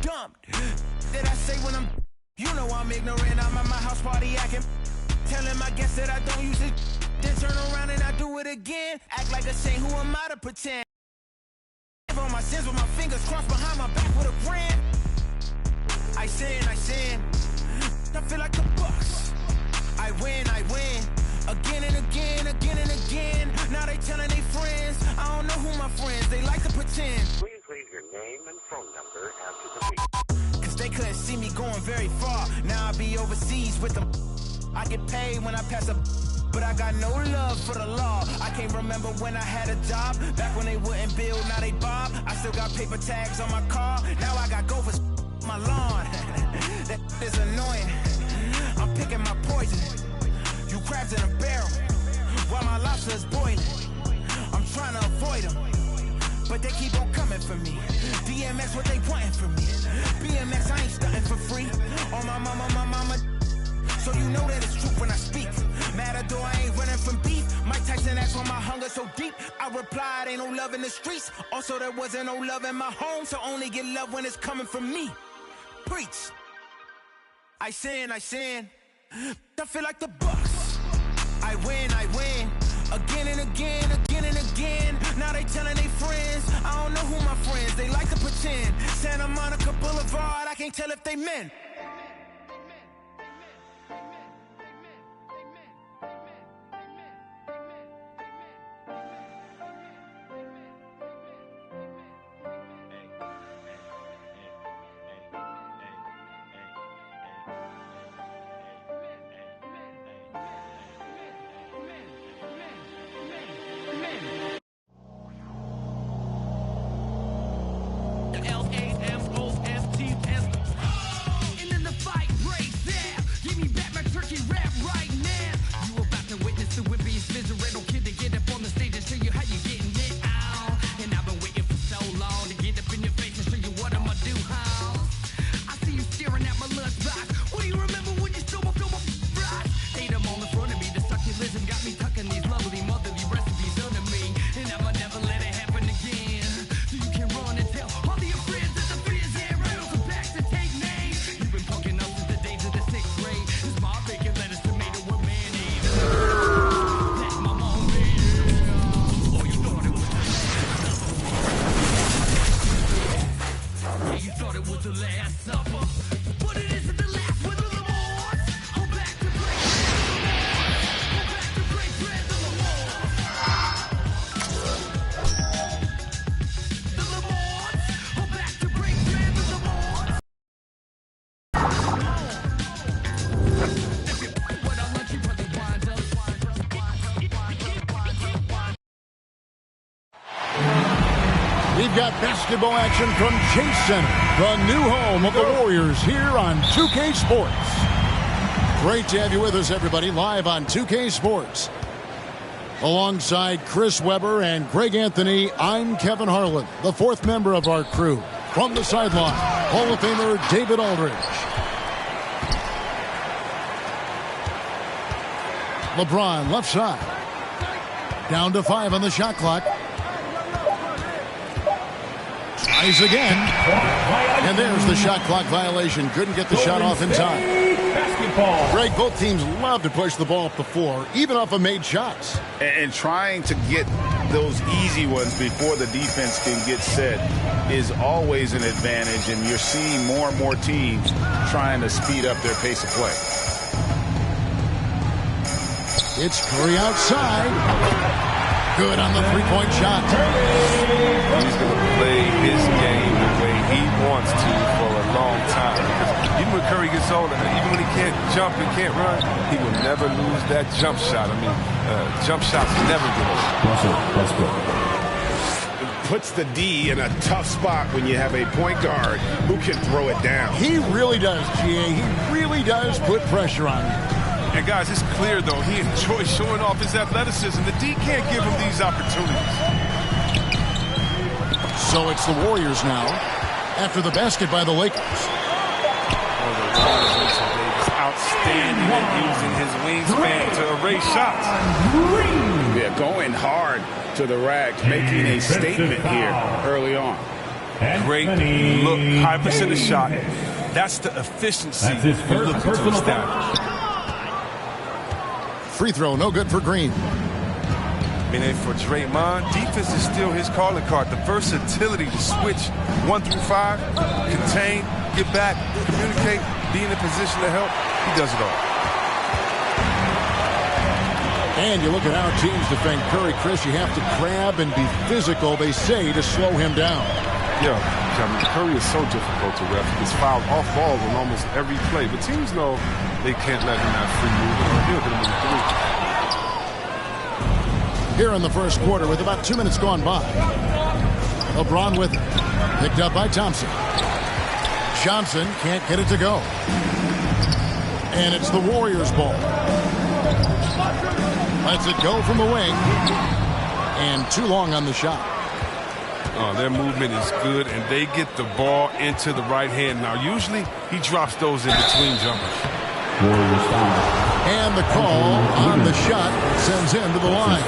dumb. That I say when I'm, you know I'm ignorant. I'm at my house party acting, telling my guests that I don't use it. Then turn around and I do it again. Act like a saint, who am I to pretend? On my sins with my fingers crossed behind my back with a grin. I sin. I feel like the Bucks. I win. Again and again. Now they telling their friends. I don't know who my friends, they like to pretend. Please leave your name and phone number after the beep. Cause they couldn't see me going very far. Now I be overseas with them. I get paid when I pass a, but I got no love for the law. I can't remember when I had a job. Back when they wouldn't build, now they bob. I still got paper tags on my car. Now I got gophers my lawn. That is annoying. I'm picking my poison. You crabs in a barrel while my lobster is boiling. I'm trying to avoid them, but they keep on coming for me. DMX, what they wanting from me? BMX, I ain't stunting for free. On my mama. So you know that it's true when I speak. Matador, I ain't running from beef. Mike Tyson asked why my hunger so deep. I replied, ain't no love in the streets. Also, there wasn't no love in my home, so only get love when it's coming from me. Preach. I sin. I feel like the Bucks. I win. Again and again. Now they telling their friends. I don't know who my friends, they like to pretend. Santa Monica Boulevard, I can't tell if they men. We've got basketball action from Chase Center, the new home of the Warriors, here on 2K Sports. Great to have you with us, everybody, live on 2K Sports. Alongside Chris Webber and Greg Anthony, I'm Kevin Harlan, the fourth member of our crew. From the sideline, Hall of Famer David Aldridge. LeBron left side. Down to 5 on the shot clock. Tries again. And there's the shot clock violation. Couldn't get the shot off in time. Greg, both teams love to push the ball up the floor, even off of made shots. And trying to get those easy ones before the defense can get set is always an advantage, and you're seeing more and more teams trying to speed up their pace of play. It's Curry outside. Good on the three-point shot. He's going to play his game the way he wants to for a long time. Because even when Curry gets older, even when he can't jump and can't run, he will never lose that jump shot. I mean, jump shots never get old. That's good. It puts the D in a tough spot when you have a point guard who can throw it down. He really does, GA. He really does put pressure on you. And guys, it's clear, though, he enjoys showing off his athleticism. The D can't give him these opportunities. So it's the Warriors now, after the basket by the Lakers. Oh, the Davis outstanding at using his wingspan to erase shots. Yeah, going hard to the rack, making a statement here early on. Great look, high percentage shot. That's the efficiency you're looking to establish. Free throw, no good for Green. And for Draymond, defense is still his calling card. The versatility to switch 1 through 5, contain, get back, communicate, be in a position to help. He does it all. And you look at how teams defend Curry, Chris, you have to grab and be physical, they say, to slow him down. Yeah, I mean, Curry is so difficult to ref. He gets fouled off ball on almost every play. But teams know they can't let him have free movement or he'll hit him in the 3. Here in the first quarter with about 2 minutes gone by. LeBron with it. Picked up by Thompson. Johnson can't get it to go. And it's the Warriors' ball. Lets it go from the wing. And too long on the shot. Oh, their movement is good, and they get the ball into the right hand. Now, usually he drops those in between jumpers. And the call on the shot sends him to the line.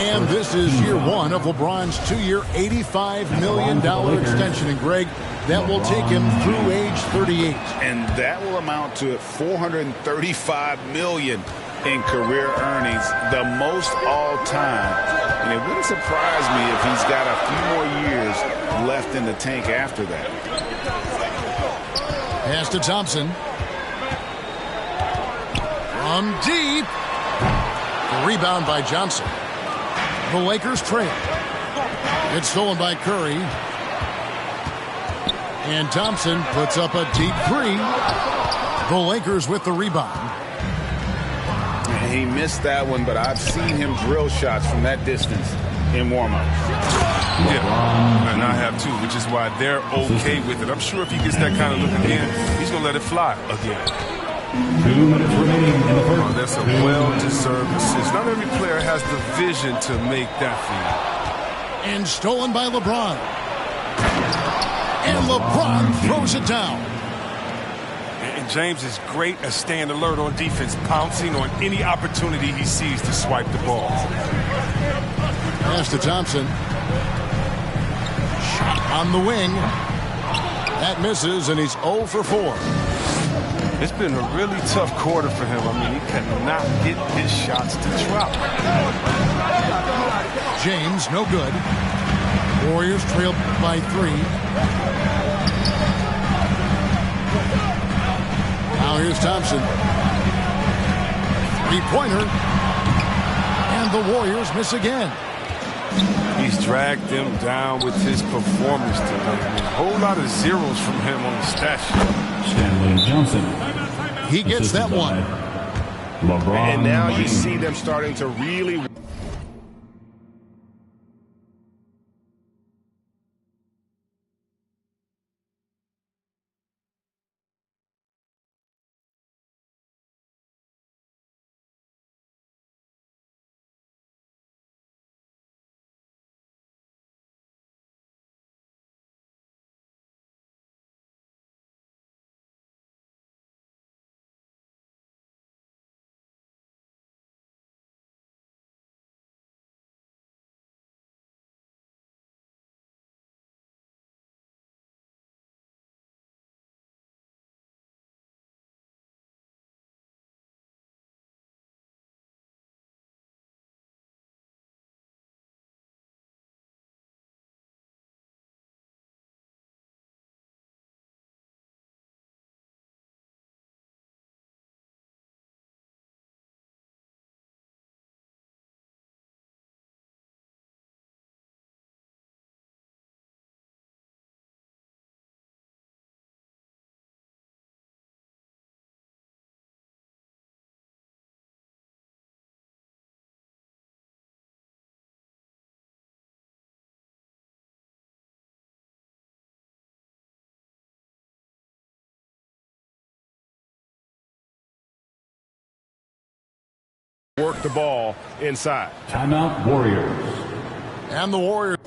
And this is year one of LeBron's 2-year, $85 million extension. And, Greg, that will take him through age 38. And that will amount to $435 million in career earnings, the most all-time. And it wouldn't surprise me if he's got a few more years left in the tank after that. Pass to Thompson. From deep. The rebound by Johnson. The Lakers trail. It's stolen by Curry. And Thompson puts up a deep 3. The Lakers with the rebound. He missed that one, but I've seen him drill shots from that distance in warm-up. Yeah, and I have too, which is why they're okay with it. I'm sure if he gets that kind of look again, he's going to let it fly again. 2 minutes remaining in the first. Oh, that's a well-deserved assist. Not every player has the vision to make that feed. And stolen by LeBron. And LeBron throws it down. And James is great at staying alert on defense, pouncing on any opportunity he sees to swipe the ball. Pass to Thompson. Shot on the wing. That misses, and he's 0 for 4. It's been a really tough quarter for him. I mean, he cannot get his shots to drop. James, no good. Warriors trailed by 3. Now here's Thompson. 3-pointer. And the Warriors miss again. He's dragged them down with his performance today. I mean, a whole lot of zeros from him on the stat sheet. Stanley Johnson. He gets that one. LeBron And now you James. see them starting to really work the ball inside. Timeout Warriors. And the Warriors.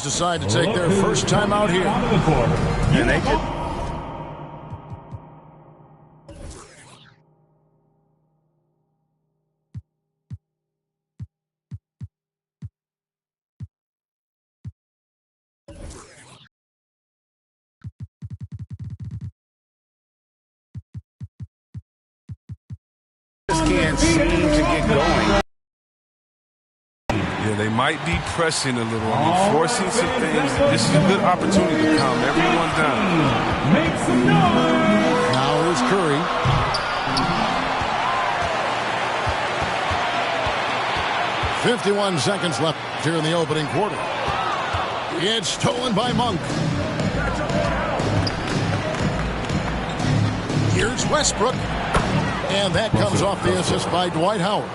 decide to take their first time out here. And they could. Just can't seem to get going. Yeah, they might be pressing a little. I mean, forcing some things. This is a good opportunity to calm everyone down. Make some noise. Now here's Curry. "51 seconds left here in the opening quarter. It's stolen by Monk. Here's Westbrook. And that comes off the assist by Dwight Howard.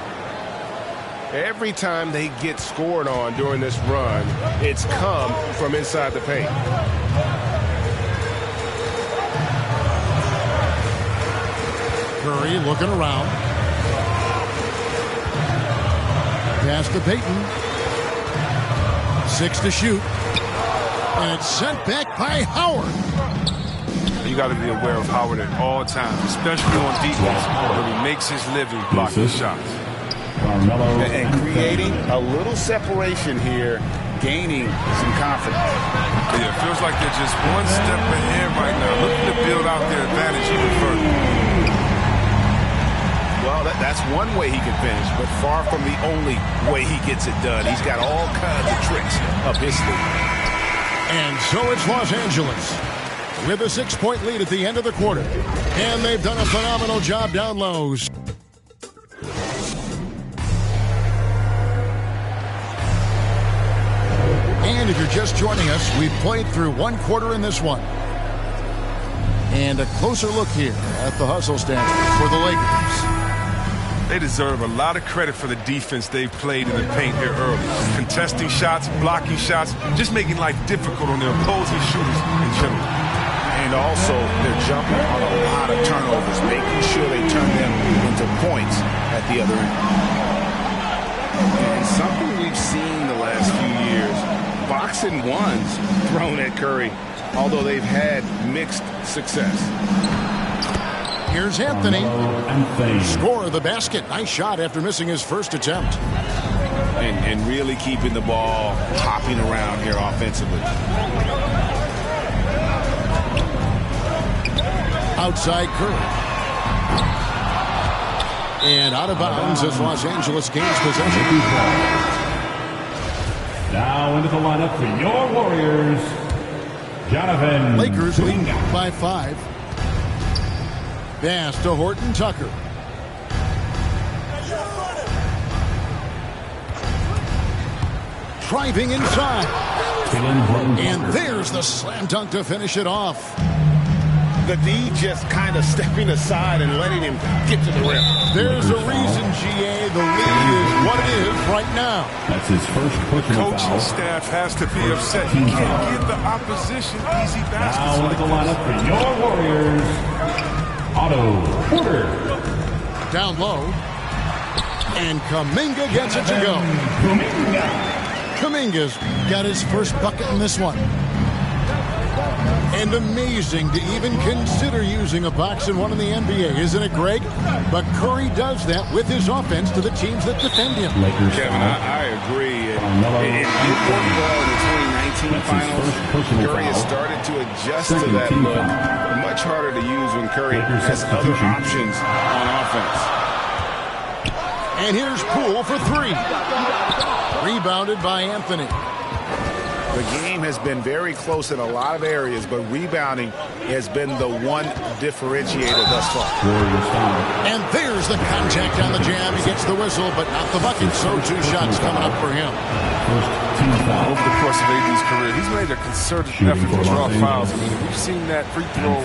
Every time they get scored on during this run, it's come from inside the paint. Curry looking around. Pass to Payton. 6 to shoot. And it's sent back by Howard. You got to be aware of Howard at all times, especially on defense, where he makes his living blocking shots. And creating a little separation here, gaining some confidence. Yeah, it feels like they're just one step ahead right now, looking to build out their advantage even further. Well, that's one way he can finish, but far from the only way he gets it done. He's got all kinds of tricks up his sleeve. And so it's Los Angeles with a 6-point lead at the end of the quarter. And they've done a phenomenal job down low. And if you're just joining us, we've played through one quarter in this one. And a closer look here at the hustle standard for the Lakers. They deserve a lot of credit for the defense they've played in the paint here early. Contesting shots, blocking shots, just making life difficult on the opposing shooters in general. And also, they're jumping on a lot of turnovers, making sure they turn them into points at the other end. And something we've seen the last few years, box and ones thrown at Curry, although they've had mixed success. Here's Anthony. Score of the basket. Nice shot after missing his first attempt. And really keeping the ball hopping around here offensively. Outside Curry. And out of bounds as Los Angeles gains possession. Now into the lineup for your Warriors, Jonathan. Lakers lead by 5. Pass to Horton Tucker. Driving inside. And there's the slam dunk to finish it off. The D just kind of stepping aside and letting him get to the rim. There's a reason, GA. The lead is what it is right now. That's his first personal Coaching foul. staff has to be upset. He can't give the opposition easy baskets Now into like the this. lineup for your Warriors, Otto Porter. Down low. And Kuminga gets it to go. Kuminga's got his first bucket in this one. And amazing to even consider using a box and one in the NBA, isn't it, Greg? But Curry does that with his offense to the teams that defend him. Kevin, I agree. It did work well in the 2019 finals. Curry has started to adjust to that look. Much harder to use when Curry has other options on offense. And here's Poole for 3. Rebounded by Anthony. The game has been very close in a lot of areas, but rebounding has been the one differentiator thus far. And there's the contact on the jam. He gets the whistle, but not the bucket. So 2 shots coming up for him. Over the course of AD's career, he's made a concerted effort to draw fouls. I mean, we've seen that free throw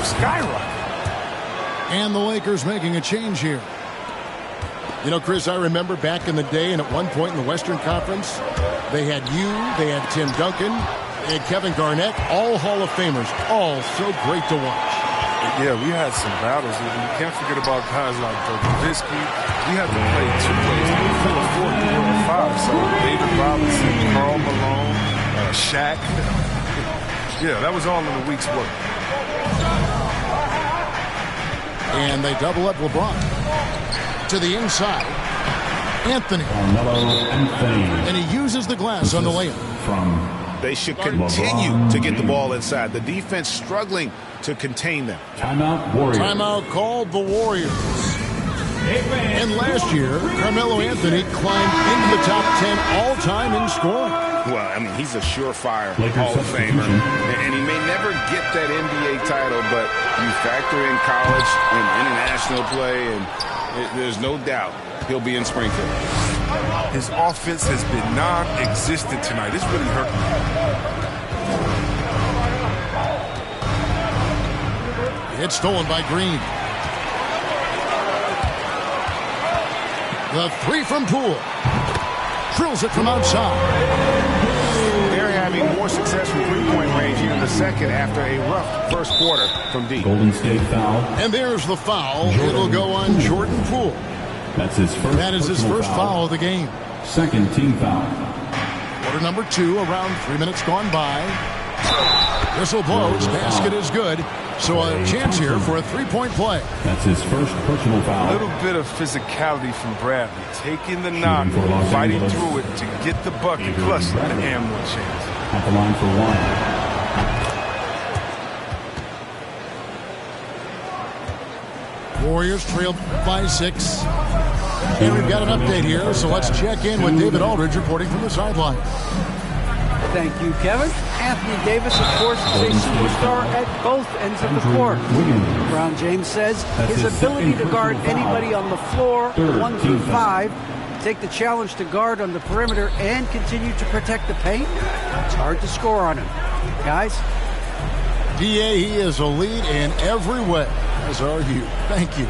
skyrocket. And the Lakers making a change here. You know, Chris, I remember back in the day, and at one point in the Western Conference, they had they had Tim Duncan, and Kevin Garnett, all Hall of Famers, all so great to watch. Yeah, we had some battles. You can't forget about guys like Nowitzki. We had to play 2 ways. We could afford 4 or 5. So David Robinson, Karl Malone, Shaq. Yeah, that was all in a week's work. And they double up LeBron. To the inside. Anthony. And he uses the glass on the layup. They should continue to get the ball inside. The defense struggling to contain them. Timeout, Warriors. Timeout called the Warriors. And last year, Carmelo Anthony climbed into the top 10 all-time in scoring. Well, I mean, he's a surefire Hall of Famer. And he may never get that NBA title, but you factor in college and international play, and there's no doubt he'll be in Springfield. His offense has been non-existent tonight. It's really hurt me. It's stolen by Green. The three from Poole. Drills it from outside. They're having more success from three-point range here in the second after a rough first quarter from deep. Golden State foul. And there's the foul. It'll go on Jordan Poole. That's his first. That is his first foul of the game. Second team foul. Quarter number 2, around 3 minutes gone by. Whistle blows. Basket is good. So a chance here for a three-point play. That's his first personal foul. A little bit of physicality from Bradley. Taking the knock, fighting through it to get the bucket, plus let him have one chance. At the line for one. Warriors trail by 6. And we've got an update here, so let's check in with David Aldridge reporting from the sideline. Thank you, Kevin. Anthony Davis, of course, is a superstar at both ends of the court. LeBron James says his ability to guard anybody on the floor, 1 through 5, take the challenge to guard on the perimeter, and continue to protect the paint, it's hard to score on him. Guys? DA, he is a lead in every way, as are you. Thank you.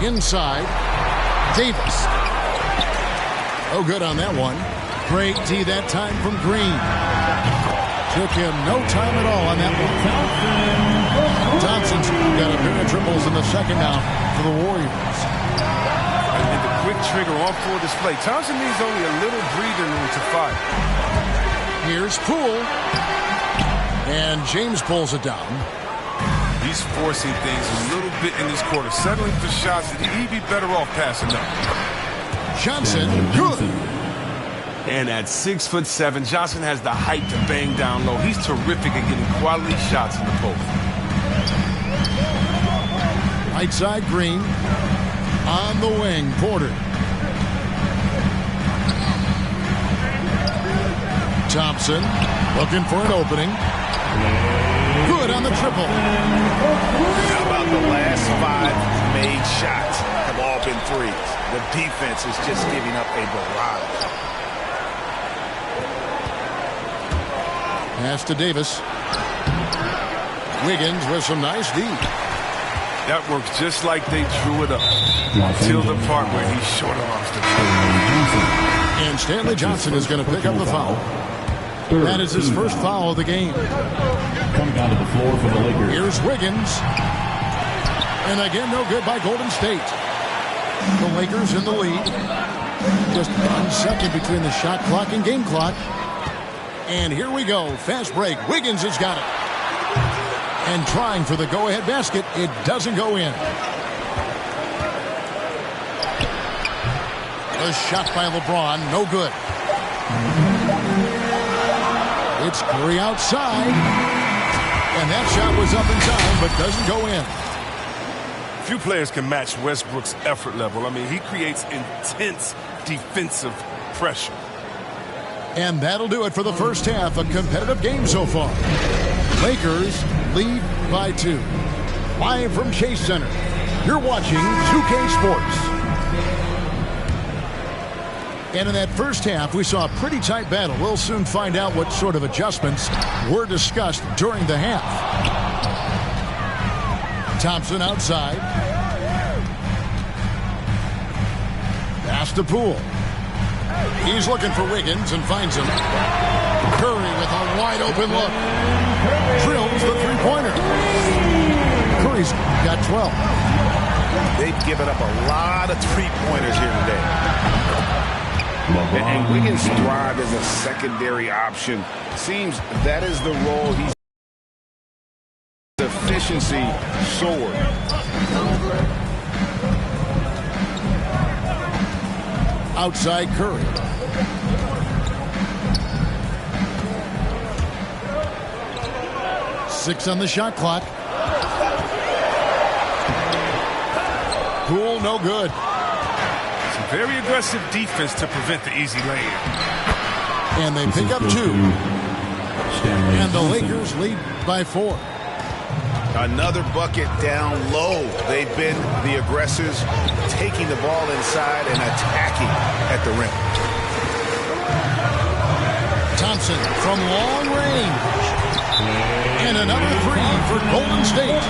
Inside, Davis. Oh, good on that one. Great D that time from Green. Took him no time at all on that one. Thompson's got a pair of triples in the second now for the Warriors. And the quick trigger on full display. Thompson needs only a little breathing room to fire. Here's Poole. And James pulls it down. He's forcing things a little bit in this quarter, settling for shots that he'd be better off passing up. Johnson, good. And at 6'7", Johnson has the height to bang down low. He's terrific at getting quality shots in the post. Right side, Green. On the wing, Porter. Thompson looking for an opening. Good on the triple. How about the last 5 made shots have all been threes? The defense is just giving up a barrage. Pass to Davis. Wiggins with some nice D. That works just like they drew it up. Until the part where he short arms the And Stanley Johnson is going to pick up the foul. That is his first foul of the game. Coming onto the floor for the Lakers. Here's Wiggins. And again, no good by Golden State. The Lakers in the lead. Just 1 second between the shot clock and game clock. And here we go. Fast break. Wiggins has got it. And trying for the go-ahead basket. It doesn't go in. A shot by LeBron. No good. It's Curry outside. And that shot was up in time, but doesn't go in. Few players can match Westbrook's effort level. I mean, he creates intense defensive pressure. And that'll do it for the first half. A competitive game so far. Lakers lead by 2. Live from Chase Center, you're watching 2K Sports. And in that first half, we saw a pretty tight battle. We'll soon find out what sort of adjustments were discussed during the half. Thompson outside. Pass to Poole. He's looking for Wiggins and finds him. Curry with a wide-open look. Drills the three-pointer. Curry's got 12. They've given up a lot of three-pointers here today. And Wiggins thrive as a secondary option. Seems that is the role he's. Efficiency soared. Outside Curry. Six on the shot clock. Poole, no good. Some very aggressive defense to prevent the easy lay-in. And they pick up two. And the Lakers lead by 4. Another bucket down low. They've been the aggressors, taking the ball inside and attacking at the rim. Thompson from long range. And another three for Golden State.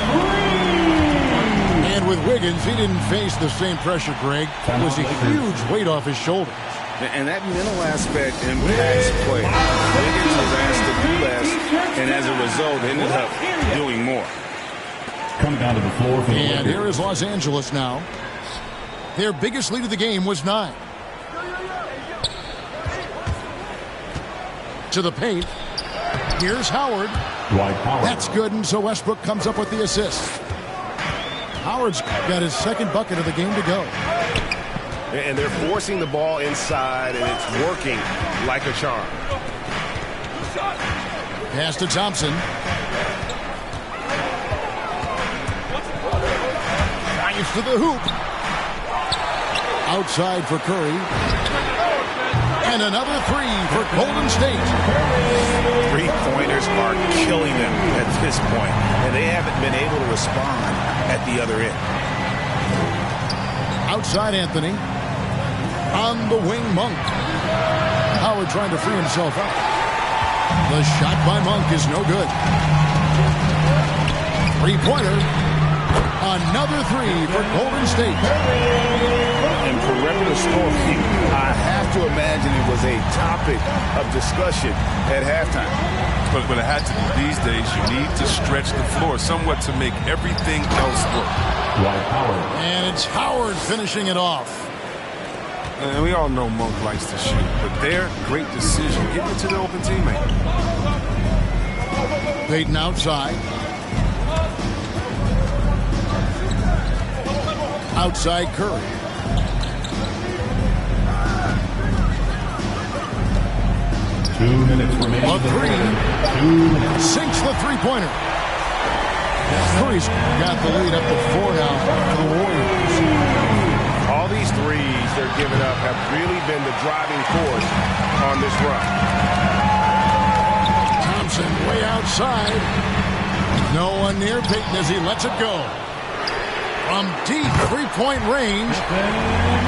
And with Wiggins, he didn't face the same pressure, Greg. It was a huge weight off his shoulders. And that mental aspect impacts play. Wiggins was asked to do less, and as a result, ended up doing more. Coming down to the floor for the And Lakers. here is Los Angeles now. Their biggest lead of the game was 9. To the paint. Here's Howard. Dwight Howard. That's good, and so Westbrook comes up with the assist. Howard's got his second bucket of the game to go. And they're forcing the ball inside, and it's working like a charm. Pass to Thompson. Drives to the hoop. Outside for Curry. And another three for Golden State. Three-pointers are killing them at this point, and they haven't been able to respond at the other end. Outside Anthony. On the wing, Monk. Howard trying to free himself up. The shot by Monk is no good. Three-pointer. Another three for Golden State. And perimeter scoring, I have to imagine it was a topic of discussion at halftime. But it had to be these days. You need to stretch the floor somewhat to make everything else work. Dwight Howard. And it's Howard finishing it off. And we all know Monk likes to shoot, but their great decision, give it to the open teammate. Payton outside. Outside Curry. Two minutes remaining. A three. 2 minutes. Sinks the three-pointer. Curry's got the lead up to 4 now for the Warriors. All these threes they're giving up have really been the driving force on this run. Thompson way outside. No one near Payton as he lets it go. From deep three-point range.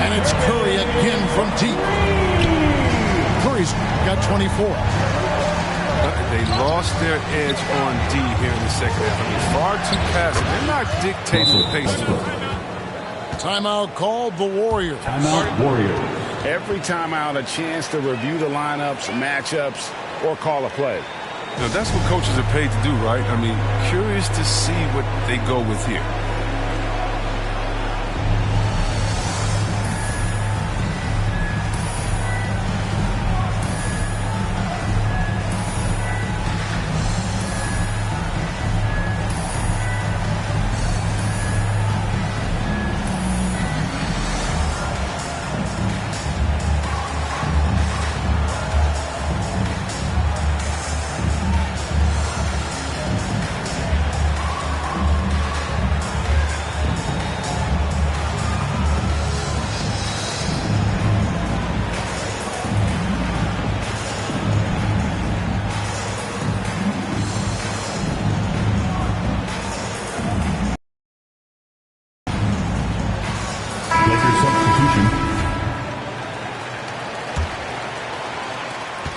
And it's Curry again from deep. Curry's got 24. They lost their edge on D here in the second half. I mean, far too passive. They're not dictating the pace to them. Timeout called the Warriors. Timeout Warriors. Every timeout, a chance to review the lineups, matchups, or call a play. Now, that's what coaches are paid to do, right? I mean, curious to see what they go with here.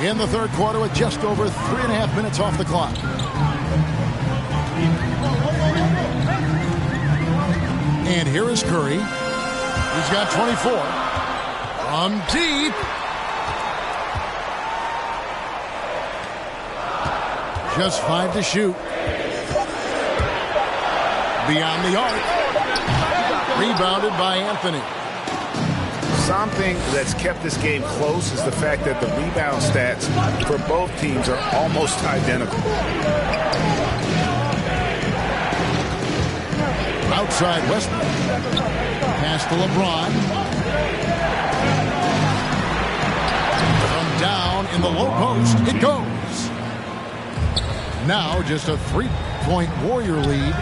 In the third quarter with just over 3.5 minutes off the clock. And here is Curry. He's got 24. From deep. Just 5 to shoot. Beyond the arc. Rebounded by Anthony. something that's kept this game close is the fact that the rebound stats for both teams are almost identical. Outside Westbrook. Pass to LeBron. From down in the low post, it goes. Now just a 3-point Warrior lead.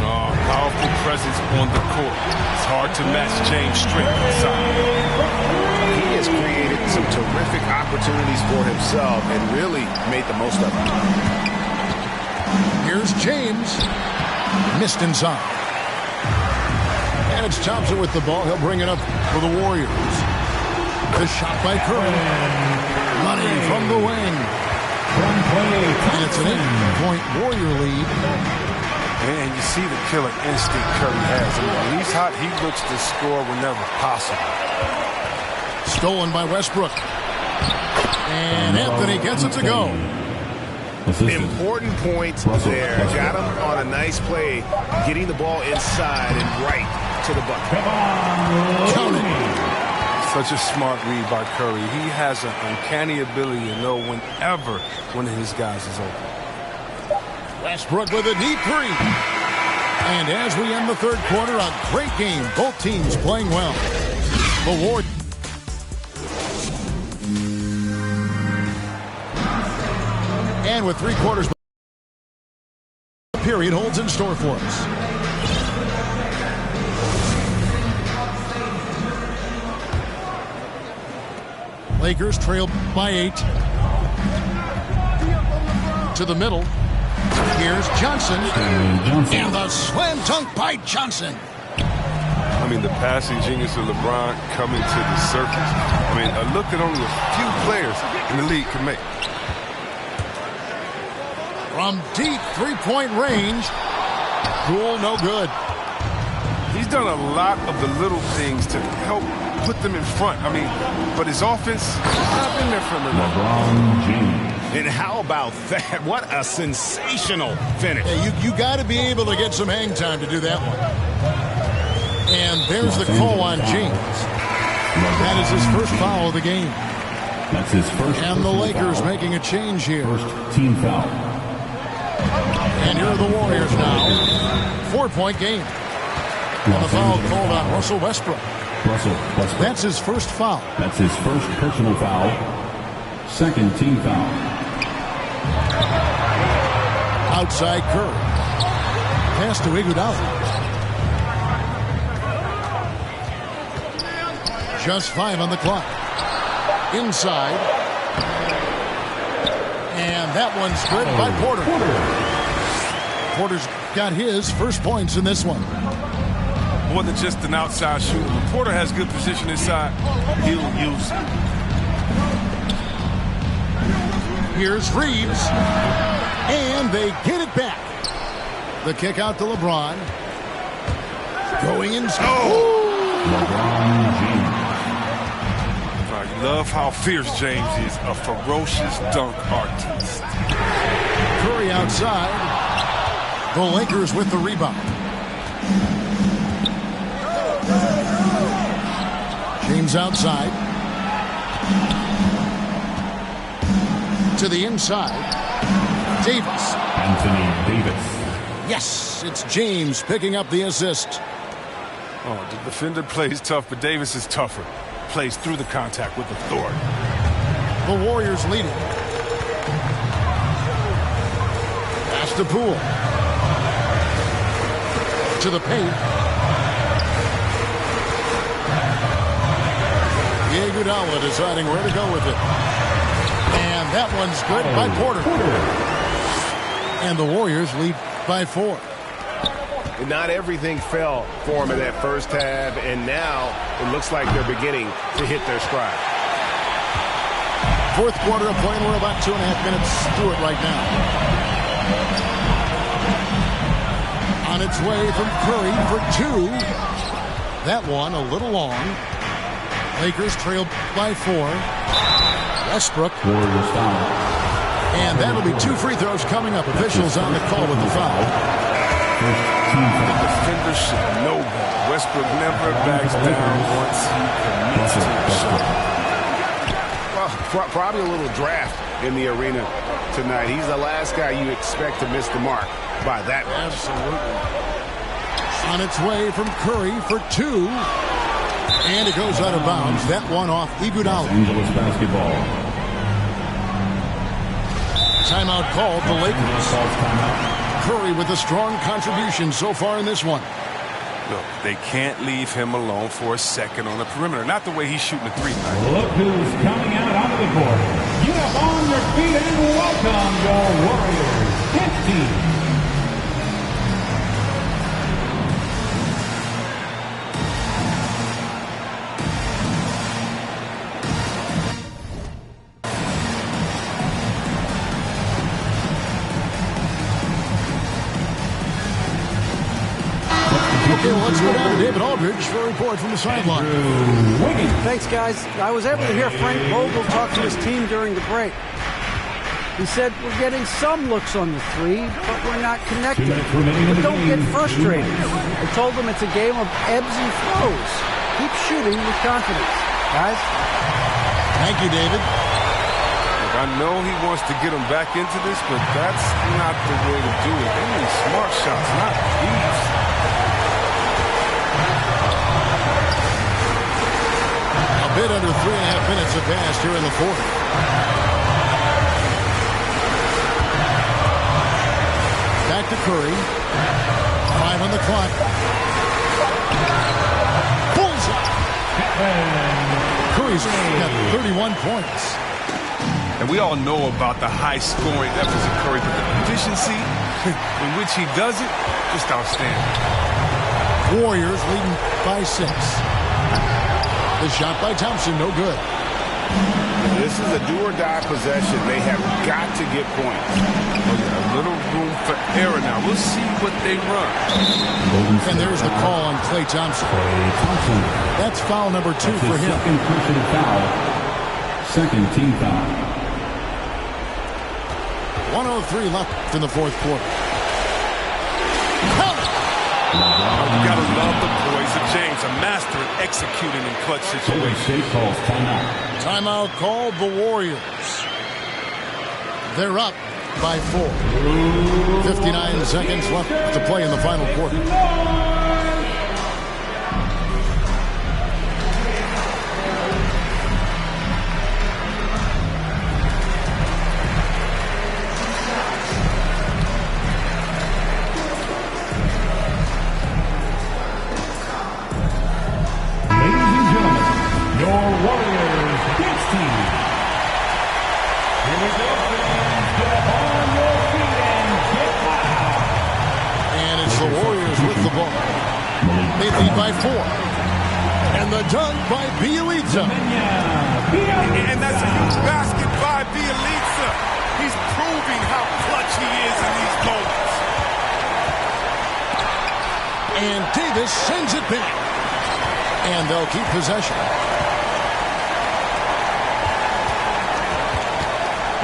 Oh, powerful presence on the court. It's hard to match James' strength inside. He has created some terrific opportunities for himself and really made the most of them. Here's James. Missed inside. And it's Thompson with the ball. He'll bring it up for the Warriors. The shot by Curry. Money from the wing. And it's an 8-point Warrior lead. And you see the killer instinct Curry has. I mean, when he's hot, he looks to score whenever possible. Stolen by Westbrook. And Anthony gets it to go. Important points there. Got him on a nice play, getting the ball inside and right to the bucket. Count it. Such a smart read by Curry. He has an uncanny ability to know whenever one of his guys is open. Westbrook with a deep three. And as we end the third quarter, a great game. Both teams playing well. The Warriors. And with 3 quarters, the period holds in store for us. Lakers trail by 8. To the middle. Here's Johnson. And the slam dunk by Johnson. I mean, the passing genius of LeBron coming to the surface. I mean, a look that only a few players in the league can make. From deep 3-point range. Cool, no good. He's done a lot of the little things to help put them in front. I mean, but his offense has not been there for him. LeBron James. And how about that? What a sensational finish. Yeah, you got to be able to get some hang time to do that one. And there's the call on James. That is his first foul of the game. That's his first. And the Lakers foul. Making a change here. First team foul. And here are the Warriors now. 4-point game. And the foul called on Russell Westbrook. That's his first foul. That's his first personal foul. Second team foul. Outside Curry. Pass to Iguodala. Just 5 on the clock. Inside. And that one's good by Porter. Porter's got his first points in this one. More than just an outside shooter. When Porter has good position inside, he'll use it. Here's Reeves. And they get it back. The kick out to LeBron. Going inside. Oh! LeBron James. I love how fierce James is. A ferocious dunk artist. Curry outside. The Lakers with the rebound. James outside. To the inside. Davis. Anthony Davis. Yes, it's James picking up the assist. Oh, the defender plays tough, but Davis is tougher. Plays through the contact with authority. The Warriors lead it. Pass to Poole. To the paint. Iguodala deciding where to go with it. And that one's good by Porter. And the Warriors lead by 4. Not everything fell for him in that first half, and now it looks like they're beginning to hit their stride. Fourth quarter of play, and we're about 2.5 minutes through it right now. On its way from Curry for 2. That one a little long. Lakers trail by 4. Westbrook. Warriors foul. And that'll be 2 free throws coming up. Officials on the call with the foul. The defender should know that. Westbrook never backs down once he commits to a shot. Well, probably a little draft in the arena tonight. He's the last guy you expect to miss the mark by that much. Absolutely. On its way from Curry for 2. And it goes out of bounds. That one off Iguodala. Los Angeles basketball. Timeout called the Lakers. Curry with a strong contribution so far in this one. Look, they can't leave him alone for a second on the perimeter. Not the way he's shooting the three tonight. Look who's coming out onto the court. Get up on your feet and welcome your Warriors. 15. Okay, well, let's go down to David Aldridge for a report from the sideline. Thanks, guys. I was able to hear Frank Vogel talk to his team during the break. He said, we're getting some looks on the three, but we're not connected. But don't get frustrated. I told them it's a game of ebbs and flows. Keep shooting with confidence. Guys? Thank you, David. Look, I know he wants to get him back into this, but that's not the way to do it. They need smart shots, not these. A bit under 3.5 minutes have passed here in the fourth. Back to Curry. 5 on the clock. Bullseye. Curry's got 31 points. And we all know about the high-scoring efforts of Curry, but the efficiency in which he does it, just outstanding. Warriors leading by 6. The shot by Thompson, no good. This is a do-or-die possession. They have got to get points. Oh, yeah, a little room for error now. We'll see what they run. And there's the call on Klay Thompson. That's foul number 2 for him. Second personal foul. Second team foul. 1:03 left in the fourth quarter. You gotta love the boys of James, a master at executing in clutch situations. Calls timeout. Timeout called the Warriors. They're up by 4. 59 seconds left to play in the final quarter. By 4. And the dunk by Bielitsa. And that's a huge basket by Bielitsa. He's proving how clutch he is in these moments. And Davis sends it back. And they'll keep possession.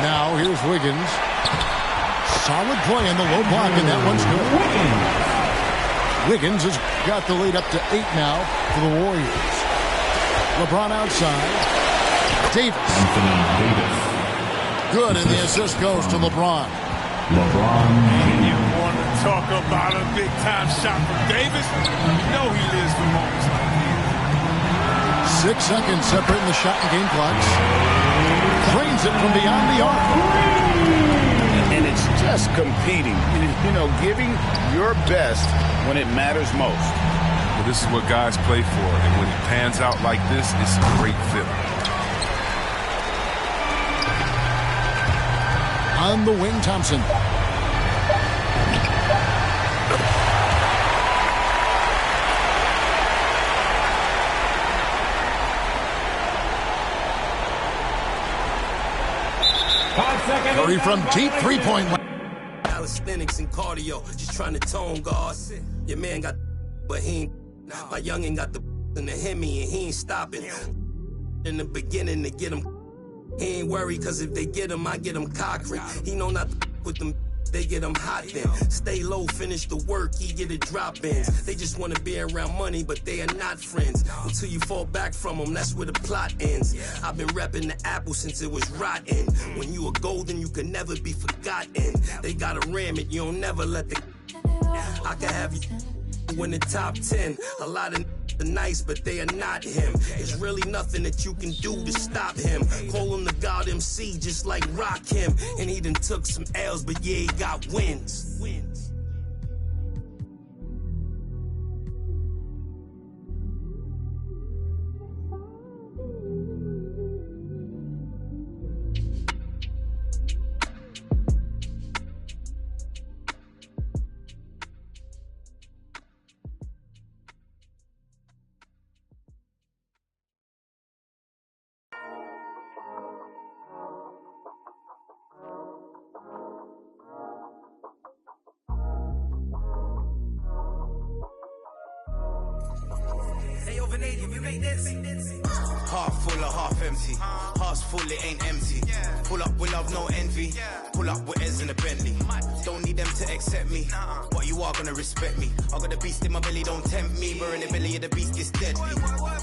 Now here's Wiggins. Solid play in the low block, and that one's good. Wiggins has got the lead up to 8 now for the Warriors. LeBron outside. Davis. Good, and the assist goes to LeBron. And you want to talk about a big-time shot from Davis? You know he lives for moments like these. 6 seconds separating the shot and game clocks. Drains it from beyond the arc. And it's just competing, you know, giving your best when it matters most. Well, this is what guys play for, and when it pans out like this, it's a great feeling. On the wing, Thompson. Curry from deep three-point line. Calisthenics and cardio, just trying to tone guard. Your man got, but he ain't. My youngin' got the in the Hemi and he ain't stopping. In the beginning to get him, he ain't worried, cause if they get him, I get him cockring. He know not to with them. they get them hot then. Stay low, finish the work, he get a drop ins. They just wanna be around money, but they are not friends. Until you fall back from them, that's where the plot ends. I've been repping the apple since it was rotten. When you are golden, you can never be forgotten. They gotta ram it, you don't never let the... I can have you in the top 10. A lot of are nice, but they are not him. There's really nothing that you can do to stop him. Call him the God MC, just like Rock him. And he done took some L's, but yeah, he got wins. Half full or half empty. Heart's full, it ain't empty. Pull up with love, no envy. Pull up with Ez in a Bentley. Don't need them to accept me, but you are gonna respect me. I got the beast in my belly, don't tempt me. We're in the belly of the beast, is deadly.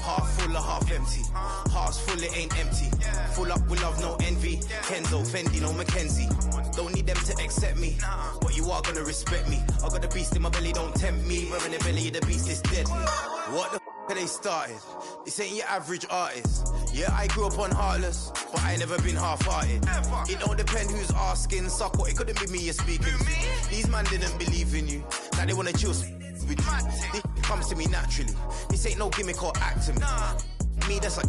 Half full or half empty. Heart's full, it ain't empty. Full up with love, no envy. Kenzo, Fendi, no Mackenzie. Don't need them to accept me, but you are gonna respect me. I got the beast in my belly, don't tempt me. We're in the belly of the beast, is deadly. What the they started? This ain't your average artist. Yeah, I grew up on Heartless, but I never been half-hearted. It don't depend who's asking, suck what, it couldn't be me you're speaking to. These man didn't believe in you, now they wanna chill with you. This comes to me naturally. This ain't no gimmick or act to me. Me, that's like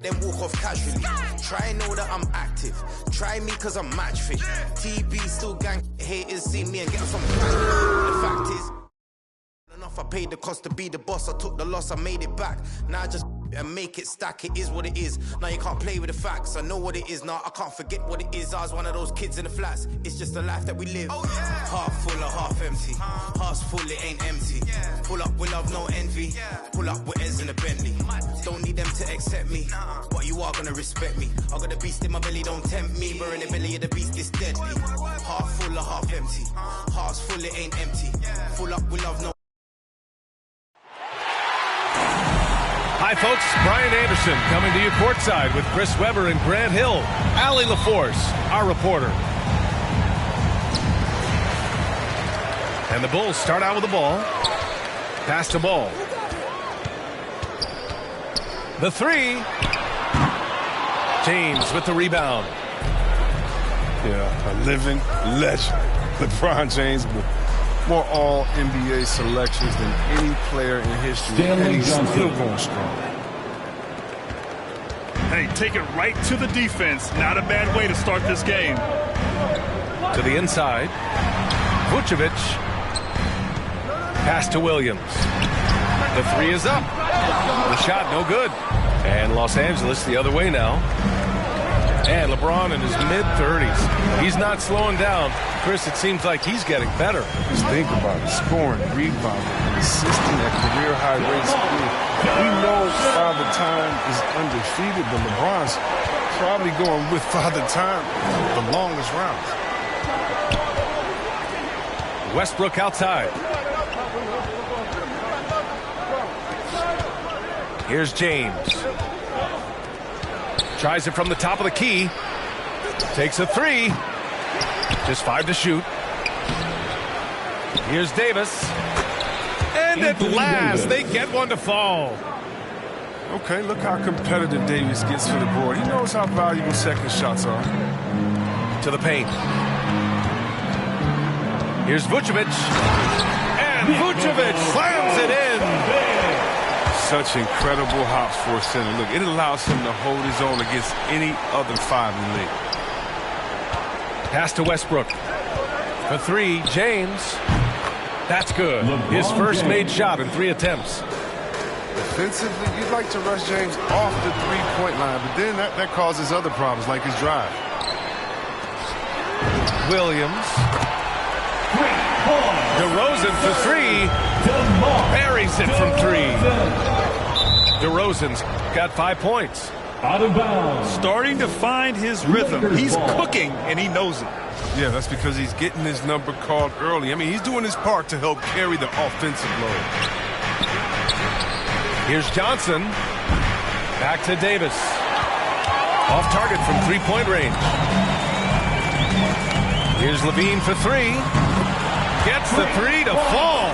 then walk off casually. Try know that I'm active. Try me cause I'm match fit. TB still gang haters see me and get some cash. The fact is, enough I paid the cost to be the boss. I took the loss, I made it back. Now I just and make it stack. It is what it is. Now you can't play with the facts. I know what it is now. I can't forget what it is. I was one of those kids in the flats. It's just the life that we live. Half full or half empty. Heart's full, it ain't empty. Pull up with love, no envy. Pull up with Ez in a Bentley. Don't need them to accept me, but you are gonna respect me. I got the beast in my belly, don't tempt me. We're in the belly of the beast, is deadly. Half full or half empty. Heart's full, it ain't empty. Full up with love, no. Hi, folks. Brian Anderson coming to you courtside with Chris Webber and Grant Hill. Allie LaForce, our reporter. And the Bulls start out with the ball. Pass the ball. The three. James with the rebound. Yeah, a living legend. LeBron James with more all-NBA selections than any player in history. And he's still going strong. Hey, take it right to the defense. Not a bad way to start this game. To the inside. Vucevic. Pass to Williams. The three is up. The shot no good. And Los Angeles the other way now. And LeBron in his mid-30s. He's not slowing down. Chris, it seems like he's getting better. Just think about it. Scoring, rebounding, and assisting at career-high rates. We know Father Time is undefeated, but LeBron's probably going with Father Time the longest rounds. Westbrook outside. Here's James. Tries it from the top of the key. Takes a three. Just 5 to shoot. Here's Davis. And at last, they get one to fall. Okay, look how competitive Davis gets for the board. He knows how valuable second shots are. To the paint. Here's Vucevic. And Vucevic slams it in. Such incredible hops for a center. Look, it allows him to hold his own against any other five in the league. Pass to Westbrook. For three, James. That's good. His first made shot in 3 attempts. Defensively, you'd like to rush James off the three-point line, but then that causes other problems like his drive. Williams. DeRozan for three. Buries it from 3. DeRozan's got 5 points. Out of bounds. Starting to find his rhythm. He's cooking, and he knows it. Yeah, that's because he's getting his number called early. I mean, he's doing his part to help carry the offensive load. Here's Johnson. Back to Davis. Off target from three-point range. Here's Levine for three. Gets the three to fall.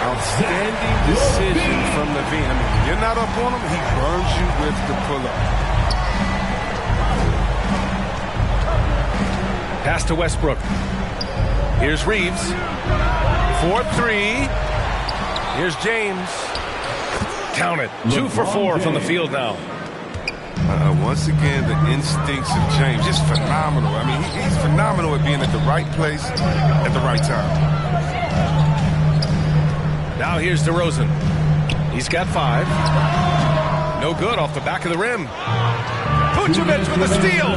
Outstanding decision from Levine. I mean, when you're not up on him, he burns you with the pull-up. Pass to Westbrook. Here's Reeves. 4-3. Here's James. Count it. 2 for 4 from the field now. Once again, the instincts of James, just phenomenal. I mean, he's phenomenal at being at the right place at the right time. Now here's DeRozan. He's got 5. No good off the back of the rim. Vucevic with a steal.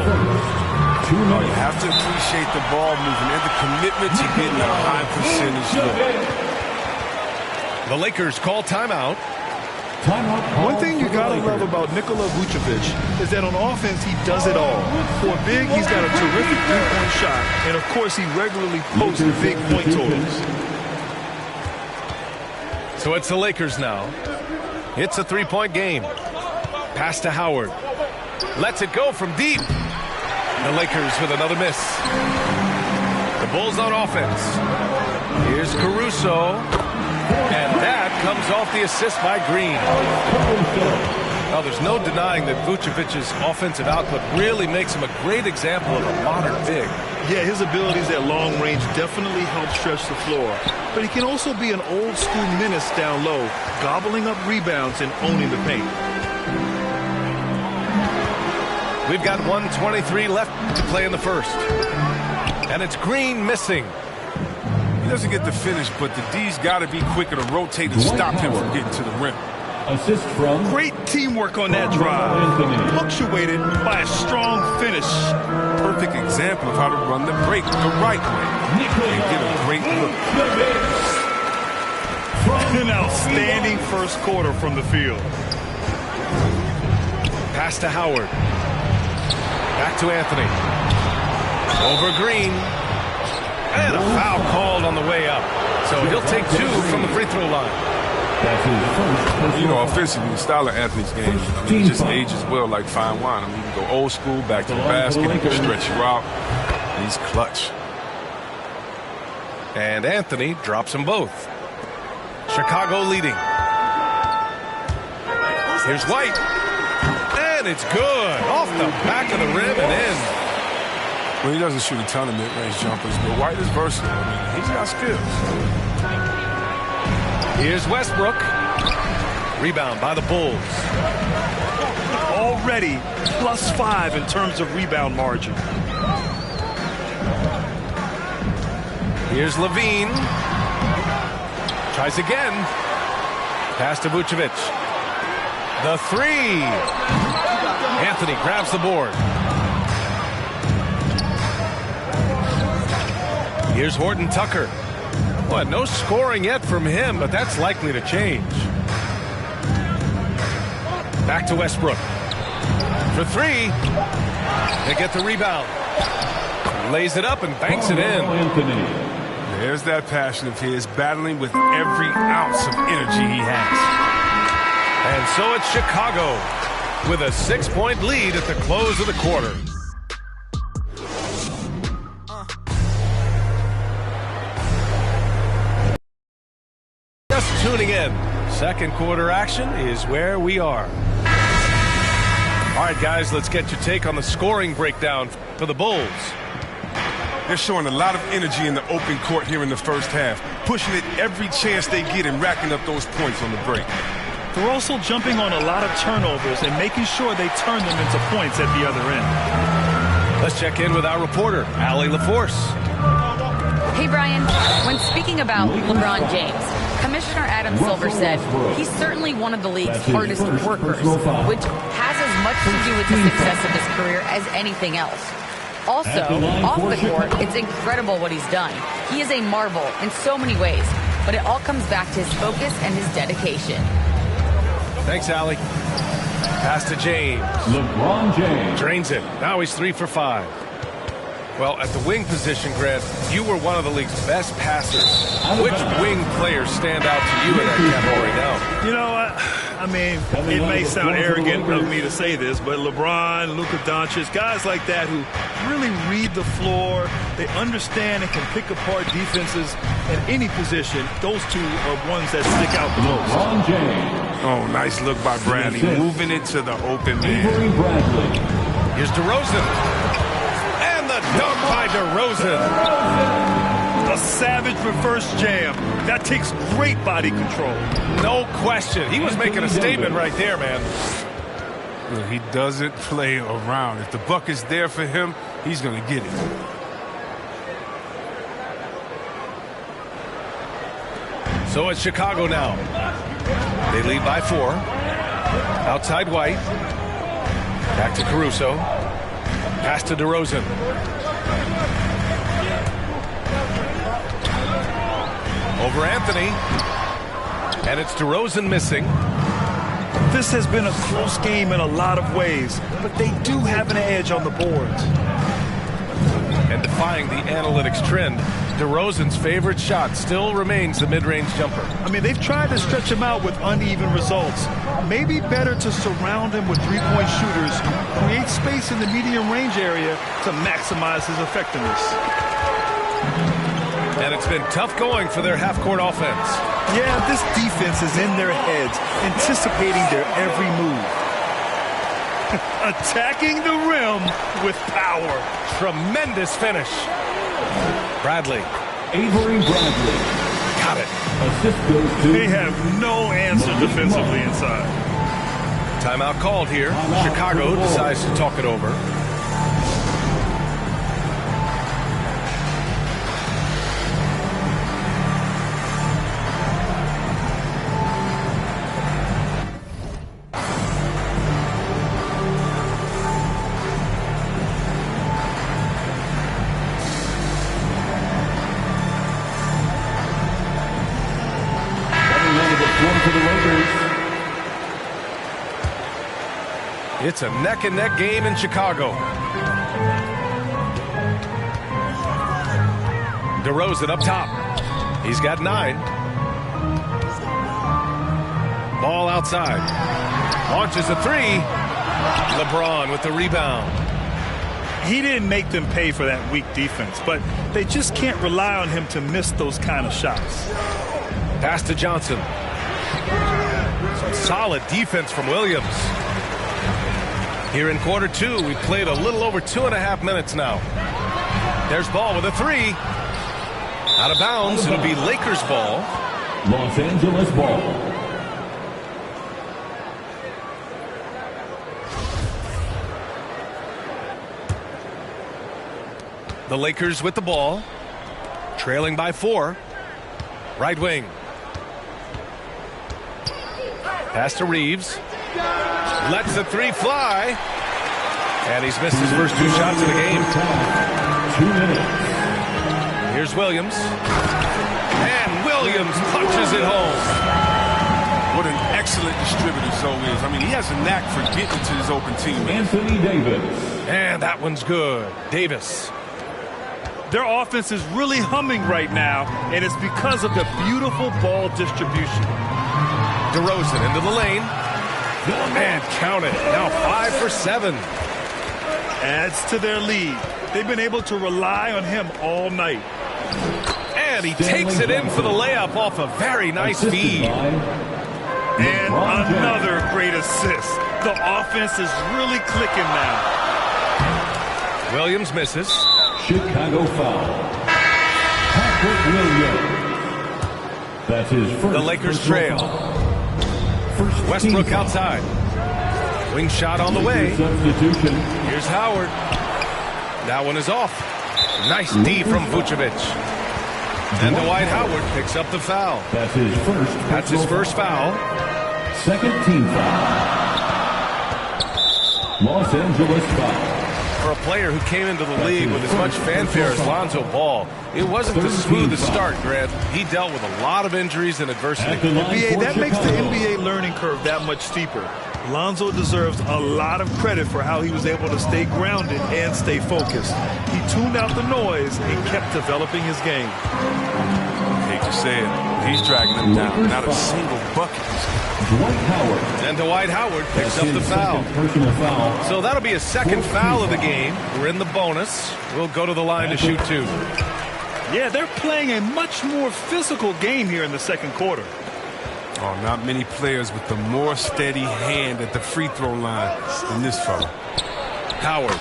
Oh, you have to appreciate the ball movement and the commitment to getting a high percentage look. The Lakers call timeout. One thing you gotta love about Nikola Vucevic is that on offense he does it all. For a big, he's got a terrific three-point shot, and of course he regularly posts big point totals. So it's the Lakers now. It's a three-point game. Pass to Howard. Lets it go from deep. The Lakers with another miss. The Bulls on offense. Here's Caruso. And that comes off the assist by Green. Well, there's no denying that Vucevic's offensive output really makes him a great example of a modern big. Yeah, his abilities at long range definitely help stretch the floor. But he can also be an old-school menace down low, gobbling up rebounds and owning the paint. We've got 1:23 left to play in the first. And it's Green missing. He doesn't get the finish, but the D's got to be quicker to rotate and stop him from getting to the rim. Assist from great teamwork on that drive, punctuated by a strong finish. Perfect example of how to run the break the right way and get a great look. An outstanding first quarter from the field. Pass to Howard. Back to Anthony. Over Green. And a foul called on the way up. So he'll take 2 from the free throw line. You know, offensively, the style of Anthony's game, I mean, it just ages well like fine wine. I mean, you can go old school, back to the basket, he can stretch you out, and he's clutch. And Anthony drops them both. Chicago leading. Here's White. And it's good. Off the back of the rim and in. Well, he doesn't shoot a ton of mid-range jumpers, but White is versatile. I mean, he's got skills. Here's Westbrook. Rebound by the Bulls. Already +5 in terms of rebound margin. Here's Levine. Tries again. Pass to Vucevic. The 3. Anthony grabs the board. Here's Horton Tucker. Well, no scoring yet from him, but that's likely to change. Back to Westbrook. For 3. They get the rebound. Lays it up and banks it in. There's that passion of his, battling with every ounce of energy he has. And so it's Chicago with a 6-point lead at the close of the quarter. Tuning in. Second quarter action is where we are. All right, guys, let's get your take on the scoring breakdown for the Bulls. They're showing a lot of energy in the open court here in the first half, pushing it every chance they get and racking up those points on the break. They're also jumping on a lot of turnovers and making sure they turn them into points at the other end. Let's check in with our reporter, Allie LaForce. Hey, Brian. When speaking about LeBron James, Commissioner Adam Silver said he's certainly one of the league's hardest workers, which has as much to do with the success of his career as anything else. Also, off the court, it's incredible what he's done. He is a marvel in so many ways, but it all comes back to his focus and his dedication. Thanks, Allie. Pass to James. LeBron James. Drains it. Now he's 3 for 5. Well, at the wing position, Grant, you were one of the league's best passers. Which wing players stand out to you in that category now? You know, I mean, it may sound arrogant of me to say this, but LeBron, Luka Doncic, guys like that who really read the floor, they understand and can pick apart defenses at any position. Those two are ones that stick out the most. LeBron James. Oh, nice look by Bradley, moving it to the open man. Here's DeRozan. And the dunk by DeRozan. A savage reverse jam. That takes great body control. No question. He was making a statement right there, man. Look, he doesn't play around. If the bucket's there for him, he's going to get it. So it's Chicago now. They lead by 4. Outside White. Back to Caruso. Pass to DeRozan. Over Anthony. And it's DeRozan missing. This has been a close game in a lot of ways, but they do have an edge on the boards. And defying the analytics trend, DeRozan's favorite shot still remains the mid-range jumper. I mean, they've tried to stretch him out with uneven results. Maybe better to surround him with three-point shooters, create space in the medium range area to maximize his effectiveness. And it's been tough going for their half-court offense. Yeah, this defense is in their heads, anticipating their every move. Attacking the rim with power. Tremendous finish. Bradley. Avery Bradley. Got it. Assist goes to. They have no answer defensively inside. Timeout called here. Chicago decides to talk it over. It's a neck-and-neck game in Chicago. DeRozan up top. He's got 9. Ball outside. Launches a 3. LeBron with the rebound. He didn't make them pay for that weak defense, but they just can't rely on him to miss those kind of shots. Pass to Johnson. Some solid defense from Williams. Here in quarter 2, we played a little over 2.5 minutes now. There's Ball with a 3. Out of bounds. It'll be Lakers ball. Los Angeles ball. The Lakers with the ball. Trailing by 4. Right wing. Pass to Reeves. Lets the 3 fly. And he's missed his first 2 shots of the game. 2 minutes. Here's Williams. And Williams punches it home. What an excellent distributor Zoe is. I mean, he has a knack for getting to his open teammates. Anthony Davis. And that one's good. Davis. Their offense is really humming right now, and it's because of the beautiful ball distribution. DeRozan into the lane. And count it. Now 5 for 7. Adds to their lead. They've been able to rely on him all night. And he takes it in for the layup off a very nice feed. And another great assist. The offense is really clicking now. Williams misses. Chicago foul. Patrick Williams. That's his first. The Lakers trail. Westbrook outside. Wing shot on the way. Substitution. Here's Howard. That one is off. Nice D from Vucevic. And Dwight Howard picks up the foul. That's his first. That's his first foul. Second team foul. Los Angeles foul. For a player who came into the league with as much fanfare as Lonzo Ball, it wasn't the smoothest start, Grant. He dealt with a lot of injuries and adversity. NBA, that makes the NBA learning curve that much steeper. Lonzo deserves a lot of credit for how he was able to stay grounded and stay focused. He tuned out the noise and kept developing his game. Hate to say it, he's dragging him down. Not a single bucket. Dwight Howard. And Dwight Howard picks up the foul. Personal foul. So that'll be a second foul of the game. We're in the bonus. We'll go to the line to shoot 2. Yeah, they're playing a much more physical game here in the second quarter. Oh, not many players with a more steady hand at the free throw line than this fella. Howard.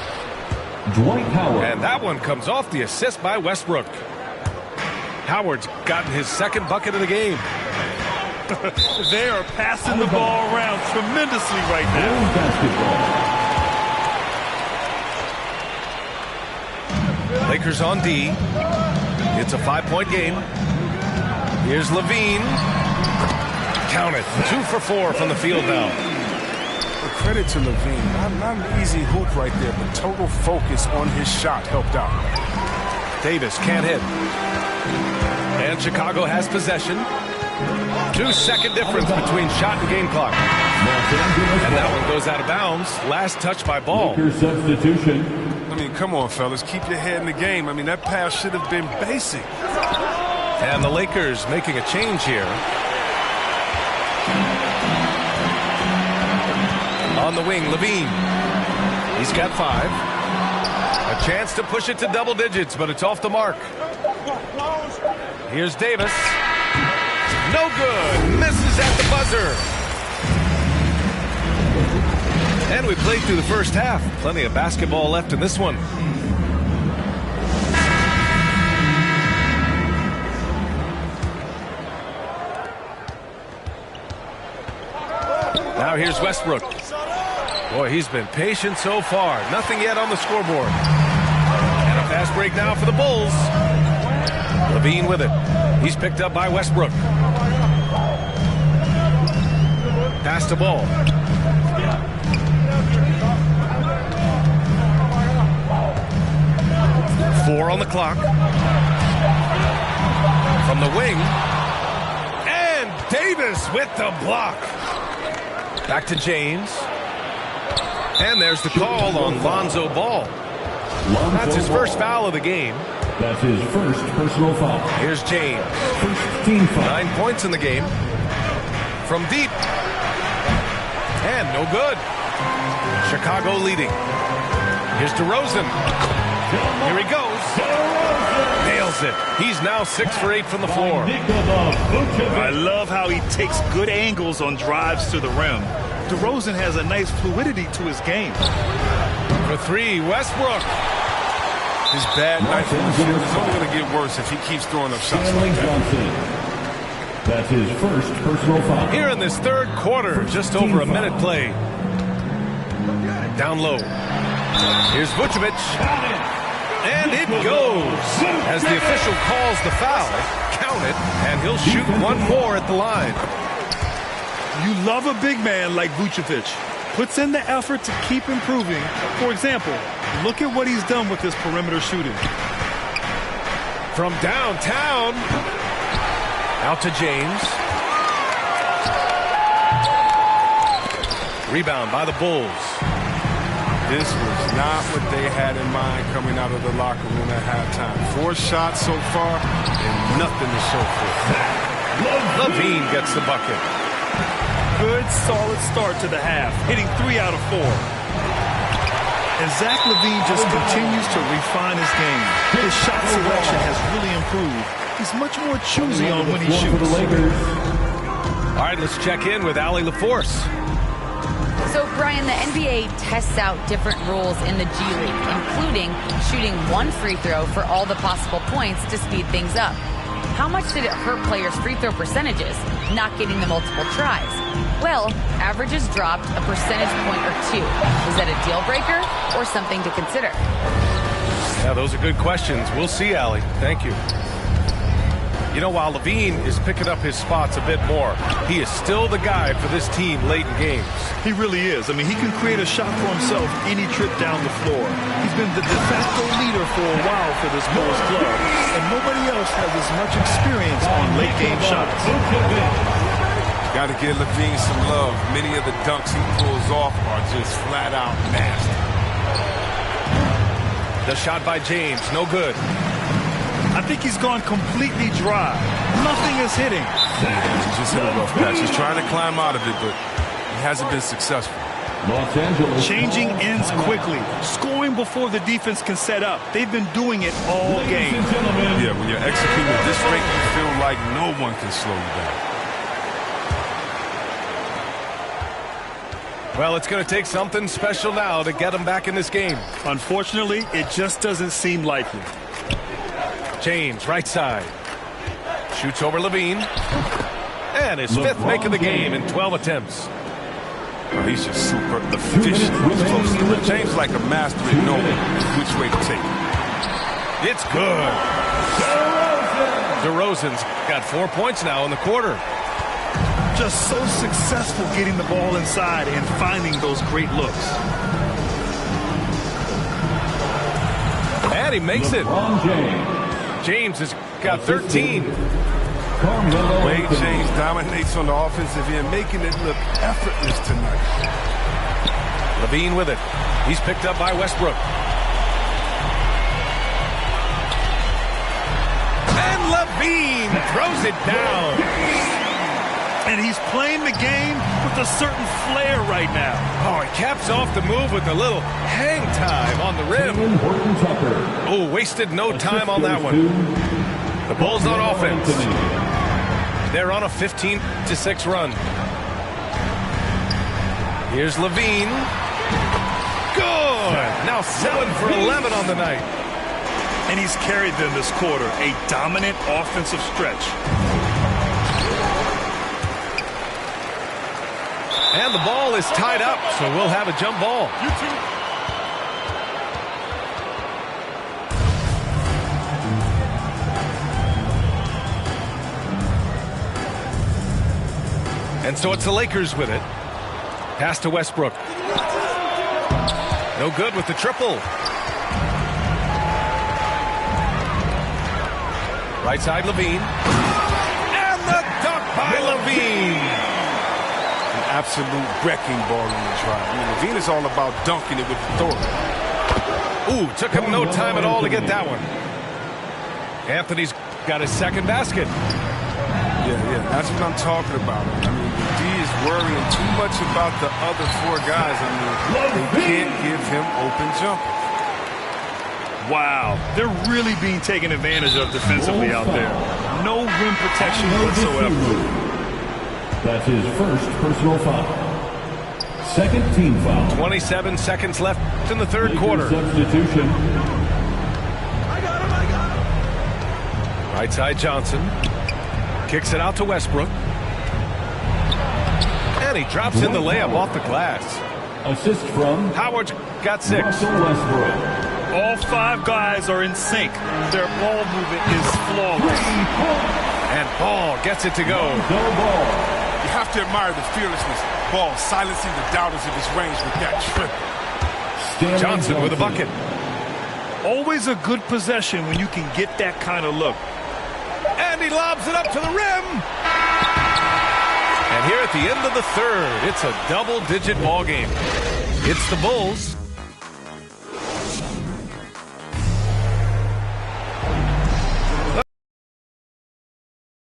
Dwight Howard. And that one comes off the assist by Westbrook. Howard's gotten his second bucket of the game. They are passing the ball around tremendously right now. Lakers on D. It's a 5-point game. Here's Levine. Count it. 2 for 4 from the field now. Credit to Levine. Not an easy hoop right there, but total focus on his shot helped out. Davis can't hit. And Chicago has possession. 2-second difference between shot and game clock. And that one goes out of bounds. Last touch by Ball. Substitution. I mean, come on, fellas. Keep your head in the game. I mean, that pass should have been basic. And the Lakers making a change here. On the wing, Levine. He's got 5. A chance to push it to double digits, but it's off the mark. Here's Davis. No good. Misses at the buzzer. And we played through the first half. Plenty of basketball left in this one. Now here's Westbrook. Boy, he's been patient so far. Nothing yet on the scoreboard. And a fast break now for the Bulls. Levine with it. He's picked up by Westbrook. Pass to Ball. Four on the clock. From the wing. And Davis with the block. Back to James. And there's the call on Lonzo Ball. That's his first foul of the game. That's his first personal foul. Here's James. First team foul. 9 points in the game. From deep. And no good. Chicago leading. Here's DeRozan. Here he goes. Nails it. He's now 6 for 8 from the floor. I love how he takes good angles on drives to the rim. DeRozan has a nice fluidity to his game. For 3, Westbrook. His bad night from the field is only going to get worse if he keeps throwing up shots like that. That's his first personal foul. Here in this third quarter, just over a minute played. Down low. Here's Vucevic. And it goes. As the official calls the foul, count it, and he'll shoot one more at the line. You love a big man like Vucevic. Puts in the effort to keep improving. For example, look at what he's done with his perimeter shooting. From downtown, out to James. Rebound by the Bulls. This was not what they had in mind coming out of the locker room at halftime. 4 shots so far and nothing to show for it. Levine gets the bucket. Good, solid start to the half, hitting 3 out of 4. And Zach LaVine just continues to refine his game. His shot selection has really improved. He's much more choosy on when he shoots. All right, let's check in with Allie LaForce. So, Brian, the NBA tests out different rules in the G League, including shooting 1 free throw for all the possible points to speed things up. How much did it hurt players' free throw percentages, not getting the multiple tries? Well, averages dropped a percentage point or 2. Is that a deal breaker or something to consider? Yeah, those are good questions. We'll see, Allie. Thank you. You know, while Levine is picking up his spots a bit more, he is still the guy for this team late in games. He really is. I mean, he can create a shot for himself any trip down the floor. He's been the de facto leader for a while for this Bulls club, and nobody else has as much experience on late game shots. Got to give Levine some love. Many of the dunks he pulls off are just flat out nasty. The shot by James, no good. I think he's gone completely dry. Nothing is hitting. He just hit a rough patch. He's trying to climb out of it, but he hasn't been successful. Los Angeles. Changing ends quickly. Scoring before the defense can set up. They've been doing it all game. Yeah, when you're executing at this rate, you feel like no one can slow you down. Well, it's going to take something special now to get him back in this game. Unfortunately, it just doesn't seem likely. James, right side. Shoots over Levine. And his fifth make of the game in 12 attempts. Oh, he's just super efficient. He's close to it. James like a master at knowing which way to take it. It's good. DeRozan's got 4 points now in the quarter. Just so successful getting the ball inside and finding those great looks. And he makes it. James has got 13. The way James dominates on the offensive end, making it look effortless tonight. Levine with it. He's picked up by Westbrook. And Levine throws it down. And he's playing the game with a certain flair right now. Oh, he caps off the move with a little hang time on the rim. Oh, wasted no time on that one. The Bulls on offense. They're on a 15-6 run. Here's Levine. Good. Now 7 for 11 on the night. And he's carried them this quarter. A dominant offensive stretch. And the ball is tied up, so we'll have a jump ball. And so it's the Lakers with it. Pass to Westbrook. No good with the triple. Right side, Levine. And the dunk by Levine. An absolute wrecking ball in the drive. I mean, Levine is all about dunking it with authority. Ooh, took him no time at all to get that one. Anthony's got his second basket. Yeah, that's what I'm talking about. I mean, D is worrying too much about the other 4 guys. I mean, they can't give him open jumpers. Wow, they're really being taken advantage of defensively out there. No rim protection whatsoever. That's his first personal foul. Second team foul. 27 seconds left in the third quarter. Substitution. Right side, Johnson. Kicks it out to Westbrook. And he drops in the layup off the glass. Assist from Howard got 6. Russell Westbrook. All 5 guys are in sync. Their ball movement is flawless. And Ball gets it to go. You have to admire the fearlessness. Ball silencing the doubters of his range with that triple. Johnson with a bucket. Always a good possession when you can get that kind of look. And he lobs it up to the rim. And here at the end of the third, it's a double-digit ball game. It's the Bulls.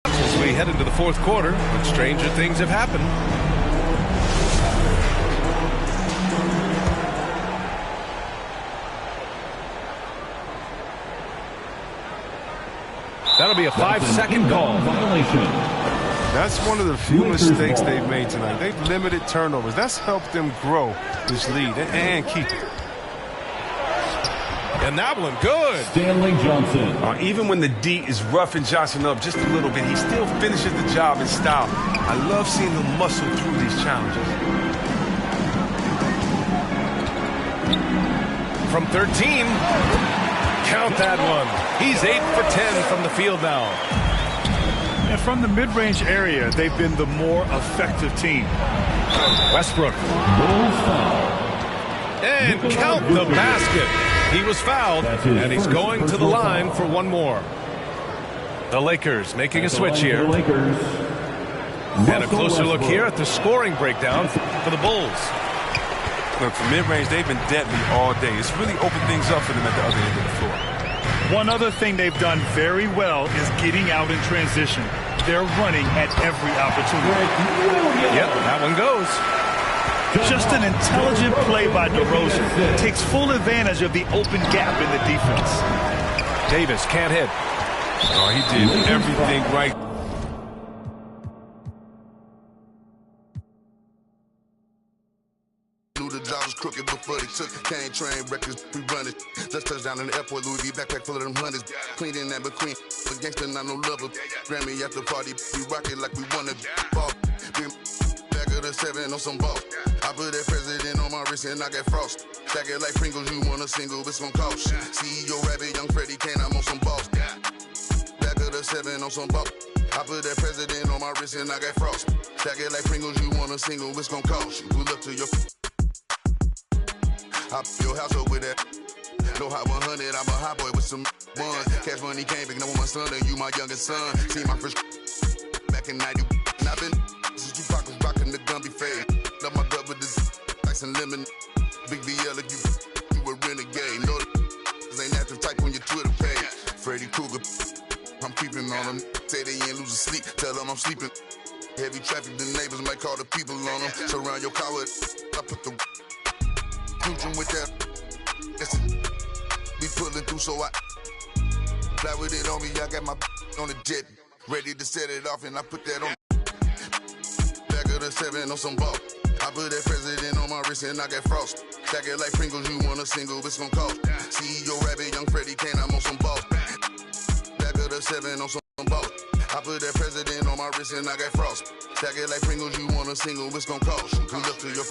As we head into the fourth quarter, but stranger things have happened. That'll be a 5-second call. That's one of the few mistakes they've made tonight. They've limited turnovers. That's helped them grow this lead and keep it. And that one, good. Stanley Johnson. Even when the D is roughing Johnson up just a little bit, he still finishes the job in style. I love seeing him muscle through these challenges. From 13. Count that one. He's 8 for 10 from the field now. And from the mid-range area, they've been the more effective team. Westbrook. And count the basket. He was fouled, and he's going to the line for one more. The Lakers making a switch here. And a closer look here at the scoring breakdown for the Bulls. Look, from mid-range, they've been deadly all day. It's really opened things up for them at the other end of the floor. One other thing they've done very well is getting out in transition. They're running at every opportunity. Yep, that one goes. Just an intelligent play by DeRozan. Takes full advantage of the open gap in the defense. Davis can't hit. Oh, he did everything right. Knew the job was crooked before they took it. Can't train records, we run it. Just touchdown in the airport, Louis V backpack full of them hundreds. Clean in that McQueen, a gangster, not no lover. Grammy after party, we rock it like we wanna ball. Back of the 7 on some ball. I put that president on my wrist and I got frost. Stack it like Pringles, you want a single, it's gon' cost. CEO Rabbit, Young Freddie Kane, I'm on some balls. Back of the 7 on some ball. I put that president on my wrist and I got frost. Stack it like Pringles, you want a single, it's gon' cost. Pull up to your hop your house up with that. No hot 100, I'm a hot boy with some buns. Cash money came back, now with my son and you my youngest son. See my first back in 90. And I've been since you pockets rocking the Gumby fade. Love my gut with this ice and lemon. Big BL if you a renegade. No, this ain't active type on your Twitter page. Freddy Krueger, I'm creeping on them. Say they ain't losing sleep, tell them I'm sleeping. Heavy traffic, the neighbors might call the people on them. Surround your car with, I put the with that, be pulling through, so I fly with it on me. I got my on the jet, ready to set it off, and I put that on. Back of the 7 on some ball. I put that president on my wrist, and I got frost. Stack it like Pringles, you want a single, it's gon' cost. CEO Rabbit, Young Freddie Kane, I'm on some ball. Back of the 7 on some ball. I put that president on my wrist, and I got frost. Stack it like Pringles, you want a single, it's gon' cost. Pull up to your.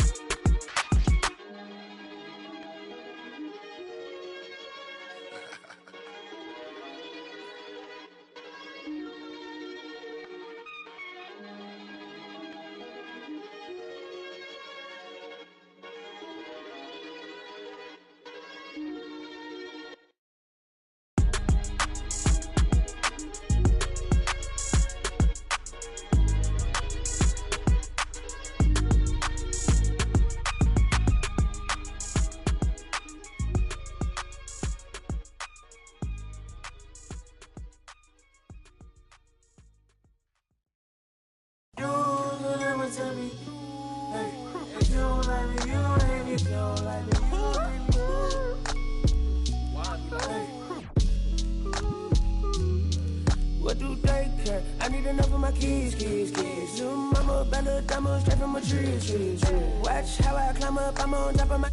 What do they care? I need enough of my kids. Little mama, bad little diamond, straight from my trees. Watch how I climb up, I'm on top of my.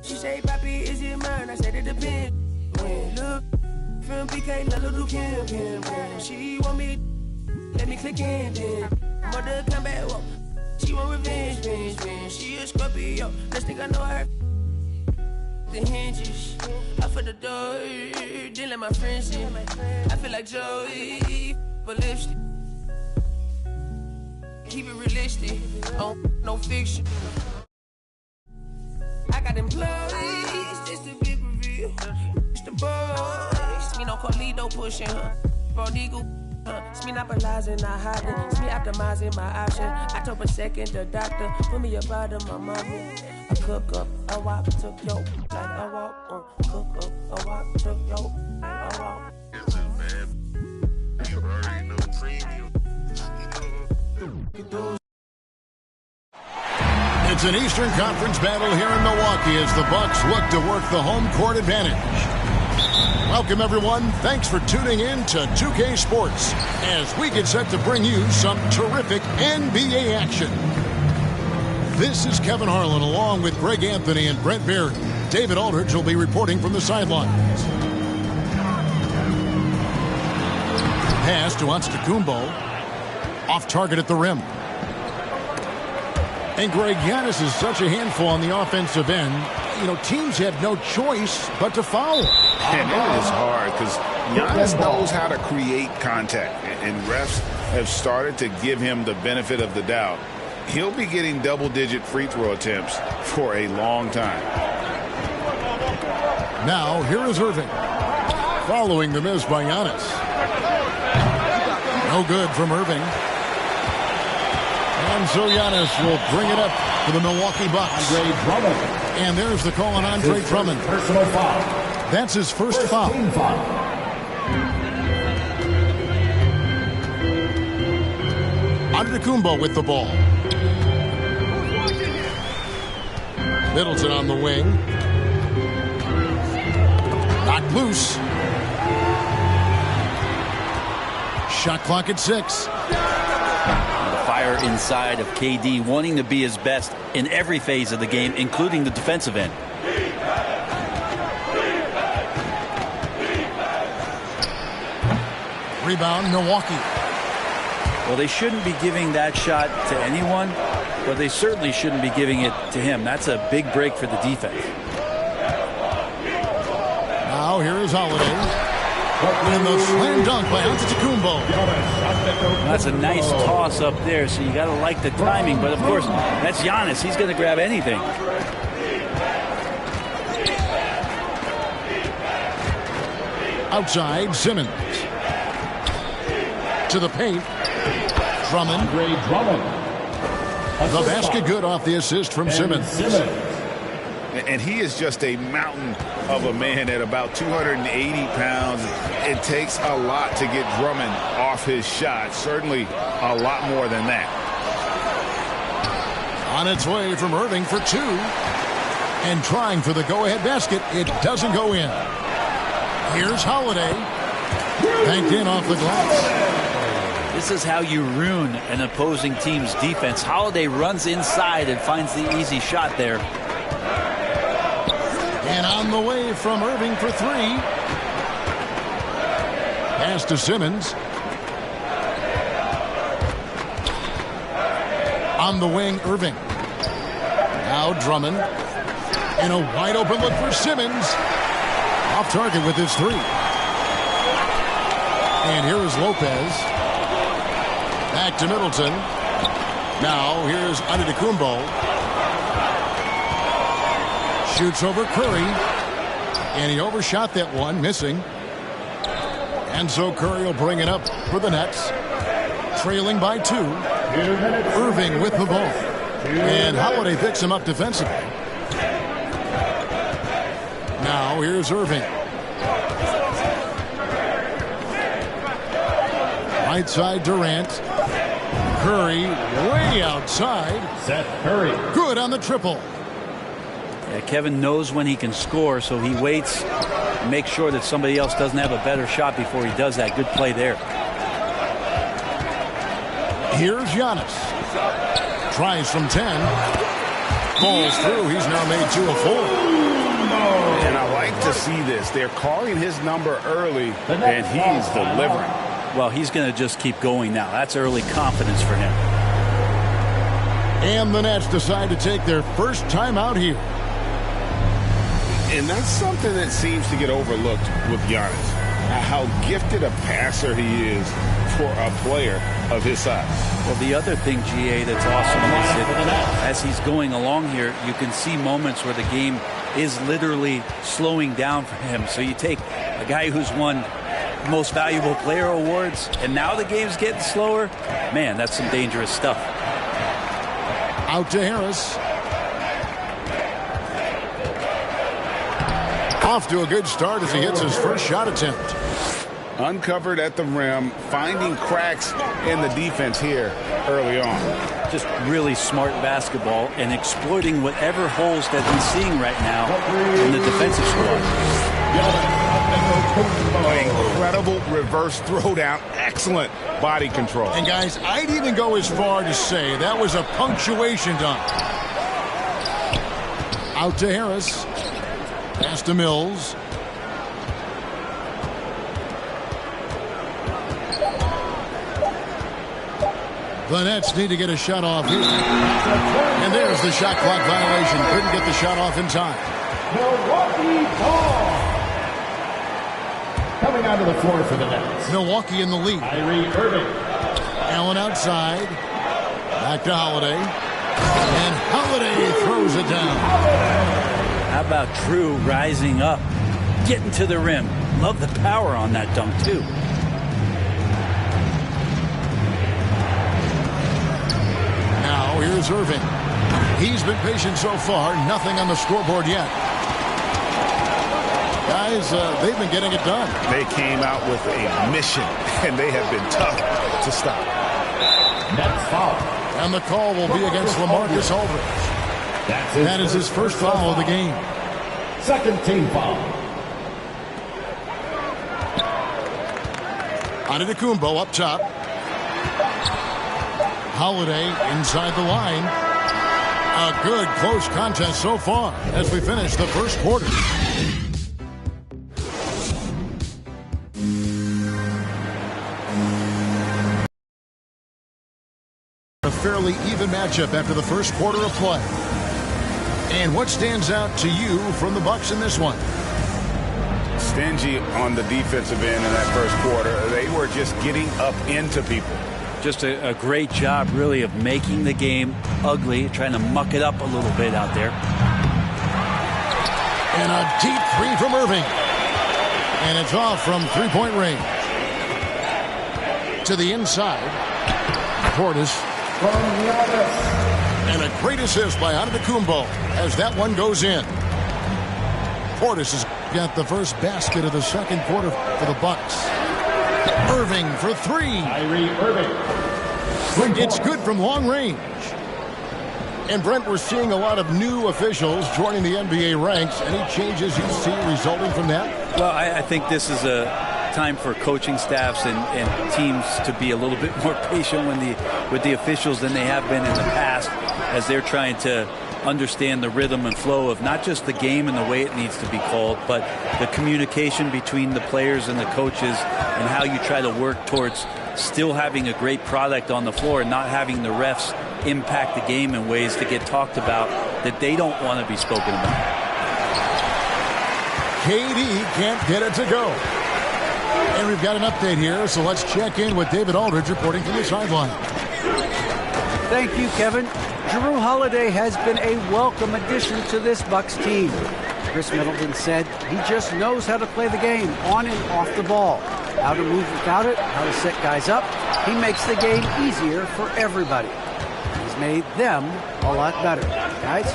She say, Papi, is it mine? I said it depends. When look from PK, little Kim. She want me, let me click in then. Mother come back, whoa. She want revenge. She a Scorpio, let's think I know her. The hinges, I for the door, didn't let my friends in. I feel like Joey, but lipstick. Keep it realistic, no fiction. I got employees, this the big reveal. It's the boys, me no Carlito pushing her. Prodigal, it's me not monopolizing, not hiding. It's me optimizing my option. I told a second the doctor, put me up out of my mama. I cook up, I walk, took yo, like I walk, cook up, I walk, took yo, like I walk. Yes, man. You already know premium. It's an Eastern Conference battle here in Milwaukee as the Bucks look to work the home court advantage. Welcome, everyone. Thanks for tuning in to 2K Sports as we get set to bring you some terrific NBA action. This is Kevin Harlan along with Greg Anthony and Brent Barry. David Aldridge will be reporting from the sidelines. Pass to Antetokounmpo. Off target at the rim. And Greg, Giannis is such a handful on the offensive end. You know, teams have no choice but to foul. And it is hard because Giannis knows how to create contact. And refs have started to give him the benefit of the doubt. He'll be getting double-digit free throw attempts for a long time. Now, here is Irving. Following the miss by Giannis. No good from Irving. And so Giannis will bring it up for the Milwaukee Bucks. And there's the call on Andre Drummond. Personal foul. That's his first foul. Antetokounmpo with the ball. Middleton on the wing. Knocked loose. Shot clock at 6. The fire inside of KD, wanting to be his best in every phase of the game, including the defensive end. Rebound, Milwaukee. Well, they shouldn't be giving that shot to anyone, but they certainly shouldn't be giving it to him. That's a big break for the defense. Now here is Holiday. In the slam dunk by Antetokounmpo. That's a nice toss up there, so you got to like the timing. But, of course, that's Giannis. He's going to grab anything. Outside, Simmons. To the paint. Drummond. The basket good off the assist from Simmons. And he is just a mountain of a man at about 280 pounds. It takes a lot to get Drummond off his shot. Certainly a lot more than that. On its way from Irving for 2. And trying for the go-ahead basket. It doesn't go in. Here's Holiday. Banked in off the glass. This is how you ruin an opposing team's defense. Holiday runs inside and finds the easy shot there. And on the way from Irving for 3. Pass to Simmons. On the wing, Irving. Now Drummond. And a wide open look for Simmons. Off target with his 3. And here is Lopez. Back to Middleton. Now here's Antetokounmpo. Shoots over Curry. And he overshot that one, missing. And so Curry will bring it up for the Nets. Trailing by 2. Irving with the ball. And Holiday picks him up defensively. Now here's Irving. Right side Durant. Curry way outside. Seth Curry. Good on the triple. Yeah, Kevin knows when he can score, so he waits and makes sure that somebody else doesn't have a better shot before he does that. Good play there. Here's Giannis. Tries from 10. Falls through. He's now made 2 of 4. And I like to see this. They're calling his number early, and he's delivering. Well, he's going to just keep going now. That's early confidence for him. And the Nets decide to take their first time out here. And that's something that seems to get overlooked with Giannis. How gifted a passer he is for a player of his size. Well, the other thing, GA, that's awesome is that as he's going along here, you can see moments where the game is literally slowing down for him. So you take a guy who's won most valuable player awards, and now the game's getting slower. Man, that's some dangerous stuff. Out to Harris. Off to a good start as he hits his first shot attempt. Uncovered at the rim, finding cracks in the defense here early on. Just really smart basketball and exploiting whatever holes that he's seeing right now in the defensive squad. Incredible reverse throwdown. Excellent body control. And guys, I'd even go as far to say that was a punctuation dunk. Out to Harris. Pass to Mills. The Nets need to get a shot off here. And there's the shot clock violation. Couldn't get the shot off in time. Milwaukee ball. Coming onto the floor for the Nets. Milwaukee in the lead. Kyrie Irving. Allen outside. Back to Holiday. And Holiday throws it down. How about Drew rising up, getting to the rim? Love the power on that dunk, too. here's Irving. He's been patient so far. Nothing on the scoreboard yet. Guys, they've been getting it done. They came out with a mission, and they have been tough to stop. That's foul. And the call will be against LaMarcus Aldridge. That is his first foul of the game. Second team foul. Antetokounmpo up top. Holiday inside the line. A good close contest so far as we finish the first quarter. A fairly even matchup after the first quarter of play. And what stands out to you from the Bucks in this one? Stingy on the defensive end in that first quarter. They were just getting up into people. Just a great job, really, of making the game ugly, trying to muck it up a little bit out there. And a deep three from Irving. And it's off from three-point range. To the inside. Portis. And a great assist by Antetokounmpo as that one goes in. Portis has got the first basket of the second quarter for the Bucks. Irving for three. It's good from long range. And Brent, we're seeing a lot of new officials joining the NBA ranks. Any changes you see resulting from that? Well, I think this is a time for coaching staffs and teams to be a little bit more patient with the officials than they have been in the past, as they're trying to understand the rhythm and flow of not just the game and the way it needs to be called, but the communication between the players and the coaches, and how you try to work towards still having a great product on the floor and not having the refs impact the game in ways to get talked about that they don't want to be spoken about. KD can't get it to go. And we've got an update here, so let's check in with David Aldridge reporting from the sideline. Thank you, Kevin. Jrue Holiday has been a welcome addition to this Bucks team. Chris Middleton said he just knows how to play the game on and off the ball, how to move without it, how to set guys up. He makes the game easier for everybody. He's made them a lot better. Guys?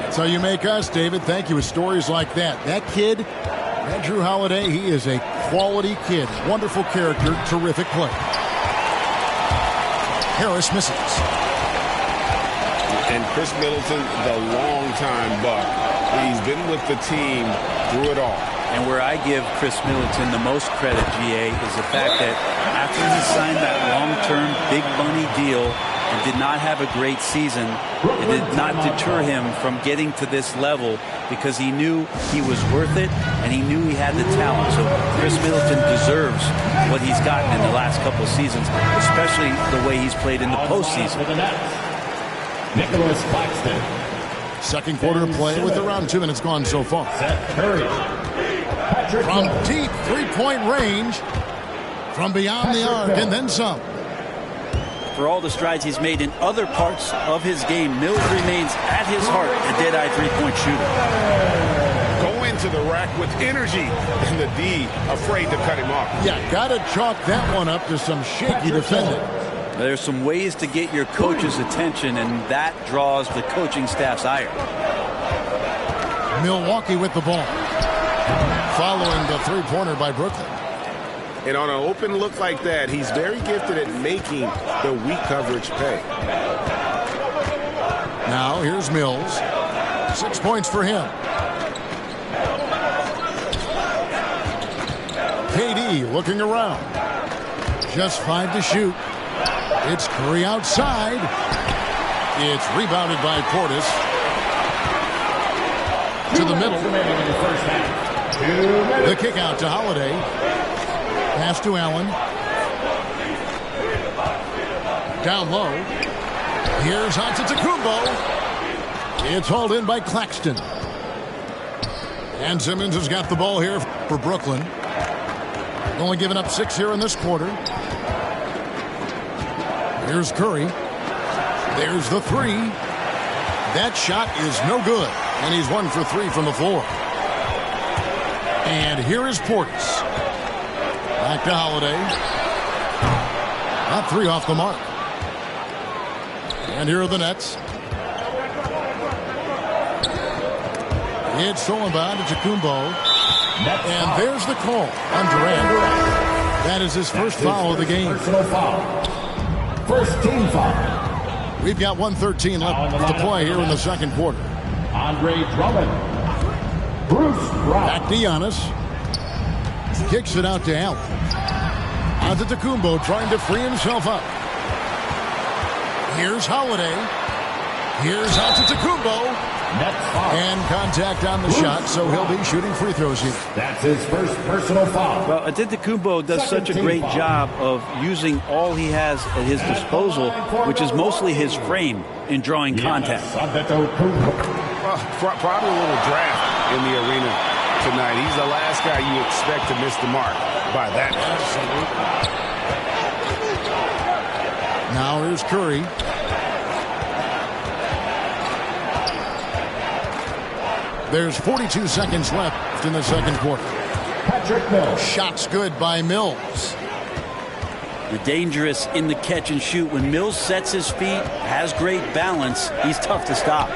That's how you make us, David. Thank you with stories like that. That kid, that Jrue Holiday, he is a quality kid. Wonderful character, terrific play. Harris misses. And Chris Middleton, the longtime Buck. He's been with the team through it all. And where I give Chris Middleton the most credit, GA, is the fact that after he signed that long-term big money deal and did not have a great season, it did not deter him from getting to this level, because he knew he was worth it and he knew he had the talent. So Chris Middleton deserves what he's gotten in the last couple of seasons, especially the way he's played in the postseason. Nicholas Claxton. Second quarter of play with around 2 minutes gone so far. From deep three-point range, from beyond the arc, and then some. For all the strides he's made in other parts of his game, Mills remains at his heart a dead-eye three-point shooter. Go into the rack with energy, and the D afraid to cut him off. Yeah, got to chalk that one up to some shaky defending. There's some ways to get your coach's attention, and that draws the coaching staff's ire. Milwaukee with the ball. Following the three-pointer by Brooklyn. And on an open look like that, he's very gifted at making the weak coverage pay. Now here's Mills. 6 points for him. KD looking around. Just 5 to shoot. It's Curry outside. It's rebounded by Portis. To the middle. The kick out to Holiday. Pass to Allen. Down low. Here's Antetokounmpo. It's hauled in by Claxton. And Simmons has got the ball here for Brooklyn. Only giving up 6 here in this quarter. Here's Curry. There's the three. That shot is no good. And he's 1 for 3 from the floor. And here is Portis. Back to Holiday. Not 3 off the mark. And here are the Nets. It's Sullivan to Kumbo. And there's the call on Durant. That is his first foul of the game. Personal foul. First team foul. We've got 1:13 left to play here in the second quarter. Andre Drummond. Bruce Brown. Back to Giannis. Kicks it out to Allen. Out to Kumbo, trying to free himself up. Here's Holiday. Here's out to Kumbo. And contact on the shot, so he'll be shooting free throws here. That's his first personal foul. Well, Antetokounmpo does such a great job of using all he has at his disposal, which is mostly his frame in drawing contact. Probably a little draft in the arena tonight. He's the last guy you expect to miss the mark by that. Now here's Curry. There's 42 seconds left in the second quarter. Patrick Mills. Shots good by Mills. The dangerous in the catch and shoot. When Mills sets his feet, has great balance, he's tough to stop.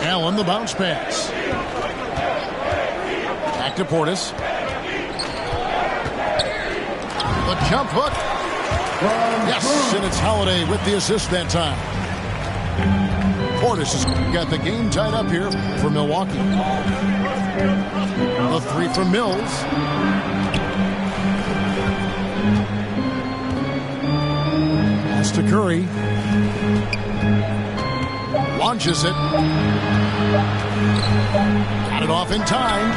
Allen, the bounce pass. Back to Portis. The jump hook. Yes, and it's Holiday with the assist that time. Portis has got the game tied up here for Milwaukee. The three from Mills. Pass to Curry. Launches it. Got it off in time.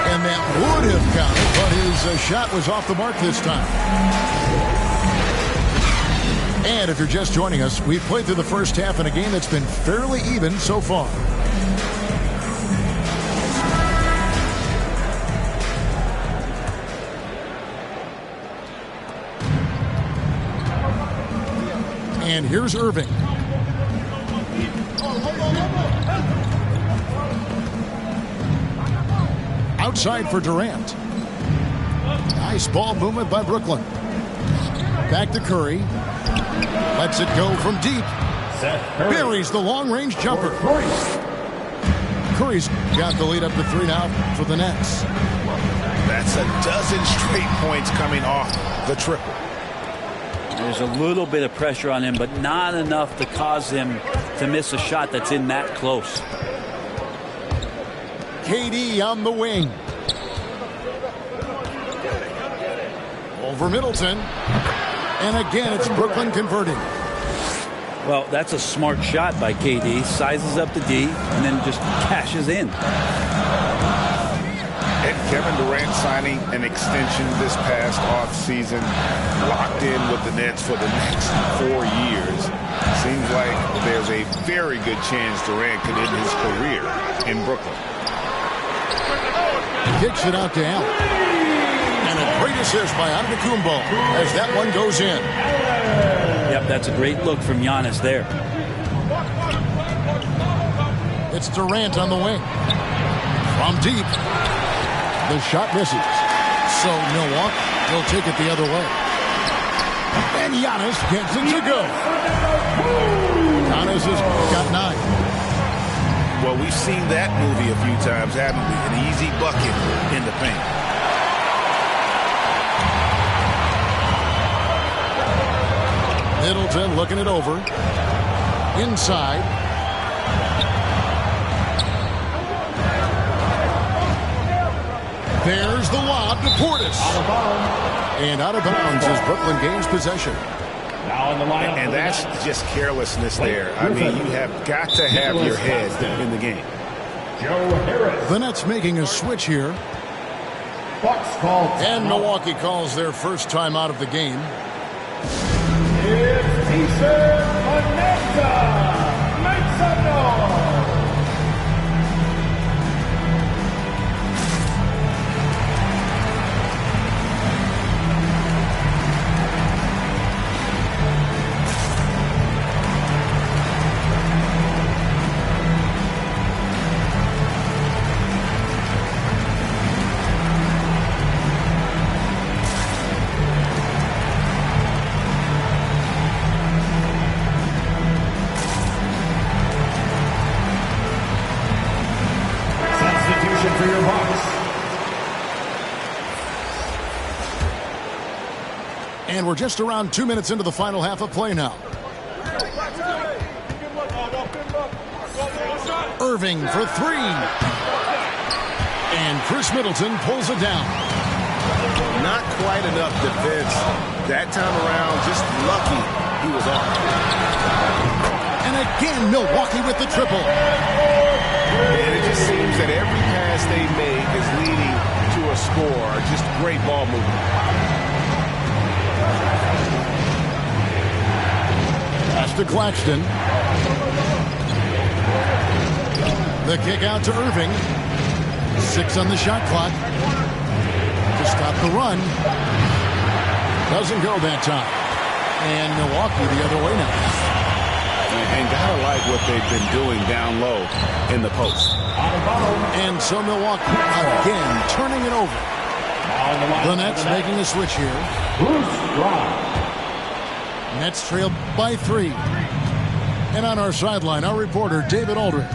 And that would have counted, but his shot was off the mark this time. And if you're just joining us, we've played through the first half in a game that's been fairly even so far. And here's Irving. Outside for Durant. Nice ball movement by Brooklyn. Back to Curry. Lets it go from deep. Buries the long-range jumper. Curry's got the lead up to 3 now for the Nets. That's a dozen straight points coming off the triple. There's a little bit of pressure on him, but not enough to cause him to miss a shot that's in that close. KD on the wing. Over Middleton. And again, it's Brooklyn converting. Well, that's a smart shot by KD. Sizes up the D and then just cashes in. And Kevin Durant signing an extension this past offseason, locked in with the Nets for the next 4 years. Seems like there's a very good chance Durant could end his career in Brooklyn. Kicks it out to Allen. And a great assist by Antetokounmpo as that one goes in. Yep, that's a great look from Giannis there. It's Durant on the wing. From deep. The shot misses. So Milwaukee will take it the other way. And Giannis gets it to go. Giannis has got 9. Well, we've seen that movie a few times, haven't we? An easy bucket in the paint. Middleton looking it over. Inside. There's the lob to Portis. And out of bounds as Brooklyn gains possession. And that's just carelessness there. I mean, you have got to have your head in the game. The Nets making a switch here. And Milwaukee calls their first time out of the game. It's T-shirt Manetta. Make some noise. And we're just around 2 minutes into the final half of play now. Irving for three. And Chris Middleton pulls it down. Not quite enough defense that time around. Just lucky he was off. And again, Milwaukee with the triple. And it just seems that every pass they make is leading to a score. Just great ball movement. Pass to Claxton. The kick out to Irving. 6 on the shot clock. To stop the run. Doesn't go that time. And Milwaukee the other way now. And gotta like what they've been doing down low in the post. And so Milwaukee again turning it over. The Nets making a switch here. Nets trail by 3. And on our sideline, our reporter David Aldridge.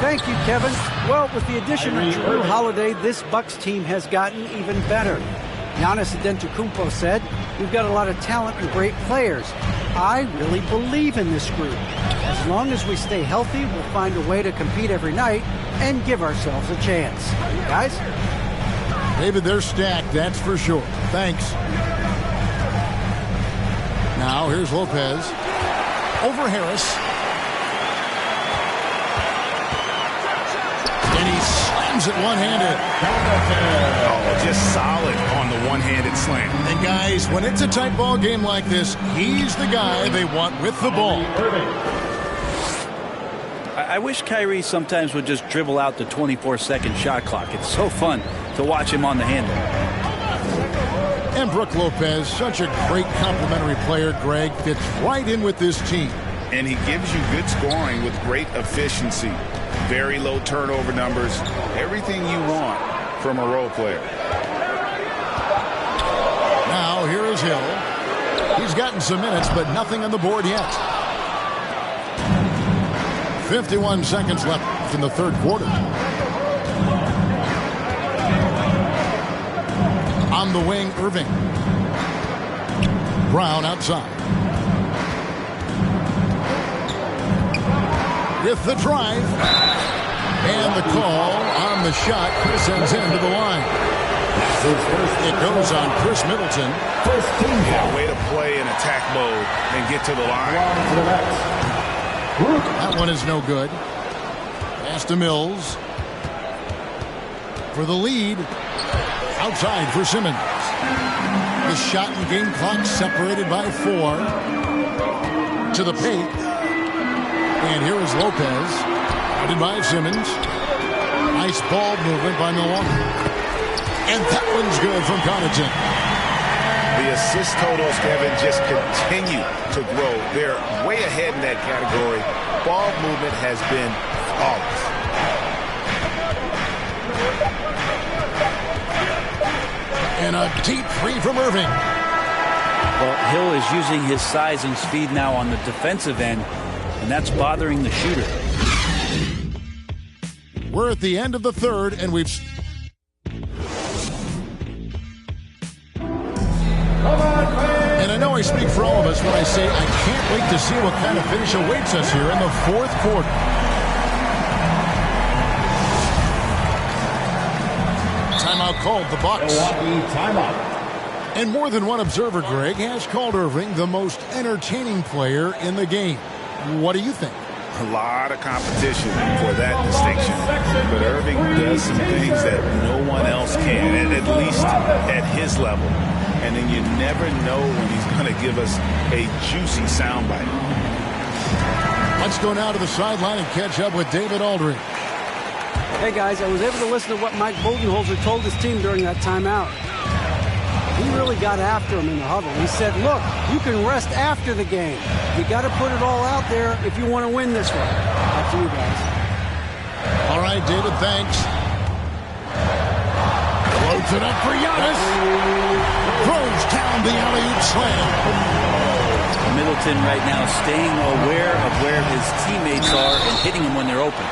Thank you, Kevin. Well, with the addition of Jrue Holiday, this Bucks team has gotten even better. Giannis Antetokounmpo said, "We've got a lot of talent and great players. I really believe in this group. As long as we stay healthy, we'll find a way to compete every night and give ourselves a chance." Guys? David, they're stacked, that's for sure. Thanks. Now, here's Lopez. Over Harris. And he slams it one-handed. Oh, just solid on the one-handed slam. And guys, when it's a tight ball game like this, he's the guy they want with the ball. I wish Kyrie sometimes would just dribble out the 24-second shot clock. It's so fun to watch him on the handle. And Brook Lopez, such a great complimentary player, Greg, fits right in with this team. And he gives you good scoring with great efficiency. Very low turnover numbers. Everything you want from a role player. Now, here is Hill. He's gotten some minutes, but nothing on the board yet. 51 seconds left in the third quarter. On the wing, Irving. Brown outside. With the drive. And the call on the shot sends him to the line. It goes on Chris Middleton. Yeah, way to play in attack mode and get to the line. That one is no good. Pass to Mills. For the lead. Outside for Simmons. The shot and game clock separated by 4. To the paint. And here is Lopez. Guarded by Simmons. Nice ball movement by Milwaukee. And that one's good from Connaughton. The assist totals, Kevin, just continue to grow. They're way ahead in that category. Ball movement has been flawless. And a deep three from Irving. Well, Hill is using his size and speed now on the defensive end, and that's bothering the shooter. We're at the end of the third, and we've... And I know I speak for all of us when I say I can't wait to see what kind of finish awaits us here in the fourth quarter. Timeout called the Bucks. Timeout. And more than one observer, Greg, has called Irving the most entertaining player in the game. What do you think? A lot of competition for that distinction. But Irving does some things that no one else can, at least at his level. And then you never know when he's going to give us a juicy soundbite. Let's go now to the sideline and catch up with David Aldridge. Hey, guys, I was able to listen to what Mike Budenholzer told his team during that timeout. He really got after him in the huddle. He said, look, you can rest after the game. You got to put it all out there if you want to win this one. Back to you, guys. All right, David, thanks. Floats it up for Giannis. Throws down the alley-oop slam. Middleton right now staying aware of where his teammates are and hitting them when they're open.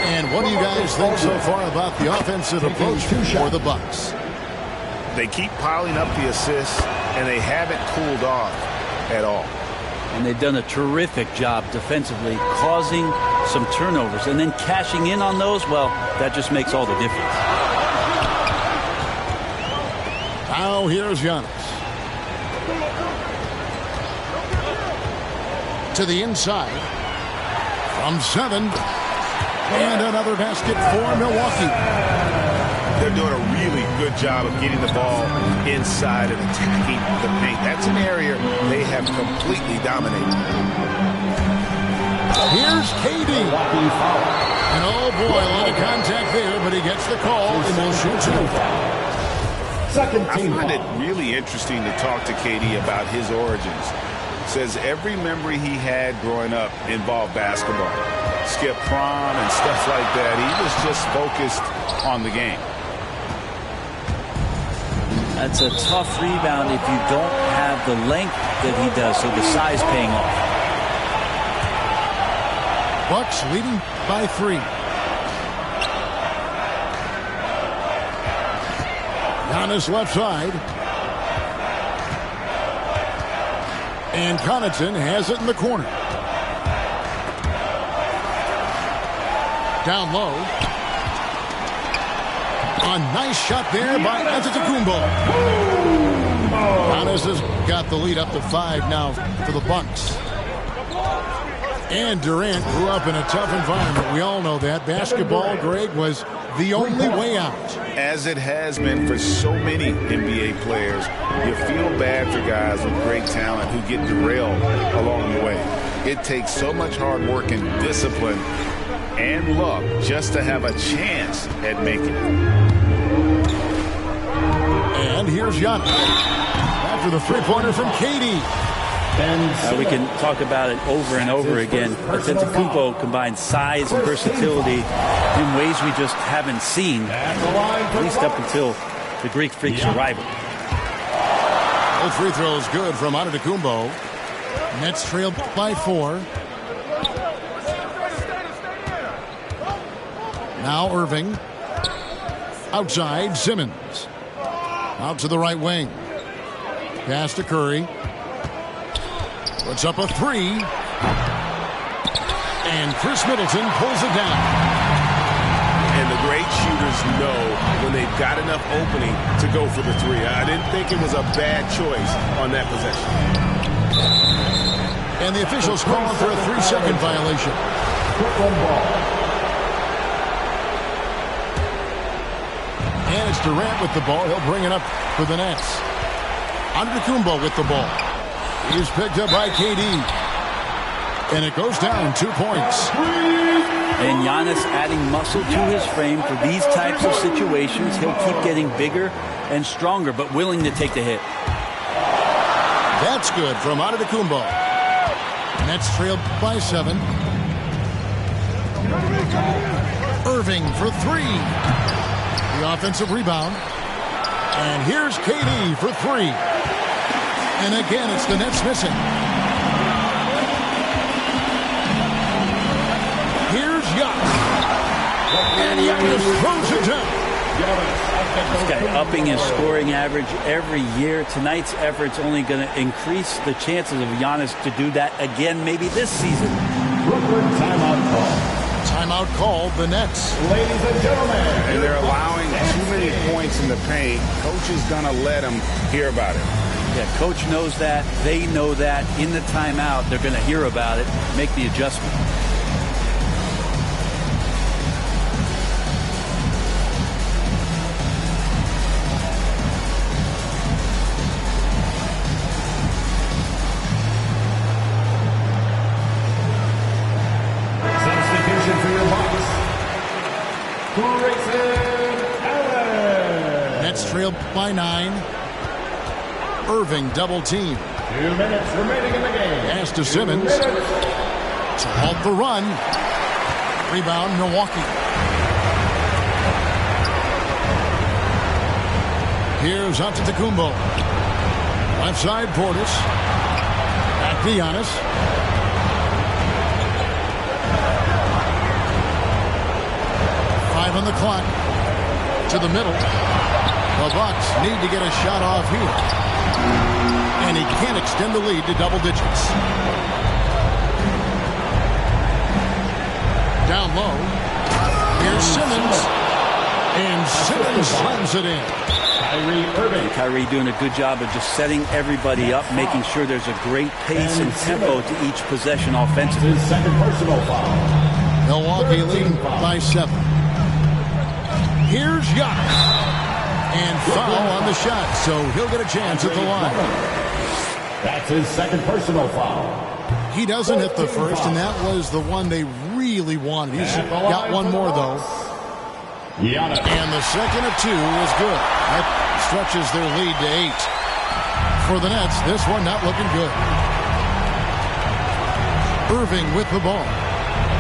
And what do you guys think so far about the offensive approach for the Bucks? They keep piling up the assists, and they haven't cooled off at all. And they've done a terrific job defensively, causing some turnovers. And then cashing in on those, well, that just makes all the difference. Now here's Giannis. To the inside. From 7. And another basket for Milwaukee. They're doing a really good job of getting the ball inside and attacking the paint. That's an area they have completely dominated. Here's KD. And oh boy, a lot of contact there, but he gets the call and will shoot 2. I find it really interesting to talk to KD about his origins. Says every memory he had growing up involved basketball. Skip prom and stuff like that. He was just focused on the game. That's a tough rebound if you don't have the length that he does, so the size paying off. Bucks leading by 3. Giannis left side. And Connaughton has it in the corner. Down low. A nice shot there by Antetokounmpo. Giannis has got the lead up to 5 now for the Bucks. And Durant grew up in a tough environment. We all know that. Basketball, Greg, was the only way out. As it has been for so many NBA players, you feel bad for guys with great talent who get derailed along the way. It takes so much hard work and discipline and luck just to have a chance at making it. And here's Giannis. After the three-pointer from KD. We can talk about it over and over again. Antetokounmpo combines size and versatility in ways we just haven't seen, at least up until the Greek Freak's arrival. Both free throws good from Antetokounmpo. Nets trail by 4. Now Irving. Outside, Simmons. Out to the right wing. Pass to Curry. Puts up a 3. And Chris Middleton pulls it down. And the great shooters know when they've got enough opening to go for the 3. I didn't think it was a bad choice on that possession. And the officials calling for a 3-second violation. And it's Durant with the ball. He'll bring it up for the Nets. Antetokounmpo with the ball. He's picked up by KD. And it goes down 2 points. And Giannis adding muscle to his frame for these types of situations. He'll keep getting bigger and stronger, but willing to take the hit. That's good from Antetokounmpo. Nets trailed by 7. Irving for 3. The offensive rebound. And here's KD for 3. And again, it's the Nets missing. Here's Giannis. And Giannis throws it down. This guy upping his scoring average every year. Tonight's effort's only going to increase the chances of Giannis to do that again maybe this season. Brooklyn timeout call. Timeout called the Nets. Ladies and gentlemen. And they're allowing too many points in the paint. Coach is going to let them hear about it. Yeah, coach knows that. They know that. In the timeout, they're going to hear about it, make the adjustment. Substitution for your Bucks. Grayson Allen. Nets trailed by 9. Irving double team. 2 minutes remaining in the game. Pass to Simmons. To halt the run. Rebound, Milwaukee. Here's Antetokounmpo. Left side, Portis. Back to Giannis. On the clock. To the middle. The Bucks need to get a shot off here. And he can't extend the lead to double digits. Down low. Here's Simmons. And Simmons slams it in. Kyrie Irving. Kyrie doing a good job of just setting everybody up, making sure there's a great pace and tempo to each possession offensively. His second personal foul. Milwaukee leading by 7. Here's Giannis. And foul on the shot, so he'll get a chance at the line. That's his second personal foul. He doesn't hit the first, and that was the one they really wanted. He's got one more, though. Giannis. And the second of 2 is good. That stretches their lead to 8. For the Nets, this one not looking good. Irving with the ball.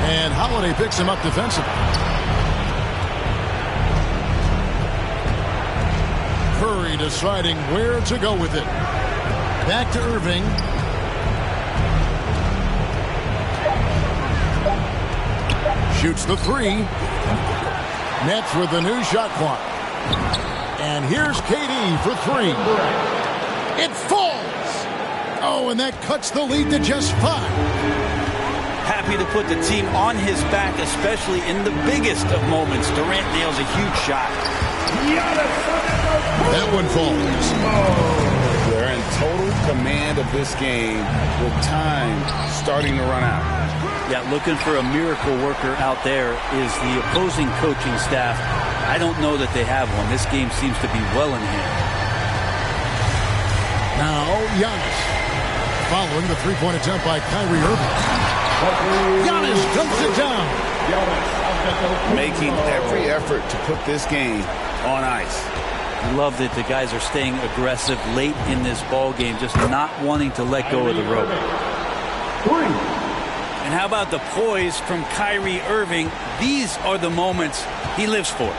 And Holiday picks him up defensively. Curry deciding where to go with it. Back to Irving. Shoots the 3. Nets with the new shot clock. And here's KD for 3. It falls. Oh, and that cuts the lead to just 5. Happy to put the team on his back, especially in the biggest of moments. Durant nails a huge shot. That one falls. They're in total command of this game with time starting to run out. Yeah, looking for a miracle worker out there is the opposing coaching staff. I don't know that they have one. This game seems to be well in hand. Now, Giannis. Following the three-point attempt by Kyrie Irving. Giannis dumps it down. Making every effort to put this game on ice. Love that the guys are staying aggressive late in this ball game, just not wanting to let go of the rope. And how about the poise from Kyrie Irving? These are the moments he lives for.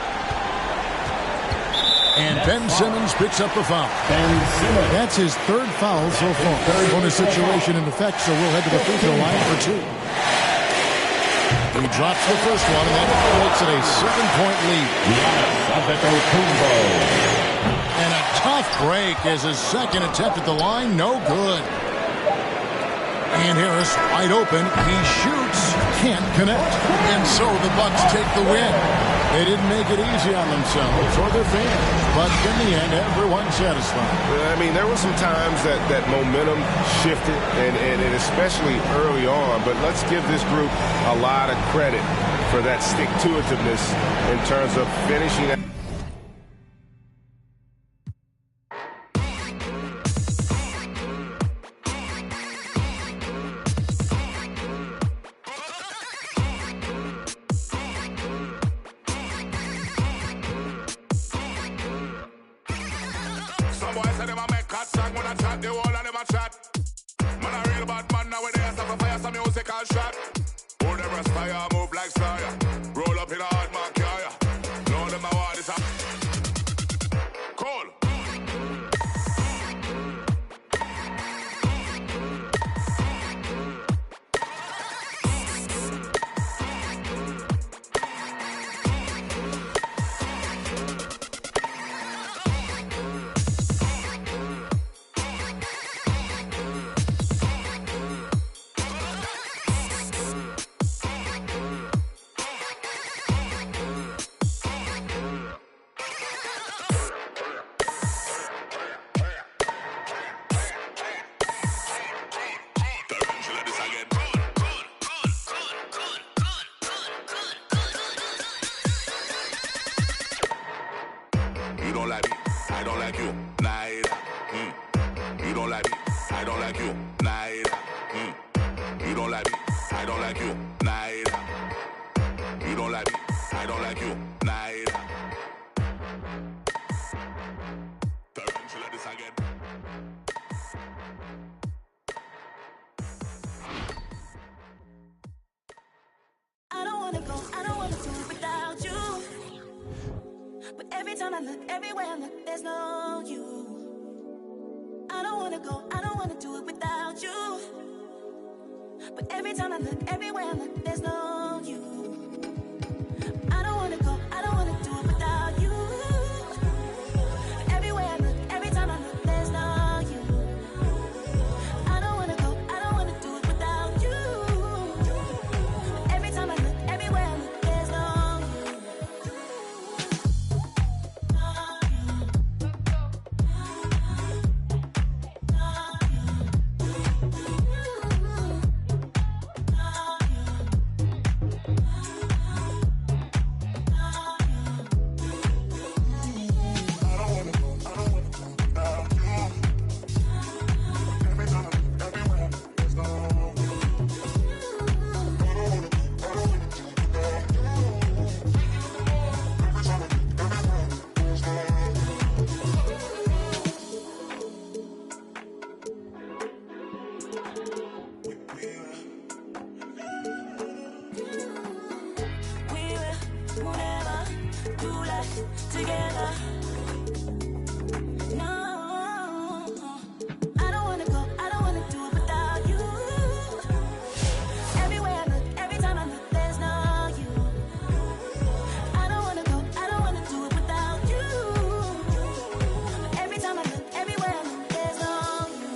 And Ben Simmons picks up the foul. That's his 3rd foul so far. Bonus situation in effect, so we'll head to the free throw line for 2. He drops the first one, and that makes it a 7-point lead. And a tough break as his second attempt at the line, no good. And Harris wide open. He shoots, can't connect. And so the Bucks take the win. They didn't make it easy on themselves or their fans. But in the end, everyone's satisfied. I mean, there were some times that momentum shifted, and especially early on. But let's give this group a lot of credit for that stick-to-itiveness in terms of finishing it. us together. No, I don't wanna go, I don't wanna do it without you. Everywhere I look, every time I look, there's no you. I don't wanna go, I don't wanna do it without you. Every time I look, everywhere I look, there's no you.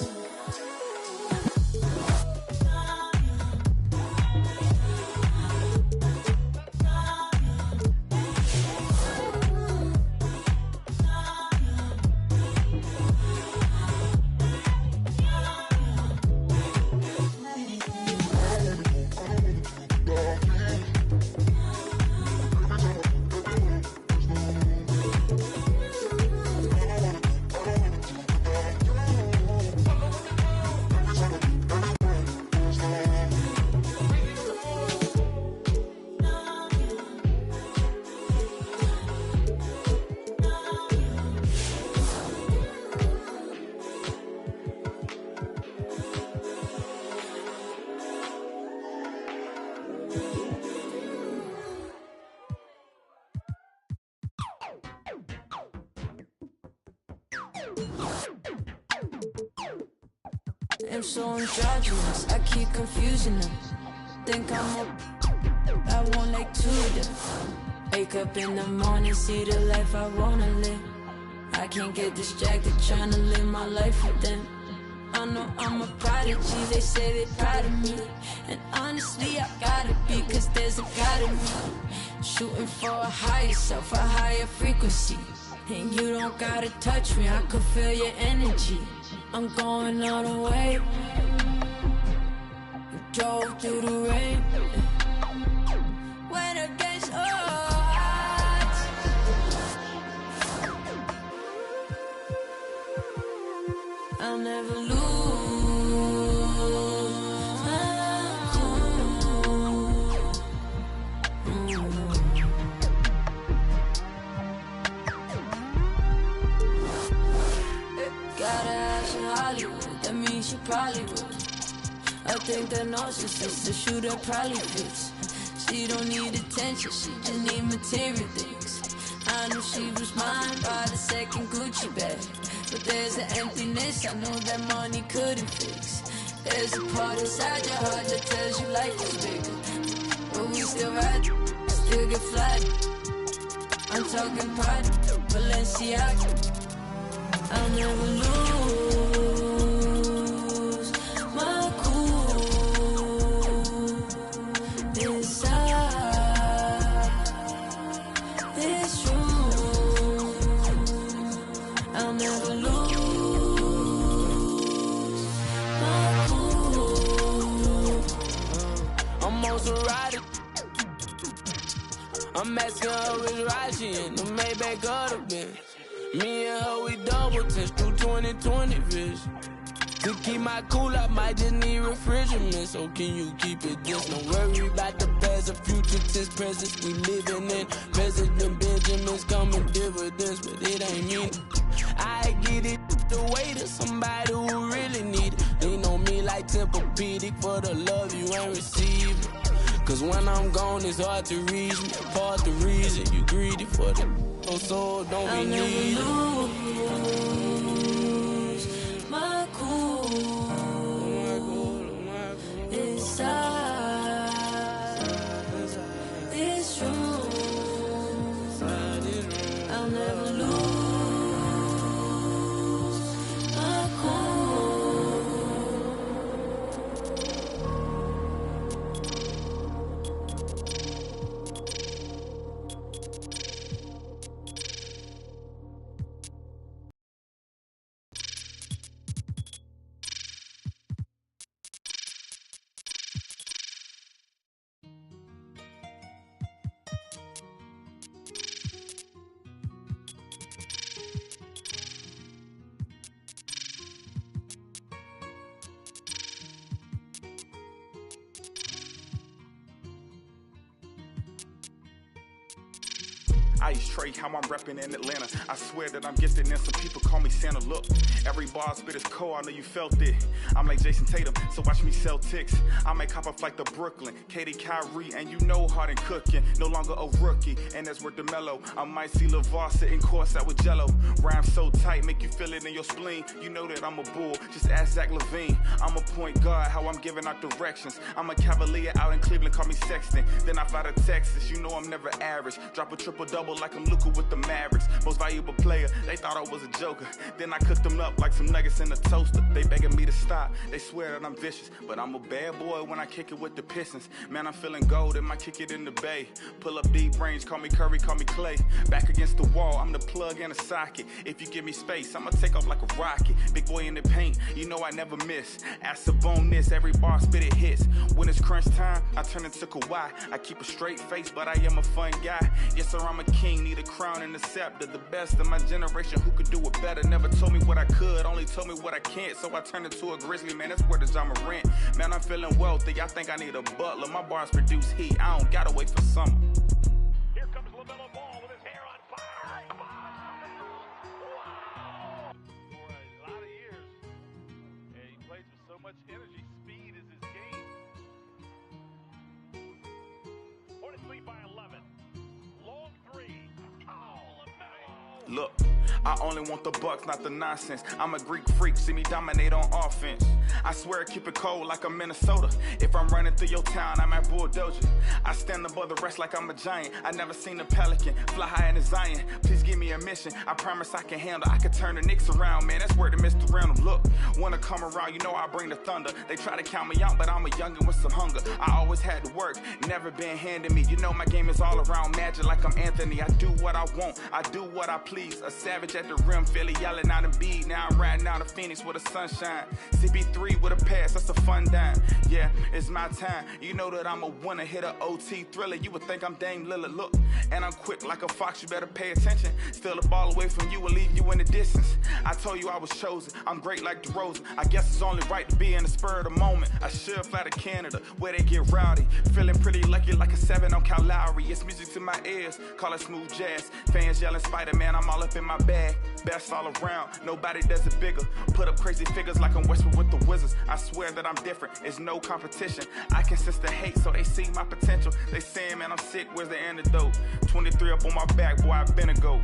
I'm so androgynous, I keep confusing them. Think I want like two of them. Wake up in the morning, see the life I wanna live. I can't get distracted trying to live my life with them. I know I'm a prodigy, they say they're proud of me. And honestly, I gotta be, cause there's a God in me. Shooting for a higher self, a higher frequency. And you don't gotta touch me, I could feel your energy. I'm going all the way. Drove through the rain. Went against odds. I'll never lose. Got a house in Hollywood, that means she probably would. I think that narcissist, the shooter probably fits. She don't need attention, she just need material things. I knew she was mine by the second Gucci bag. But there's an emptiness I know that money couldn't fix. There's a part inside your heart that tells you life is bigger. But we still ride, still get flat. I'm talking pride, Balenciaga. I'll never lose my cool inside this room. I'll never lose my cool. I'm also riding. I'm asking her which ride she in. The Maybach of the Benz. Me and her, we double test through 2020 vision. To keep my cool, I might just need refrigerant. So can you keep it this? Don't worry about the past, the future, tense presence we living in. President Benjamin's coming dividends, but it ain't me. I get it the way to somebody who really need it. They know me like Tempur-Pedic for the love you ain't receiving. Cause when I'm gone, it's hard to reach me. Part the reason you greedy for the so don't be needy. I'll never lose my cool inside this room. I'll never lose my cool. Ice Trey, how I'm reppin' in Atlanta. I swear that I'm gifted and some people call me Santa. Look, every bar spit is cold, I know you felt it. I'm like Jason Tatum, so watch me sell ticks. I make hop a flight to Brooklyn, Katie, Kyrie, and you know Harden cooking. No longer a rookie, and that's where DeMelo. I might see LeVar sitting courtside with Jello. Rhyme so tight, make you feel it in your spleen. You know that I'm a bull, just ask Zach LaVine. I'm a point guard, how I'm giving out directions. I'm a Cavalier out in Cleveland, call me Sexton. Then I fly to Texas, you know I'm never average. Drop a triple-double like I'm Luka with the Mavericks. Most valuable player, they thought I was a joker. Then I cooked them up like some nuggets in a toaster. They begging me to stop, they swear that I'm vicious. But I'm a bad boy when I kick it with the Pistons. Man, I'm feeling gold, and might kick it in the Bay. Pull up deep range, call me Curry, call me Clay. Back against the wall, I'm the plug and the socket. If you give me space, I'ma take off like a rocket. Big boy in the paint, you know I never miss. Ask a bone this, every bar spit it hits. When it's crunch time, I turn into Kawhi. I keep a straight face, but I am a fun guy. Yes sir, I'm a king, need a crown and a scepter. The best of my generation, who could do it better? Never told me what I could, only told me what I can't. So I turned into a grizzly, man, that's where the John Morant. Man, I'm feeling wealthy, I think I need a butler. My bars produce heat, I don't gotta wait for summer. Here comes LaMelo Ball with his hair on fire. Wow! For a lot of years, and he plays with so much energy. Speed is his game. Hornets lead by 11. Long three. Oh, LaMelo! Look, I only want the bucks, not the nonsense. I'm a Greek freak, see me dominate on offense. I swear I keep it cold like I'm Minnesota. If I'm running through your town, I'm at bulldozer. I stand above the rest like I'm a giant. I never seen a pelican fly high in the Zion. Please give me a mission, I promise I can handle. I can turn the Knicks around, man, that's where the Mr. Random. Look, wanna come around, you know I bring the thunder. They try to count me out, but I'm a youngin' with some hunger. I always had to work, never been handed me. You know my game is all around magic like I'm Anthony. I do what I want, I do what I please. A savage at the rim, Philly yelling out and beat. Now I'm riding out of Phoenix with the sunshine. CP3 with a pass, that's a fun dime. Yeah, it's my time. You know that I'm a winner, hit a OT thriller. You would think I'm Dame Lillard. Look, and I'm quick like a fox, you better pay attention. Steal the ball away from you and leave you in the distance. I told you I was chosen, I'm great like DeRozan. I guess it's only right to be in the spur of the moment. I should fly to Canada, where they get rowdy. Feeling pretty lucky like a 7 on Cal Lowry. It's music to my ears, call it smooth jazz. Fans yelling Spider-Man, I'm all up in my bag. Best all around, nobody does it bigger. Put up crazy figures like I'm Westwood with the Wizards. I swear that I'm different, it's no competition. I can sense the hate, so they see my potential. They saying, man, I'm sick, where's the antidote? 23 up on my back, boy, I've been a goat.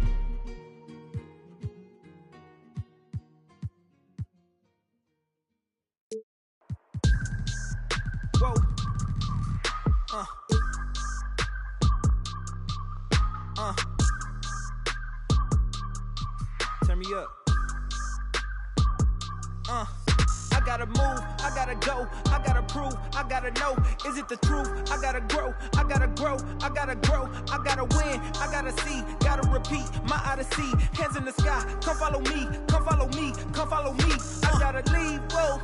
Whoa. Turn me up. I gotta move, I gotta go, I gotta prove, I gotta know, is it the truth? I gotta grow, I gotta grow, I gotta grow, I gotta win, I gotta see, gotta repeat, my odyssey, hands in the sky, come follow me, come follow me, come follow me, I gotta leave, whoa.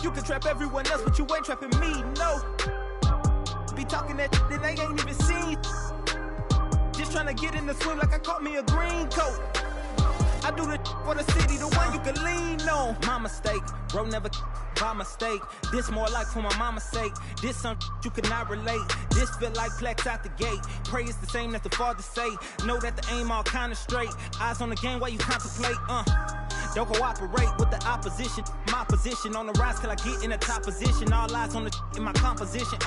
You can trap everyone else, but you ain't trapping me, no. Be talking that shit that they ain't even seen. Just trying to get in the swim like I caught me a green coat. I do the for the city, the one you can lean on. My mistake, bro, never by mistake. This more like for my mama's sake. This something you cannot relate. This feel like plaques out the gate. Pray it's the same that the father say. Know that the aim all kinda straight. Eyes on the game while you contemplate, Don't cooperate with the opposition. My position on the rise till I get in the top position. All eyes on the in my composition,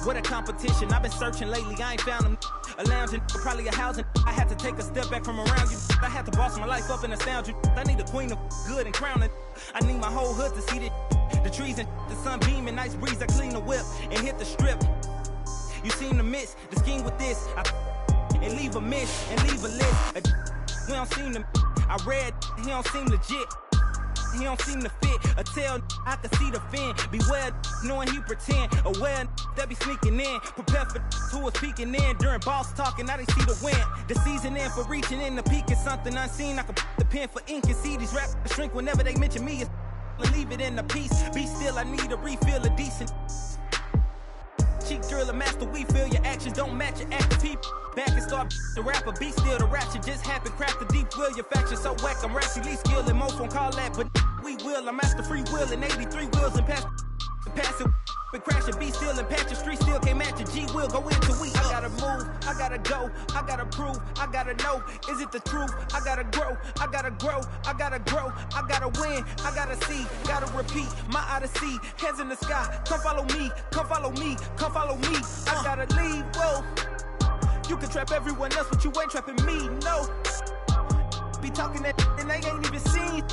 What a competition, I've been searching lately, I ain't found them. A lounging, probably a housing. I had to take a step back from around you. I had to boss my life up and astound you. I need a queen of good and crowning. I need my whole hood to see this. The trees and the sun beaming, nice breeze. I clean the whip and hit the strip. You seem to miss the scheme with this. And leave a miss and leave a list. We don't seem to. I read, he don't seem legit. He don't seem to fit. A tail, I can see the fin. Beware, knowing he pretend. Aware, that be sneaking in. Prepare for who was peeking in. During boss talking, now they see the win. The season in for reaching in the peak is something unseen. I can put the pen for ink and see these rappers shrink whenever they mention me. Leave it in the piece. Be still, I need a refill of decent. Cheek drill, a master, we feel your actions don't match your active people. Back and start the rapper, be still the ratchet just happen. Craft the deep will, your faction so whack. I'm rationally skilled and most won't call that, but we will. I'm master free will and 83 wheels and pass it. Been crashing, be still and patch the street, still can't match a G. We'll go into we. I gotta move, I gotta go, I gotta prove, I gotta know, is it the truth? I gotta grow, I gotta grow, I gotta grow, I gotta win, I gotta see, gotta repeat, my odyssey, hands in the sky, come follow me, come follow me, come follow me. I gotta leave, whoa. You can trap everyone else, but you ain't trapping me, no. Be talking that and they ain't even seen.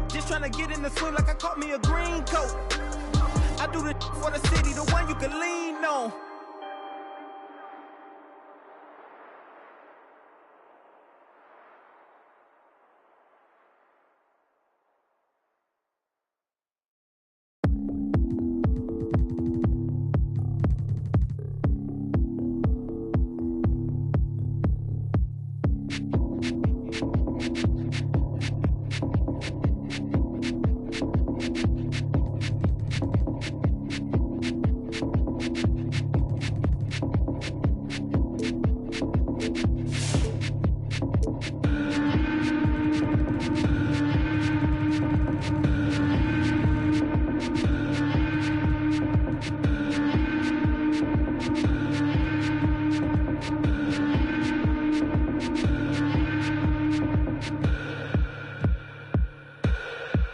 Just trying to get in the swing like I caught me a green coat. I do the for the city, the one you can lean on.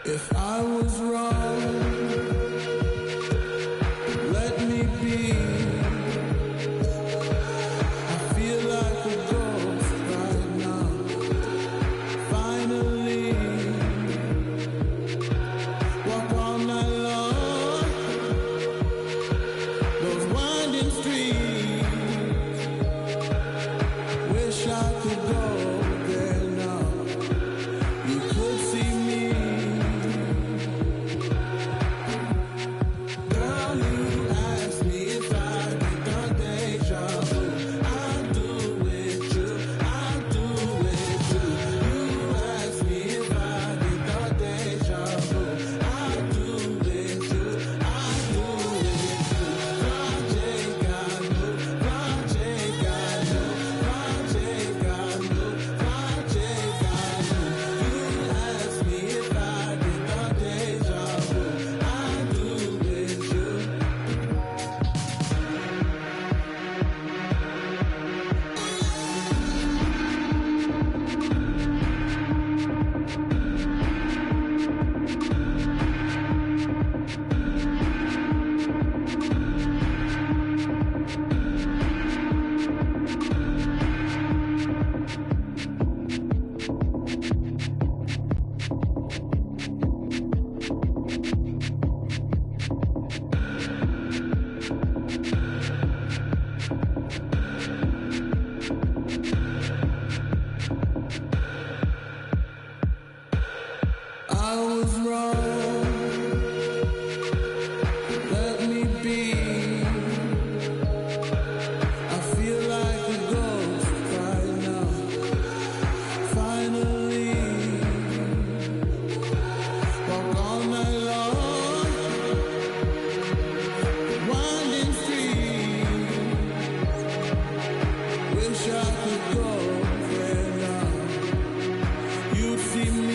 If I was wrong, let me be. I feel like a ghost right now. Finally, walk all night long. Those winding streets. Wish I could go there now. You could see me. I was wrong. Let me be. I feel like a ghost right now. Finally, walk all night long. Winding street. Wish I could go there now. You'd see me.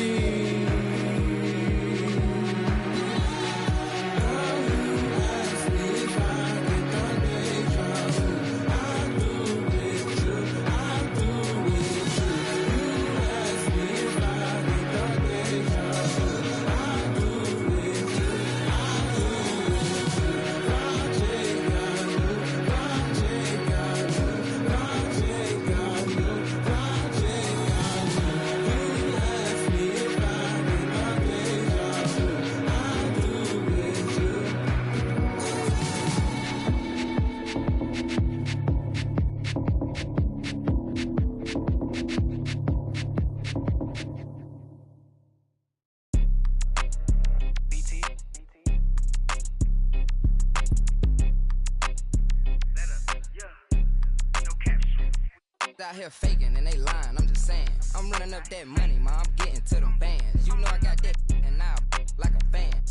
Out here faking and they lying, I'm just saying. I'm running up that money, ma, I'm getting to them bands. You know I got that and now like a fan.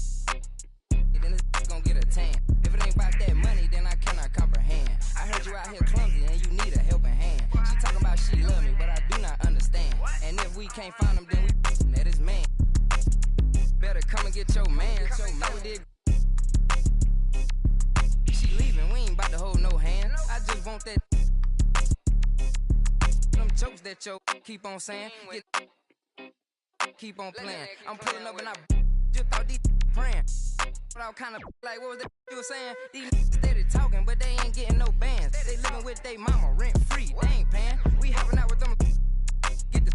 Then this gonna get a tan. If it ain't about that money, then I cannot comprehend. I heard you out here clumsy and you need a helping hand. She talking about she love me, but I do not understand. And if we can't find him, then we that is man. Better come and get your man. We did want that. Them jokes that yo keep on saying. Keep on playing. I'm pulling up and I just thought these praying. But I was kind of like, what was that you were saying? These steady talking, but they ain't getting no bands. They living with they mama rent free. They ain't paying. We hopping out with them. Get the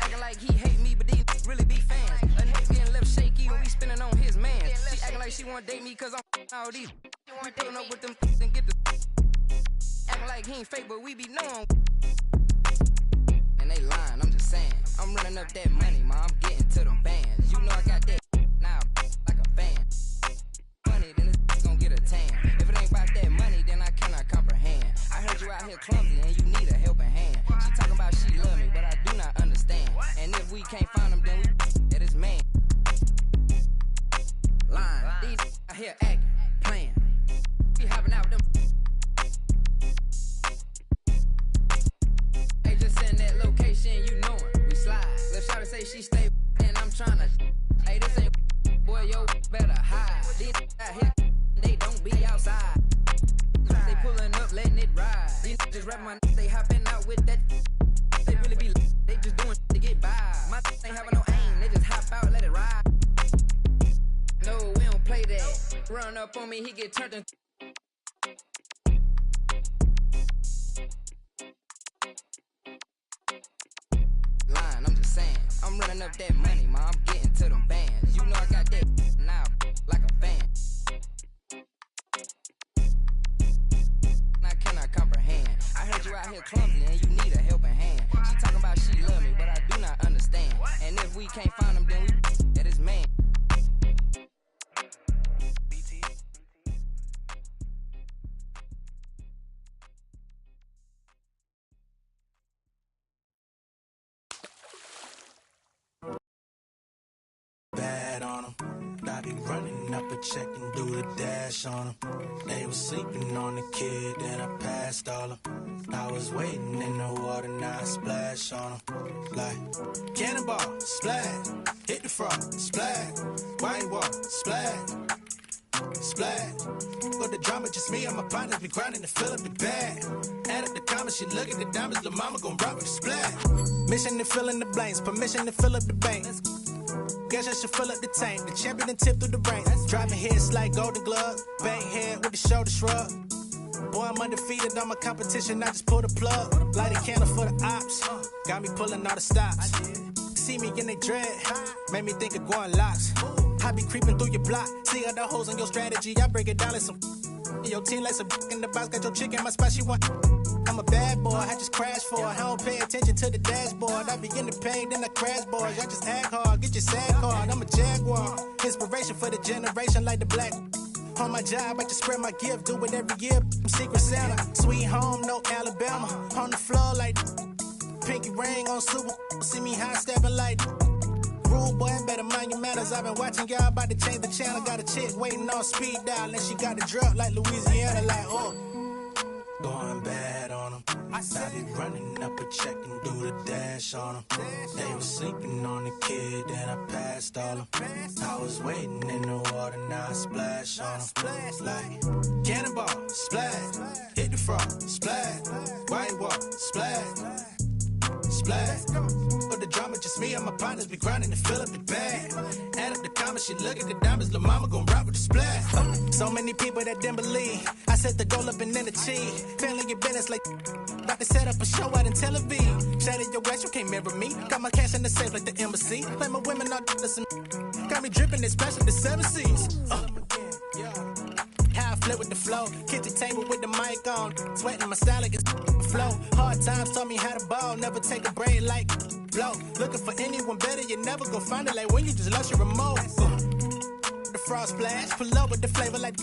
acting like he hate me, but these really be fans. A nigga getting left shaky when we spinning on his man. She acting like she wanna date me cause I'm all these. We pulling up with them and get the acting like he ain't fake, but we be knowing. And they lying, I'm just saying. I'm running up that money, ma. I'm getting to them bands. You know I got that now like a fan. Money, then this gon' get a tan. If it ain't about that money, then I cannot comprehend. I heard you out here clumsy and you need a helping hand. She talking about she love me, but I do not understand. And if we can't find them, then we at his man. Lying, these out here acting, playing. We hopping out with them. Hey, just send that location, you know it. We slide. Let's try to say she stay and I'm tryna. Hey, this ain't boy, yo, better hide. These out here, they don't be outside. They pulling up, letting it ride. These just rap my they hopping out with that. They really be, they just doing to get by. My ain't having no aim, they just hop out, let it ride. No, we don't play that. Run up on me, he get turned in. Lying, I'm just saying. I'm running up that money, ma. I'm getting to them bands. You know I got that now like a fan. I cannot comprehend. I heard you out here clumsy and you need a helping hand. She talking about she love me, but I do not understand. And if we can't find him, then we at his man. Bad on them. I be running up a check and do the dash on them. They was sleeping on the kid, then I passed all them. I was waiting in the water, now I splash on them. Like, cannonball, splash. Hit the frog, splash. White wall, splash. Splash. But the drama, just me and my partners be grinding to fill up the bag. Add up the comments, she look at the diamonds, the mama gon' rock with the splash. Mission to fill in the blanks, permission to fill up the bank. Guess I should fill up the tank. The champion and tip through the ranks. Driving hits like Golden Glove. Bang head with the shoulder shrug. Boy, I'm undefeated on my competition. I just pull the plug. Light a candle for the ops. Got me pulling all the stops. See me in they dread. Made me think of going locks. I be creeping through your block. See all the holes in your strategy. I break it down like some. Your team like some in the box. Got your chick in my spot. She want. I'm a bad boy, I just crash for it. I don't pay attention to the dashboard. I begin to pay, then I crash boys. I just act hard, get your sad card. I'm a jaguar. Inspiration for the generation like the black. On my job, I just spread my gift. Do it every year. I'm Secret Santa. Sweet home, no Alabama. On the floor like pinky ring on Super. See me high stepping like rude boy, better mind your manners. I've been watching y'all about to change the channel. Got a chick waiting on speed dial. And she got the drop like Louisiana. Like, oh. Going bad on them. I be running up a check and do the dash on them. They was sleeping on the kid, then I passed all them. I was waiting in the water, now I splash on them. Like cannonball, splash. Hit the frog, splash. White wall, splash. Splash. But the drama, just me and my partners be grinding to fill up the bag. Add up the comments, she look at the diamonds, lil' mama gon' rock with the splash. So many people that didn't believe. I set the goal up and then achieve. Failing your business like about to set up a show out in Tel Aviv. Shattered your ass, you can't mirror me. Got my cash in the safe like the embassy. Like my women all some. Got me dripping, especially the 7 Seas. How I flip with the flow. Kitchen table with the mic on. Sweating my style like it's flow. Hard times taught me how to ball. Never take a break like blow. Looking for anyone better, you never go find it. Like when you just lost your remote. The frost splash. Pull up with the flavor like.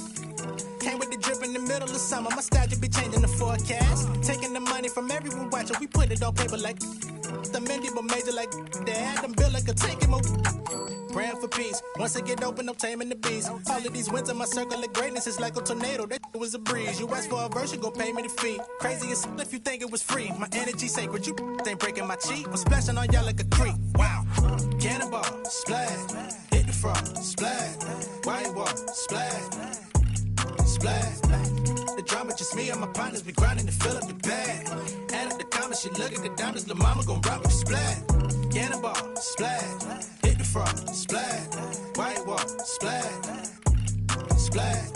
Came with the drip in the middle of summer. My style just be changing the forecast. Taking the money from everyone watching. We put it on paper like. The Mindy but major like. Dad, I'm built like a tank in my. Praying for peace. Once I get open, I'm taming the beast. All of these wins in my circle of greatness is like a tornado. That was a breeze. You ask for a verse, you gon' pay me the fee. Crazy as if you think it was free. My energy sacred, you ain't breaking my cheek. I'm splashing on y'all like a creek. Wow. Cannonball, splash. Hit the frog, splash. White wall, splash. Splash. The drama, just me me and my partners be grinding to fill up the bag. Add up the comments, she look at the diamonds, lil' mama gon' rock with the splat. Cannonball, splash, hit the frog, splash, white wall, splash, splash.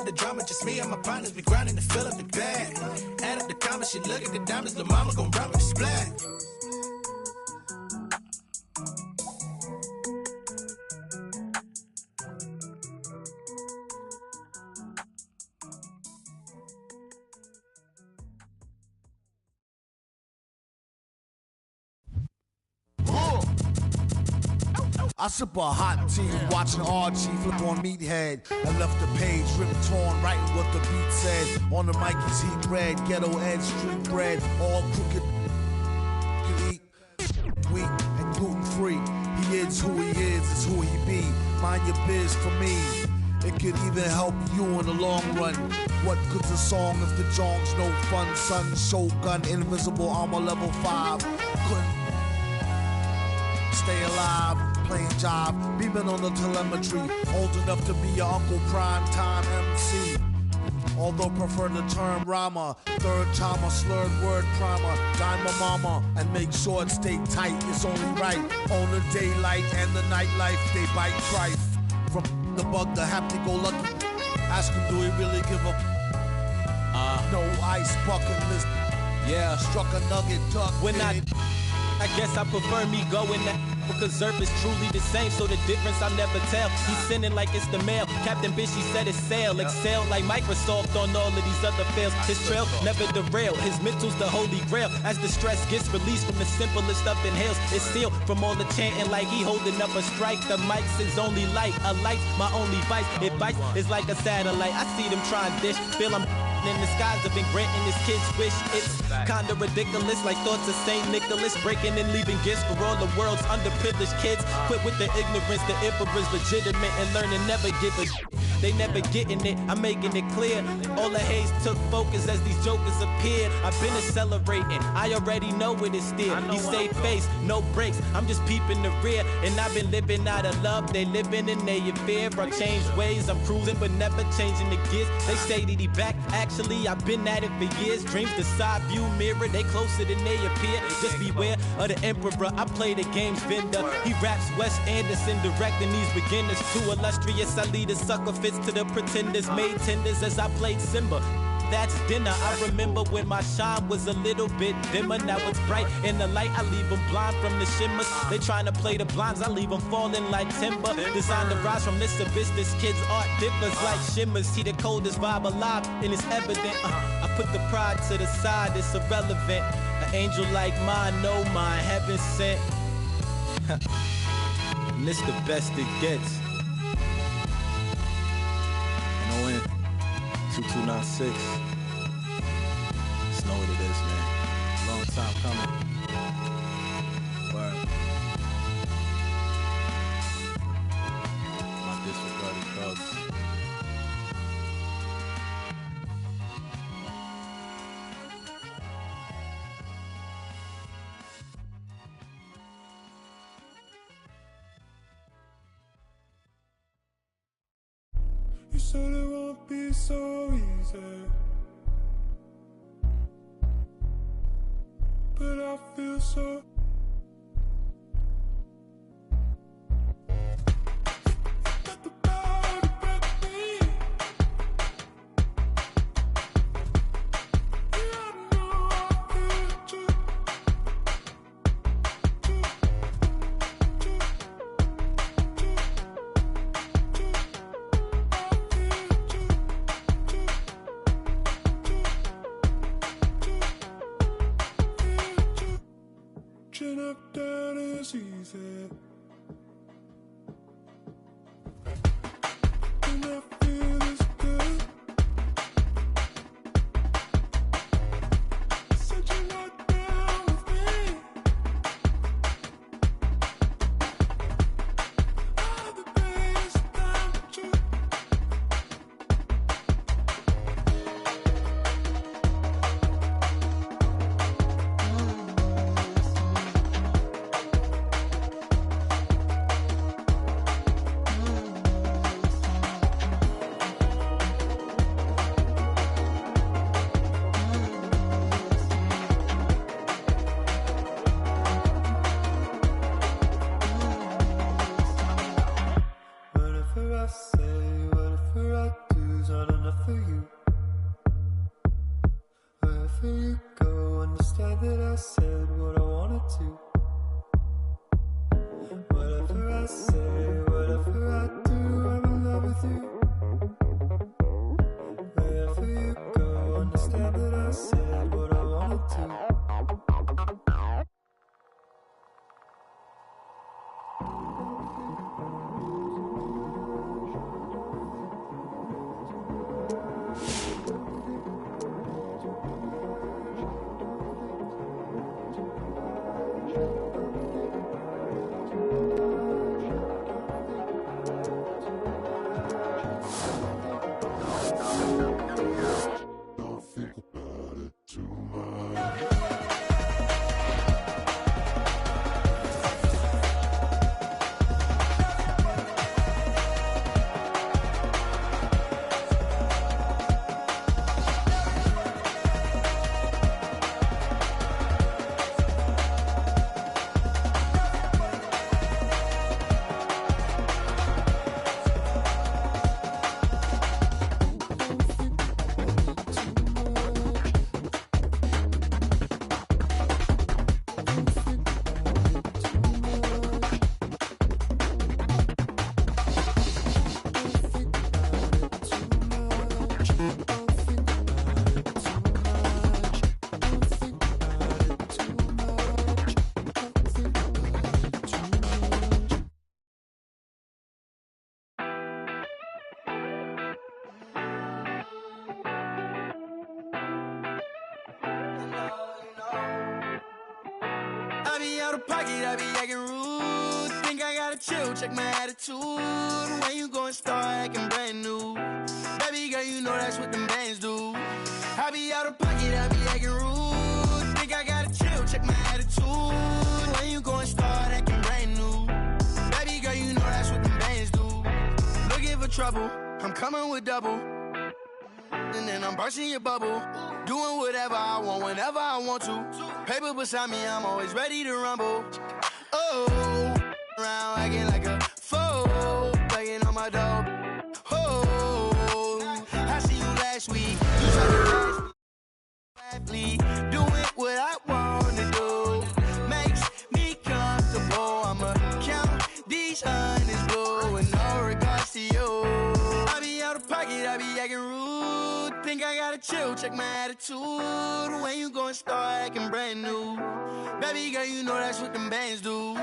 The drama, just me and my partners be grinding to fill up the bag. Add up the comments, she look at the diamonds, lil' mama gon' rock with the splat. I sip a hot tea, watching Archie flip on Meathead. I left the page ripped torn, writing what the beat said. On the mic is heat red, ghetto edge, street bread, all crooked. Can eat wheat and gluten free. He is who he is who he be. Mind your biz for me. It could even help you in the long run. What good's a song if the jong's no fun? Son, Shogun, invisible armor level 5. Couldn't stay alive, playing job, beaming on the telemetry. Old enough to be your Uncle Prime Time MC. Although prefer the term rhymer, third timer, slurred word primer, dime my mama, and make sure it stay tight, it's only right. On the daylight and the nightlife, they bite trife. From the bug to happy-go-lucky, ask him do he really give a no ice bucket list. Yeah, struck a nugget duck. When I guess I prefer me going that because Earth is truly the same, so the difference I never tell. He's sending like it's the mail. Captain Bishy said it's sail. Excel like Microsoft on all of these other fails. His trail never derail. His mental's the holy grail. As the stress gets released from the simplest of inhales, it's sealed from all the chanting like he holding up a strike. The mic's his only light. A light's my only vice. It bites is like a satellite. I see them trying dish. Feel I'm in the skies have been granting his kids wish. It's kinda ridiculous, like thoughts of St. Nicholas, breaking and leaving gifts for all the world's underprivileged kids. Quit with the ignorance, the emperor's legitimate, and learn to never give a they never getting it, I'm making it clear. All the haze took focus as these jokers appeared. I've been accelerating, I already know what it's still. He stay face, no brakes, I'm just peeping the rear. And I've been living out of love, they living in their fear. I changed ways, I'm cruising but never changing the gears. They say that he back, actually I've been at it for years. Dreams the side view mirror, they closer than they appear. Just beware of the emperor, I play the game's vendor. He raps Wes Anderson, directing these beginners. Too illustrious, I lead a sucker fits to the pretenders. Made tenders as I played Simba. That's dinner. I remember when my shine was a little bit dimmer. Now it's bright in the light. I leave them blind from the shimmers. They trying to play the blinds. I leave them falling like timber. Designed to rise from this abyss. This kid's art differs like shimmers. He the coldest vibe alive, and it's evident. I put the pride to the side. It's irrelevant. An angel like mine, no mine, heaven sent. And this the best it gets. And ON 2296. Just know what it is, man. Long time coming. Word. My disregarded thugs. You said it won't be so easy, but I feel so. Chin up, down is easy. And I feel this good. Said you're not down with me. All the days without you. out of pocket, I be acting rude. Think I gotta chill, check my attitude. When you gon' start acting brand new? Baby girl, you know that's what them bands do. I be out of pocket, I be acting rude. Think I gotta chill, check my attitude. When you gon' start acting brand new? Baby girl, you know that's what them bands do. Looking for trouble, I'm coming with double. And then I'm bursting your bubble. Doing whatever I want, whenever I want to. Paper beside me, I'm always ready to rumble. Oh, around acting like a fool, begging on my dog. Oh, I see you last week. You tried to athlete, doing what I want to do. Makes me comfortable. I'ma count these hundreds blue with no regards to you. I be out of pocket, I be acting rude. Think I gotta chill, check my attitude. When you gon' start acting brand new? Baby girl, you know that's what them bands do.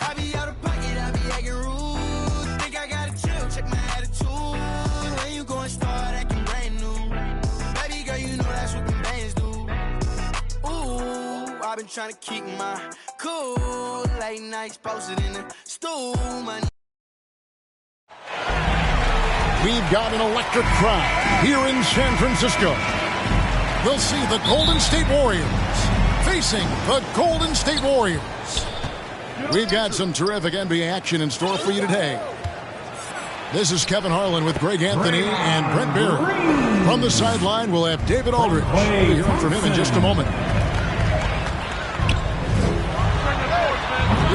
I be out of pocket, I be acting rude. Think I gotta chill, check my attitude. When you gon' start acting brand new? Baby girl, you know that's what them bands do. Ooh, I've been trying to keep my cool. Late nights posted in the stool, money. We've got an electric crowd here in San Francisco. We'll see the Golden State Warriors facing the Golden State Warriors. We've got some terrific NBA action in store for you today. This is Kevin Harlan with Greg Anthony and Brent Barry. From the sideline, we'll have David Aldridge. We'll hear from him in just a moment.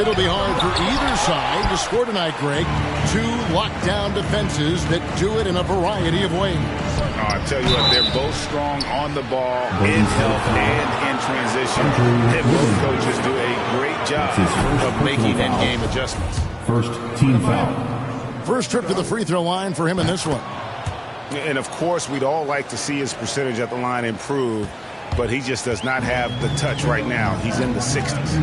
It'll be hard for either side to score tonight, Greg. Two lockdown defenses that do it in a variety of ways. I tell you what, they're both strong on the ball, in help, and in transition. And both coaches do a great job of making in-game adjustments. First team foul. First trip to the free throw line for him in this one. And, of course, we'd all like to see his percentage at the line improve, but he just does not have the touch right now. He's in the 60s.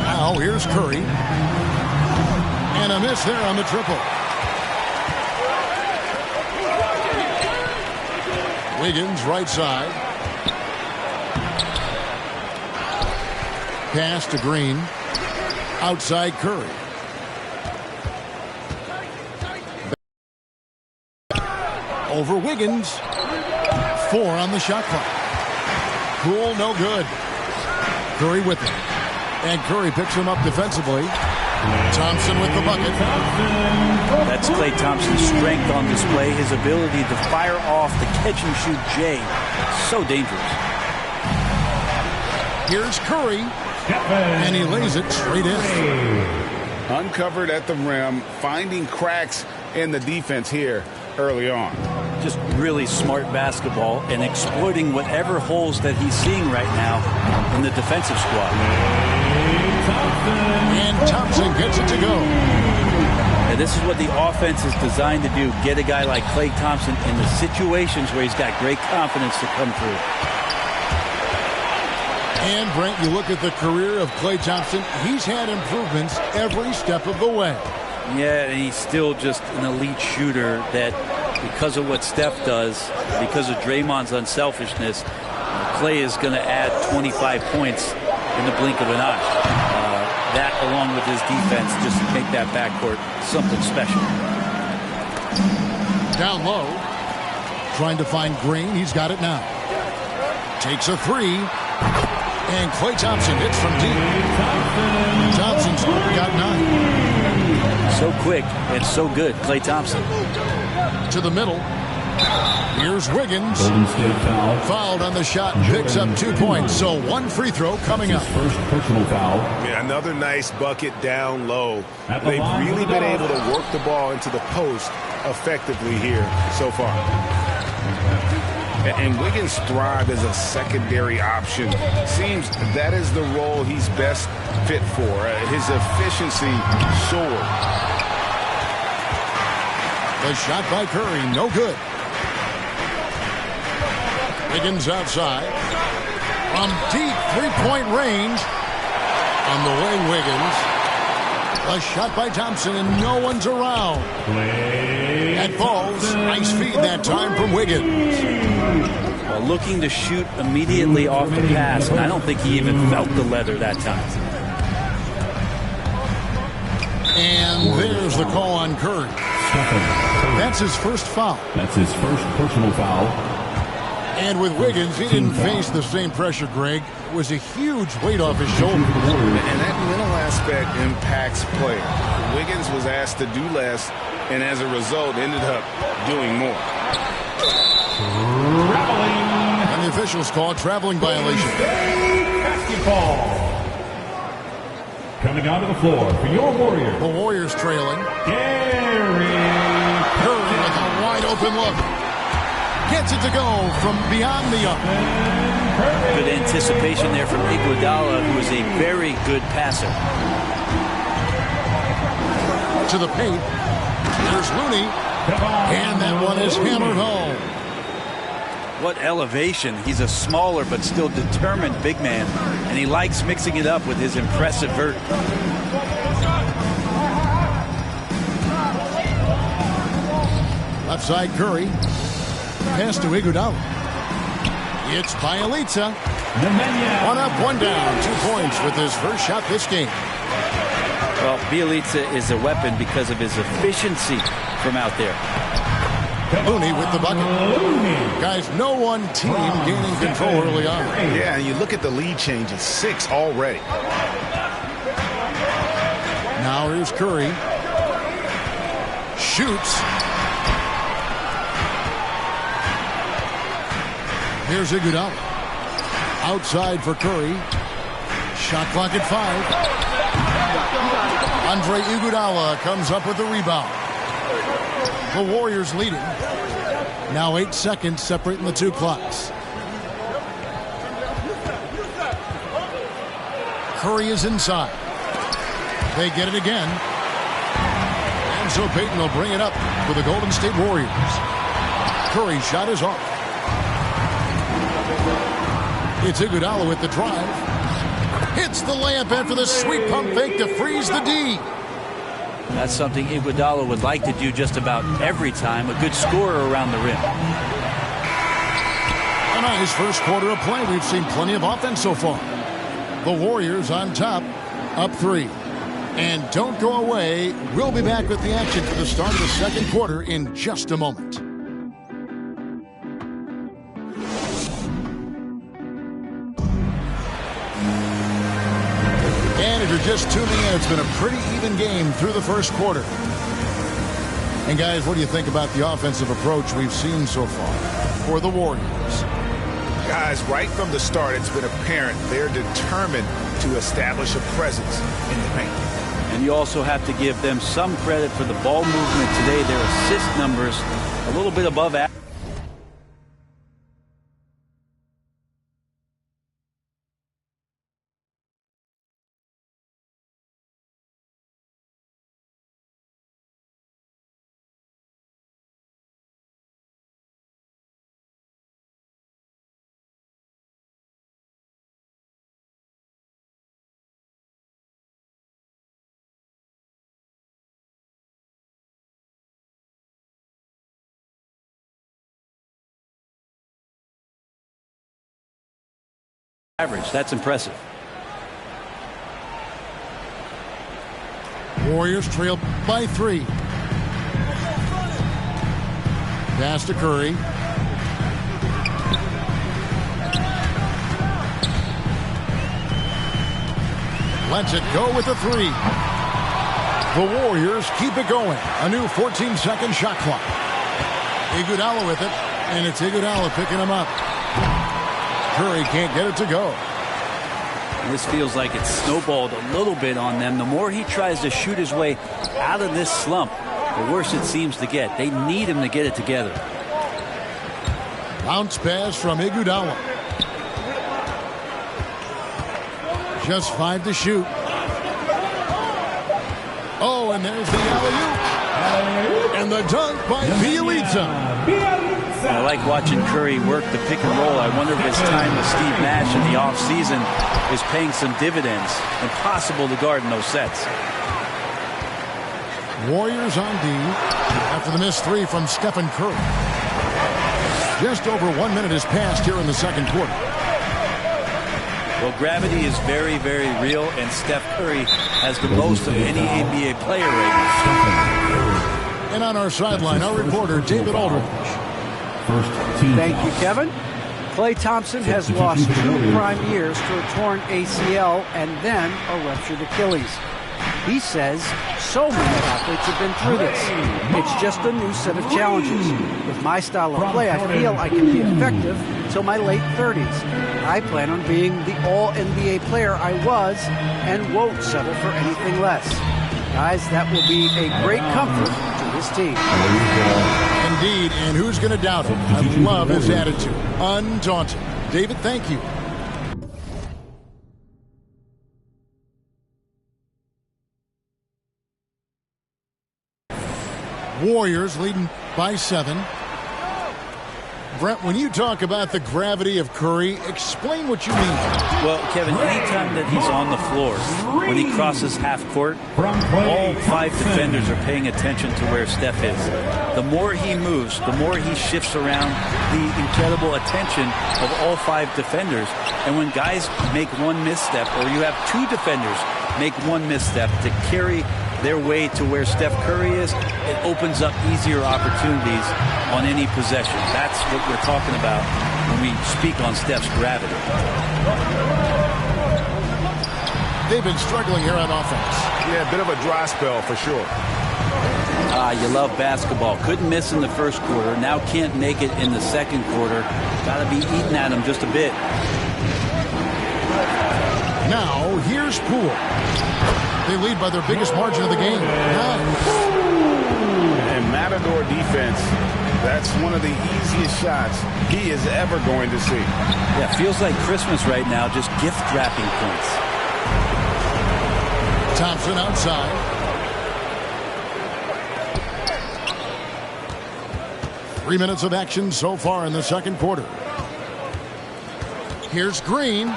Now here's Curry. And a miss there on the triple. Wiggins, right side. Pass to Green. Outside Curry. Over Wiggins. 4 on the shot clock. Cool, no good. Curry with it. And Curry picks him up defensively. Thompson with the bucket. That's Klay Thompson's strength on display. His ability to fire off the catch-and-shoot J. So dangerous. Here's Curry. And he lays it straight in. Uncovered at the rim, finding cracks in the defense here early on. Just really smart basketball and exploiting whatever holes that he's seeing right now in the defensive squad. And Thompson gets it to go. And this is what the offense is designed to do. Get a guy like Klay Thompson in the situations where he's got great confidence to come through. And, Brent, you look at the career of Klay Thompson. He's had improvements every step of the way. Yeah, and he's still just an elite shooter that, because of what Steph does, because of Draymond's unselfishness, Klay is going to add 25 points in the blink of an eye. That, along with his defense, just make that backcourt something special. Down low, trying to find Green. He's got it now. Takes a 3. And Klay Thompson hits from deep. Thompson's got 9. So quick and so good, Klay Thompson. To the middle. Here's Wiggins. Fouled on the shot, picks up 2 points. So 1 free throw coming up. First personal foul. Yeah, another nice bucket down low. They've really been able to work the ball into the post effectively here so far. And Wiggins thrives as a secondary option. Seems that is the role he's best fit for. His efficiency soared. The shot by Curry, no good. Wiggins outside. From deep three-point range. On the way, Wiggins. A shot by Thompson, and no one's around. That falls. Nice feed that time from Wiggins. Well, looking to shoot immediately off the pass, and I don't think he even felt the leather that time. And there's the call on Curry. That's his first foul. That's his first personal foul. And with Wiggins, he didn't face the same pressure, Greg. It was a huge weight off his shoulder. And that mental aspect impacts play. Wiggins was asked to do less, and as a result, ended up doing more. And the officials call traveling violation. Basketball. Coming onto the floor for your Warriors. The Warriors trailing. Curry with a wide open look. Gets it to go from beyond the arc. Good anticipation there from Iguodala, who is a very good passer. To the paint. There's Looney. And that one is hammered home. What elevation. He's a smaller but still determined big man, and he likes mixing it up with his impressive vert. Left side Curry. Pass to Iguodala. It's Bielitsa. One up, one down. 2 points with his first shot this game. Well, Bielitsa is a weapon because of his efficiency from out there. Looney with the bucket. Guys, no one team gaining control early on. Yeah, and you look at the lead changes. 6 already. Now here's Curry. Shoots. Here's Iguodala. Outside for Curry. Shot clock at 5. Andre Iguodala comes up with the rebound. The Warriors leading. Now 8 seconds separating the two clocks. Curry is inside. They get it again. And so Payton will bring it up for the Golden State Warriors. Curry's shot is off. It's Iguodala with the drive. Hits the layup after the sweep pump fake to freeze the D. That's something Iguodala would like to do just about every time. A good scorer around the rim. A nice first quarter of play. We've seen plenty of offense so far. The Warriors on top, up 3. And don't go away. We'll be back with the action for the start of the second quarter in just a moment. And if you're just tuning in, it's been a pretty even game through the first quarter. And guys, what do you think about the offensive approach we've seen so far for the Warriors? Guys, right from the start, it's been apparent they're determined to establish a presence in the paint. And you also have to give them some credit for the ball movement today. Their assist numbers a little bit above average. That's impressive. Warriors trail by 3. Pass to Curry. Lets it go with a 3. The Warriors keep it going. A new 14-second shot clock. Iguodala with it, and it's Iguodala picking him up. Curry can't get it to go. This feels like it's snowballed a little bit on them. The more he tries to shoot his way out of this slump, the worse it seems to get. They need him to get it together. Bounce pass from Iguodala. Just 5 to shoot. Oh, and there's the alley-oop. And the dunk by Bielitsa. I like watching Curry work the pick and roll. I wonder if his time with Steve Nash in the offseason is paying some dividends. Impossible to guard in those sets. Warriors on D after the missed 3 from Stephen Curry. Just over 1 minute has passed here in the second quarter. Well, gravity is very, very real, and Steph Curry has the most of any NBA player right now. And on our sideline, our reporter, David Aldridge. Thank you, Kevin. Klay Thompson has lost 2 prime years to a torn ACL and then a ruptured Achilles. He says so many athletes have been through this. It's just a new set of challenges. With my style of play, I feel I can be effective till my late 30s. I plan on being the all-NBA player I was and won't settle for anything less. Guys, that will be a great comfort to this team. Indeed, and who's going to doubt him? I love his attitude. Undaunted. David, thank you. Warriors leading by 7. Brent, when you talk about the gravity of Curry, explain what you mean. Well, Kevin, anytime that he's on the floor, when he crosses half court, all 5 defenders are paying attention to where Steph is. The more he moves, the more he shifts around, the incredible attention of all 5 defenders. And when guys make one misstep, or you have 2 defenders make one misstep to carry their way to where Steph Curry is, it opens up easier opportunities on any possession. That's what we're talking about when we speak on Steph's gravity. They've been struggling here on offense. Yeah, a bit of a dry spell for sure. You love basketball. Couldn't miss in the first quarter. Now can't make it in the second quarter. Got to be eating at him just a bit. Now, here's Poole. They lead by their biggest margin of the game. 9. And Matador defense, that's one of the easiest shots he is ever going to see. Yeah, feels like Christmas right now, just gift wrapping points. Thompson outside. Three minutes of action so far in the second quarter. Here's Green.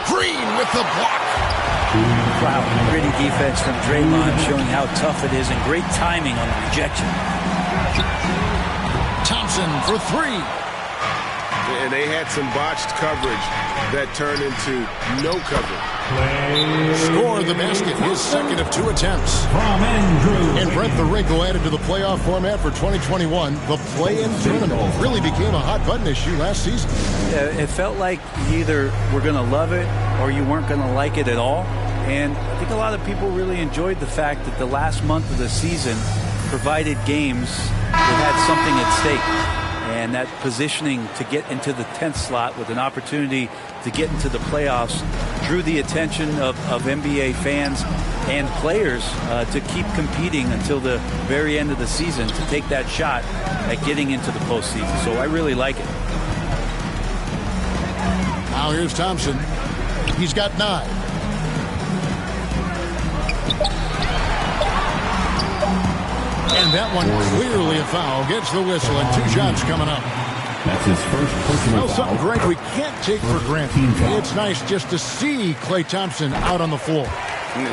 Green with the block. Wow, gritty defense from Draymond, showing how tough it is, and great timing on the rejection. Thompson for 3. And they had some botched coverage that turned into no coverage. Scored the basket, his second of 2 attempts. And Brent, the wrinkle added to the playoff format for 2021, the play-in tournament really became a hot-button issue last season. It felt like you either were going to love it or you weren't going to like it at all. And I think a lot of people really enjoyed the fact that the last month of the season provided games that had something at stake. And that positioning to get into the 10th slot with an opportunity to get into the playoffs drew the attention of NBA fans and players to keep competing until the very end of the season to take that shot at getting into the postseason. So I really like it. Now here's Thompson. He's got 9. And that one clearly a foul. Gets the whistle, and 2 shots coming up. That's his first personal foul. Something, Greg, we can't take for granted. It's nice just to see Klay Thompson out on the floor.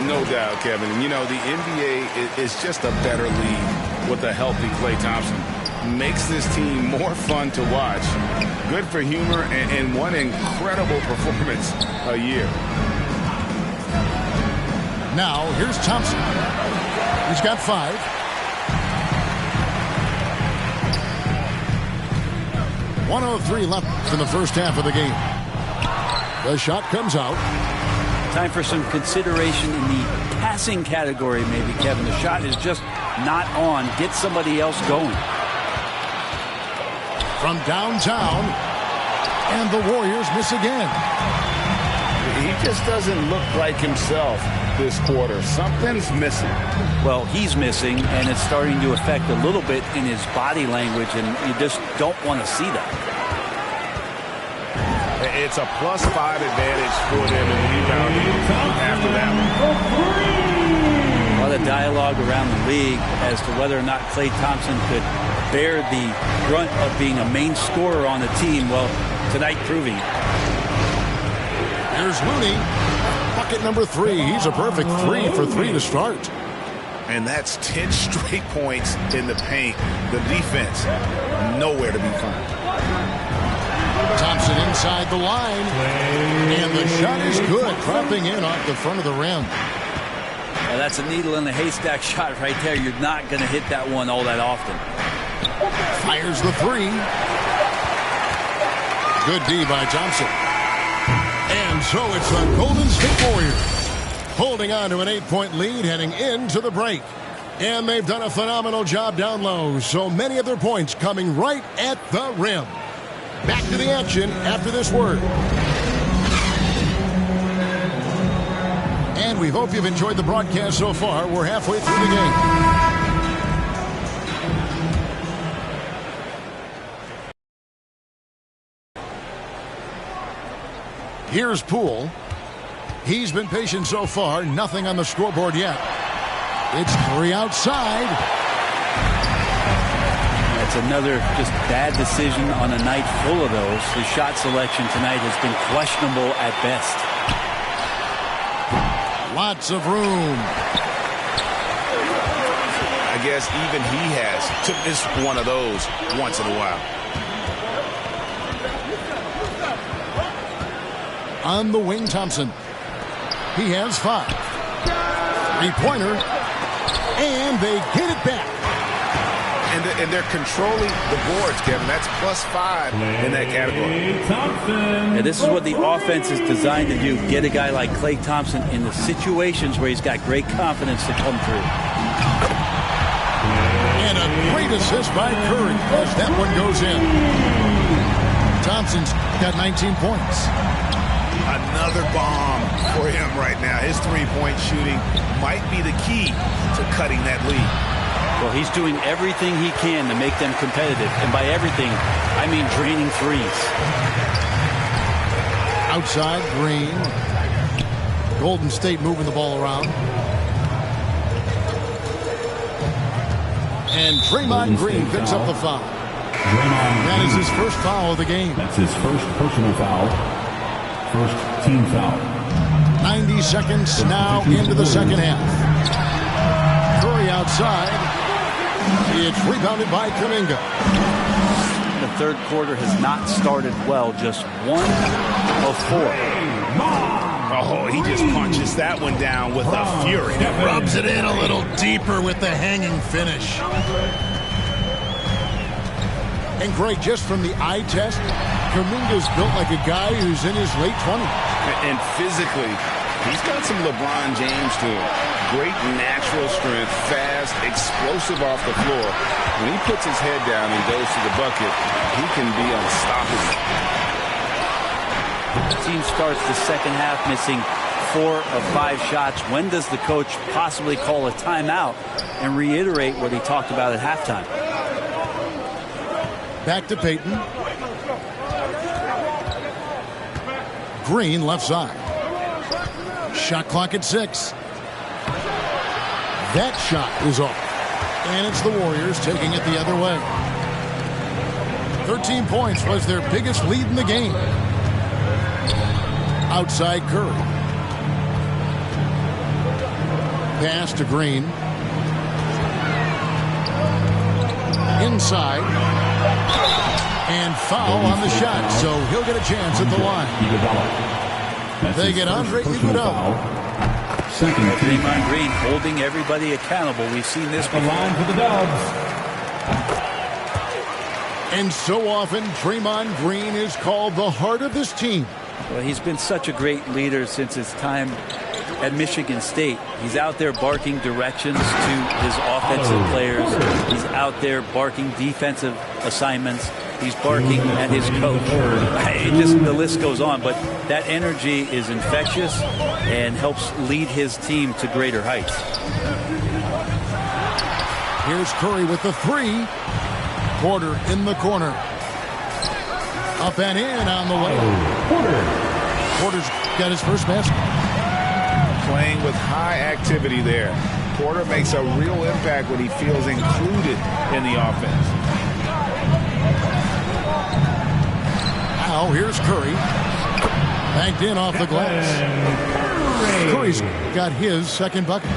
No doubt, Kevin. And, you know, the NBA is just a better league with a healthy Klay Thompson. Makes this team more fun to watch. Good for humor and one incredible performance a year. Now, here's Thompson. He's got 5. 1:03 left in the first half of the game. The shot comes out. Time for some consideration in the passing category, maybe, Kevin. The shot is just not on. Get somebody else going. From downtown, and the Warriors miss again. He just doesn't look like himself this quarter. Something's missing. Well, he's missing, and it's starting to affect a little bit in his body language, and you just don't want to see that. It's a +5 advantage for them in rebounding after that one. A lot of dialogue around the league as to whether or not Klay Thompson could bear the brunt of being a main scorer on the team. Well, tonight proving. Here's Looney. Bucket number 3. He's a perfect 3 for 3 to start. And that's 10 straight points in the paint. The defense, nowhere to be found. Thompson inside the line. And the shot is good, dropping in off the front of the rim. Well, that's a needle in the haystack shot right there. You're not going to hit that one all that often. Fires the three. Good D by Thompson. And so it's the Golden State Warriors holding on to an 8-point lead heading into the break. And they've done a phenomenal job down low. So many of their points coming right at the rim. Back to the action after this word. And we hope you've enjoyed the broadcast so far. We're halfway through the game. Here's Poole. He's been patient so far. Nothing on the scoreboard yet. It's 3 outside. That's another just bad decision on a night full of those. His shot selection tonight has been questionable at best. Lots of room. I guess even he has to miss one of those once in a while. On the wing, Thompson. He has 5. 3-pointer. And they get it back. And they're controlling the boards, Kevin. That's +5 in that category. Yeah, this is what the offense is designed to do. Get a guy like Klay Thompson in the situations where he's got great confidence to come through. And a great assist by Curry as that one goes in. Thompson's got 19 points. Another bomb for him right now. His three-point shooting might be the key to cutting that lead. Well, he's doing everything he can to make them competitive. And by everything, I mean draining threes. Outside, Green. Golden State moving the ball around. And Draymond Green picks up the foul. That is his first foul of the game. That's his first personal foul. First team foul. 90 seconds now into the second half. Curry outside. It's rebounded by Kuminga. The third quarter has not started well. Just 1 of 4. Oh, he just punches that one down with a fury. Rubs it in a little deeper with the hanging finish. And Greg, just from the eye test, Kuminga's built like a guy who's in his late 20s. And physically, he's got some LeBron James to him. Great natural strength, fast, explosive off the floor. When he puts his head down and goes to the bucket, he can be unstoppable. The team starts the second half missing 4 of 5 shots. When does the coach possibly call a timeout and reiterate what he talked about at halftime? Back to Payton. Green left side. Shot clock at 6. That shot is off. And it's the Warriors taking it the other way. 13 points was their biggest lead in the game. Outside Curry. Pass to Green. Inside. And foul on the shot, so he'll get a chance at the line. They get Andre Iguodala. Draymond Green holding everybody accountable. We've seen this before. Line for the Dubs. And so often, Draymond Green is called the heart of this team. Well, he's been such a great leader since his time at Michigan State. He's out there barking directions to his offensive players. He's out there barking defensive assignments. He's barking at his coach. The list goes on, but that energy is infectious and helps lead his team to greater heights. Here's Curry with the 3. Porter in the corner. Up and in on the way. Porter's got his first basket. Playing with high activity there. Porter makes a real impact when he feels included in the offense. Now here's Curry. Banked in off the glass. Curry's got his second bucket.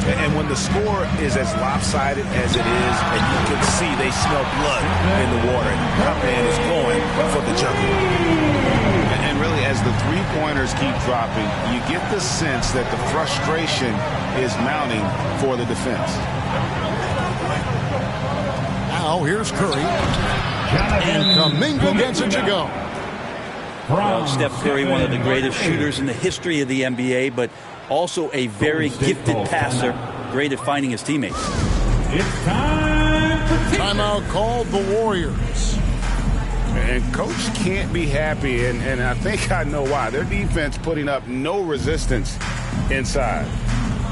And when the score is as lopsided as it is, and you can see they smell blood in the water, that man is going for the jugular. And really, as the three-pointers keep dropping, you get the sense that the frustration is mounting for the defense. Now here's Curry. And Kuminga gets it to go. Well, Steph Curry, one of the greatest shooters in the history of the NBA, but also a very gifted passer, great at finding his teammates. It's time for timeout called the Warriors. And Coach can't be happy, and I think I know why. Their defense putting up no resistance inside.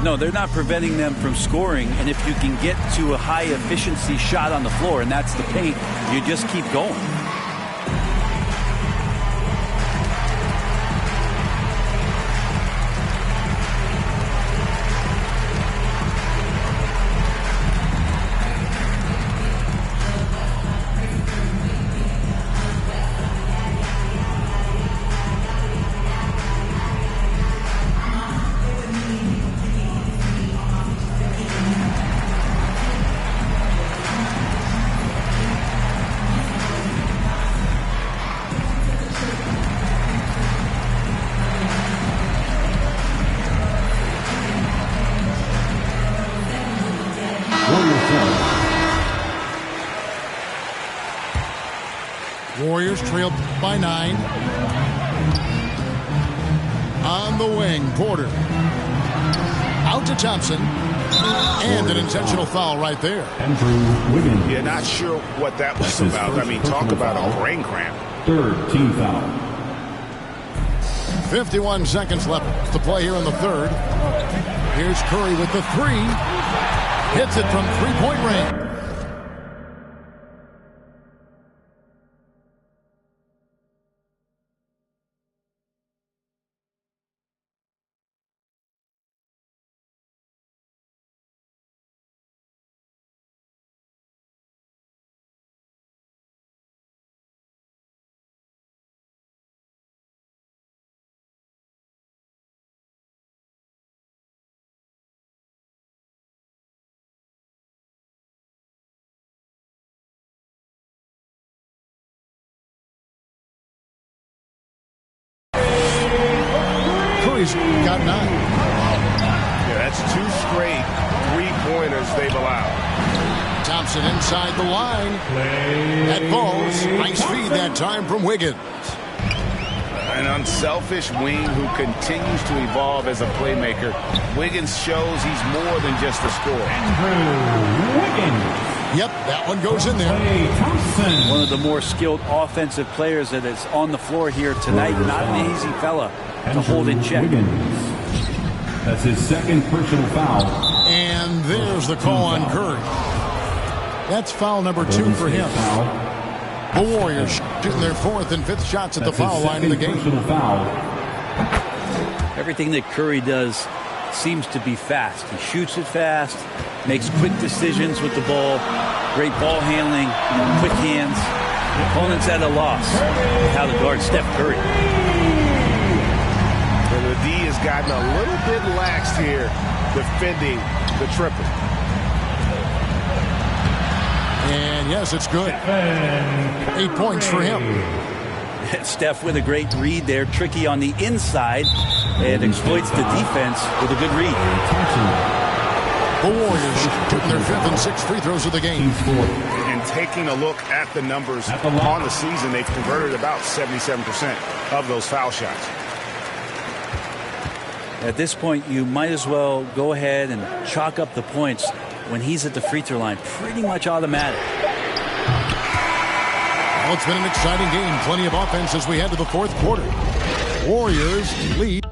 No, they're not preventing them from scoring, and if you can get to a high-efficiency shot on the floor, and that's the paint, you just keep going. Warriors trailed by 9. On the wing, Porter. Out to Thompson. And an intentional foul right there. Andrew Wiggins. Yeah, not sure what that was about. I mean, talk about a brain cramp. Third team foul. 51 seconds left to play here in the third. Here's Curry with the three. Hits it from three-point range. Curry's got 9. Yeah, that's 2 straight three-pointers they've allowed. Thompson inside the line. That falls. Nice feed that time from Wiggins. An unselfish wing who continues to evolve as a playmaker. Wiggins shows he's more than just a scorer. Andrew Wiggins. Yep, that one goes in there. One of the more skilled offensive players that is on the floor here tonight. Not an easy fella to hold in check. Wiggins. That's his second personal foul. And there's the call on Curry. That's foul number 2 for him. The Warriors shooting their 4th and 5th shots at the foul line of the game. Everything that Curry does seems to be fast. He shoots it fast, makes quick decisions with the ball, great ball handling, quick hands. Opponents at a loss with how to guard Steph Curry. And the D has gotten a little bit lax here defending the triple. And yes, it's good. 8 points for him. Steph with a great read there, tricky on the inside, and exploits the defense with a good read. The Warriors shooting their 5th and 6th free throws of the game. And taking a look at the numbers on the season, they've converted about 77% of those foul shots. At this point, you might as well go ahead and chalk up the points when he's at the free throw line. Pretty much automatic. Well, it's been an exciting game. Plenty of offense as we head to the 4th quarter. Warriors lead.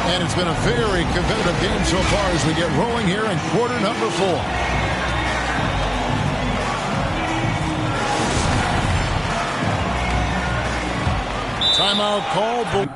And it's been a very competitive game so far as we get rolling here in quarter number 4. Timeout called.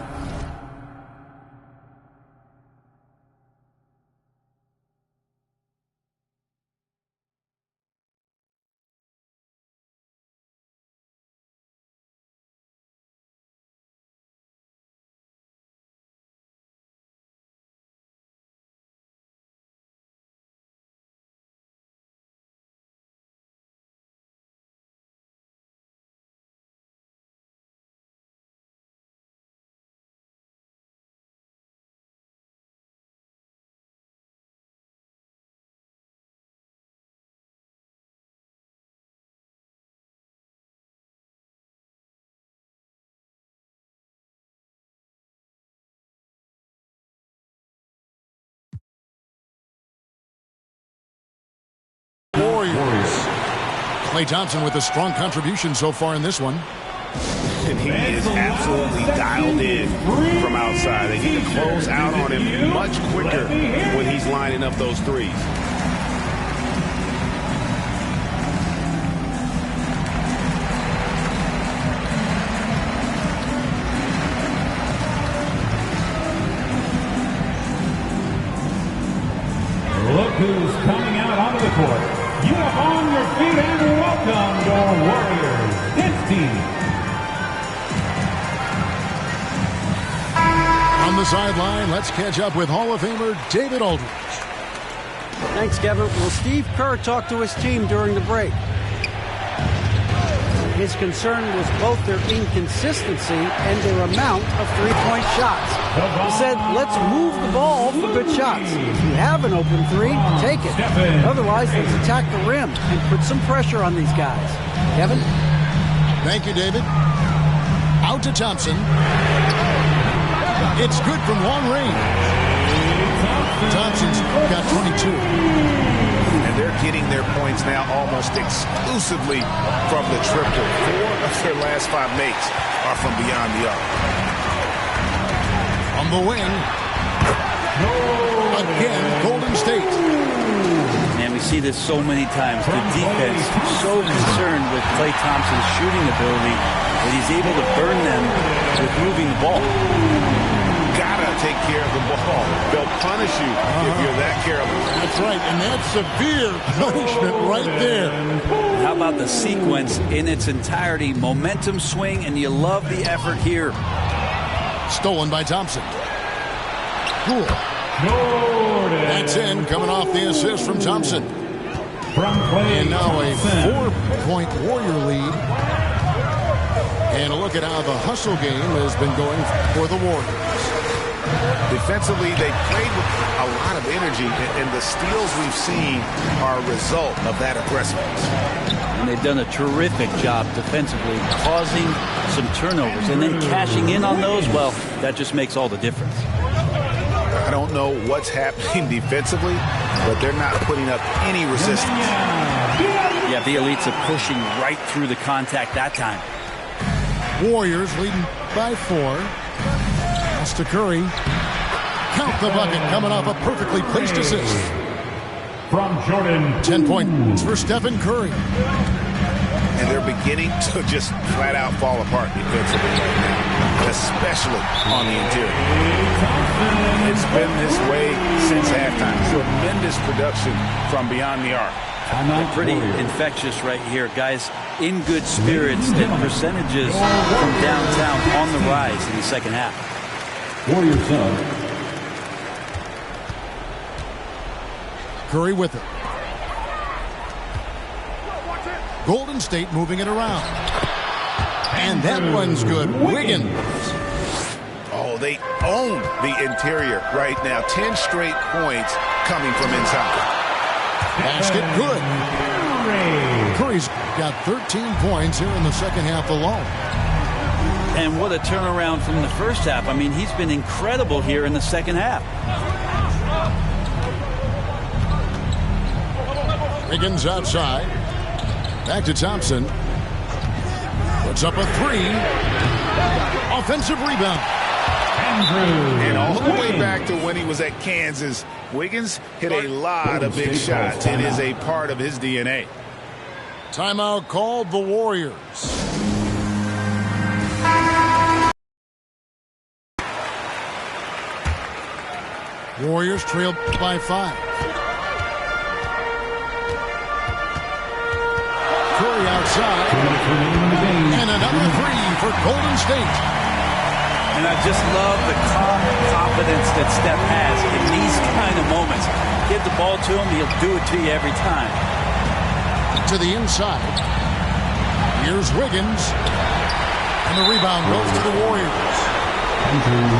Warriors. Klay Thompson with a strong contribution so far in this one. And he is absolutely dialed in from outside. They need to close out on him much quicker when he's lining up those threes. Look who's coming out onto the court. Get up on your feet and welcome your Warriors. His team. On the sideline, let's catch up with Hall of Famer David Aldridge. Thanks, Kevin. Well, Steve Kerr talked to his team during the break. His concern was both their inconsistency and their amount of three-point shots. He said, let's move the ball for good shots. If you have an open three, take it. Otherwise, let's attack the rim and put some pressure on these guys. Kevin? Thank you, David. Out to Thompson. It's good from long range. Thompson's got 22. And they're getting their points now almost exclusively from the triple. 4 of their last 5 makes are from beyond the arc. On the wing. Again, Golden State. And we see this so many times. The defense so concerned with Klay Thompson's shooting ability that he's able to burn them with moving the ball. Gotta take care of the ball. They'll punish you if you're that careless. That's right, and that's severe punishment right there. How about the sequence in its entirety? Momentum swing, and you love the effort here. Stolen by Thompson. Cool. That's in, coming off the assist from Thompson. And now a 4-point Warrior lead. And a look at how the hustle game has been going for the Warriors. Defensively, they played with a lot of energy, and the steals we've seen are a result of that aggressiveness. And they've done a terrific job defensively, causing some turnovers, and then cashing in on those. Well, that just makes all the difference. I don't know what's happening defensively, but they're not putting up any resistance. Yeah, the elites are pushing right through the contact that time. Warriors leading by 4. Pass to Curry. Count the bucket, coming off a perfectly placed assist. From Jordan. 10 points for Stephen Curry. And they're beginning to just flat out fall apart defensively right now, especially on the interior. It's been this way since halftime. Tremendous production from beyond the arc. They're pretty infectious right here. Guys in good spirits, and percentages from downtown on the rise in the second half. Warriors zone. Curry with it. Golden State moving it around. And that one's good. Wiggins. Oh, they own the interior right now. 10 straight points coming from inside. Basket good. Curry's got 13 points here in the second half alone. And what a turnaround from the first half. I mean, he's been incredible here in the second half. Wiggins outside. Back to Thompson. Puts up a 3. Offensive rebound. And all the way back to when he was at Kansas, Wiggins hit a lot of big shots. It is a part of his DNA. Timeout called the Warriors. Warriors trail by 5. Curry outside. And another 3 for Golden State. And I just love the calm confidence that Steph has in these kind of moments. Give the ball to him, he'll do it to you every time. To the inside. Here's Wiggins. And the rebound goes to the Warriors.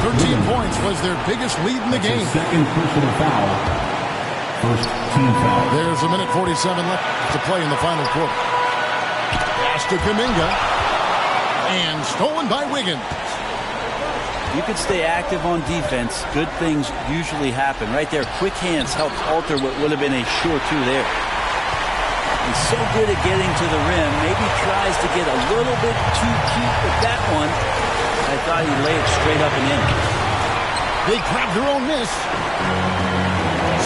13 points was their biggest lead in the game. Second personal foul. First team foul. There's a minute 47 left to play in the final quarter. Pass to Kuminga. And stolen by Wiggins. You could stay active on defense. Good things usually happen. Right there, quick hands helps alter what would have been a sure 2 there. He's so good at getting to the rim. Maybe tries to get a little bit too cute with that one. I thought he'd lay it straight up and in. They grabbed their own miss.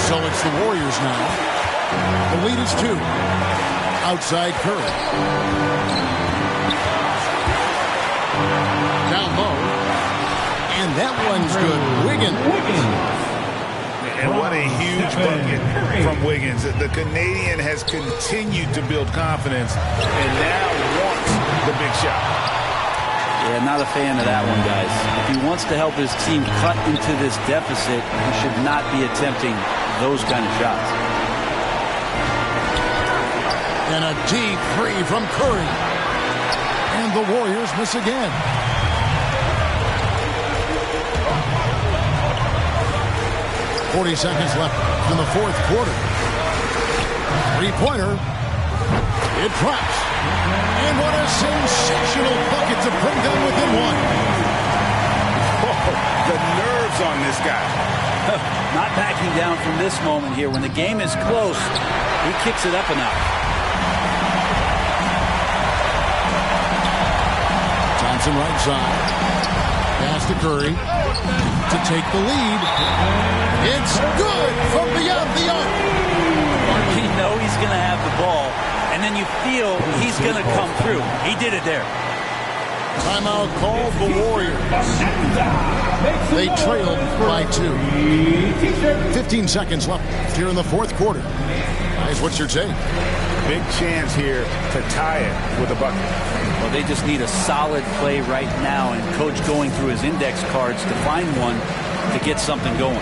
So it's the Warriors now. The lead is 2. Outside Curry. Down low. And that one's good. Wiggins. And what a huge bucket from Wiggins. The Canadian has continued to build confidence and now wants the big shot. Yeah, not a fan of that one, guys. If he wants to help his team cut into this deficit, he should not be attempting those kind of shots. And a deep three from Curry. And the Warriors miss again. .40 seconds left in the fourth quarter. Three-pointer. It drops. And what a sensational bucket to bring them within one. Oh, the nerves on this guy. Not backing down from this moment here. When the game is close, he kicks it up a notch. Johnson right side. Pass to Curry to take the lead. It's good from beyond the arc. You know he's going to have the ball, and then you feel he's going to come through. He did it there. Timeout called the Warriors. They trailed by 2. 15 seconds left here in the fourth quarter. Guys, what's your take? Big chance here to tie it with a bucket. Well, they just need a solid play right now, and Coach going through his index cards to find one to get something going.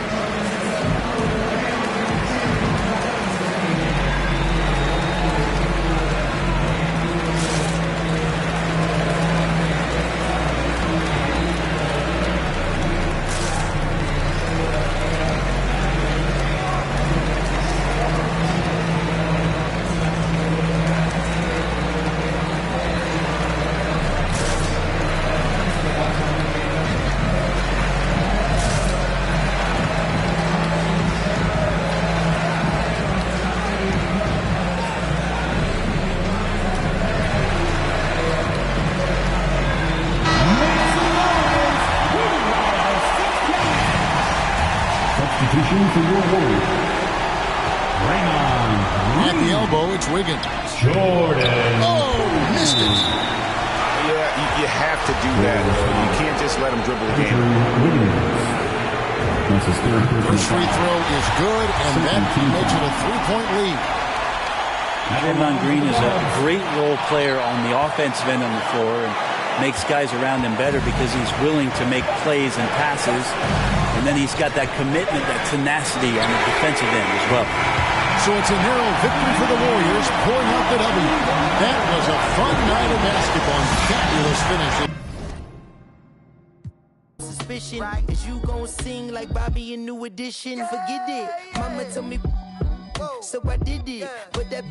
At the elbow, it's Wiggins. Jordan. Oh, missed it. Yeah, you have to do that. You can't just let him dribble the game. First free throw is good, and that makes it a 3-point lead. Draymond Green is a great role player on the offensive end on the floor and makes guys around him better because he's willing to make plays and passes. And then he's got that commitment, that tenacity on the defensive end as well. So it's a narrow victory for the Warriors, pulling out the W. That was a fun night of basketball. Fabulous finish. Suspicion is you gon' sing like Bobby in New Edition. Forget it. Mama told me, so I did it. But that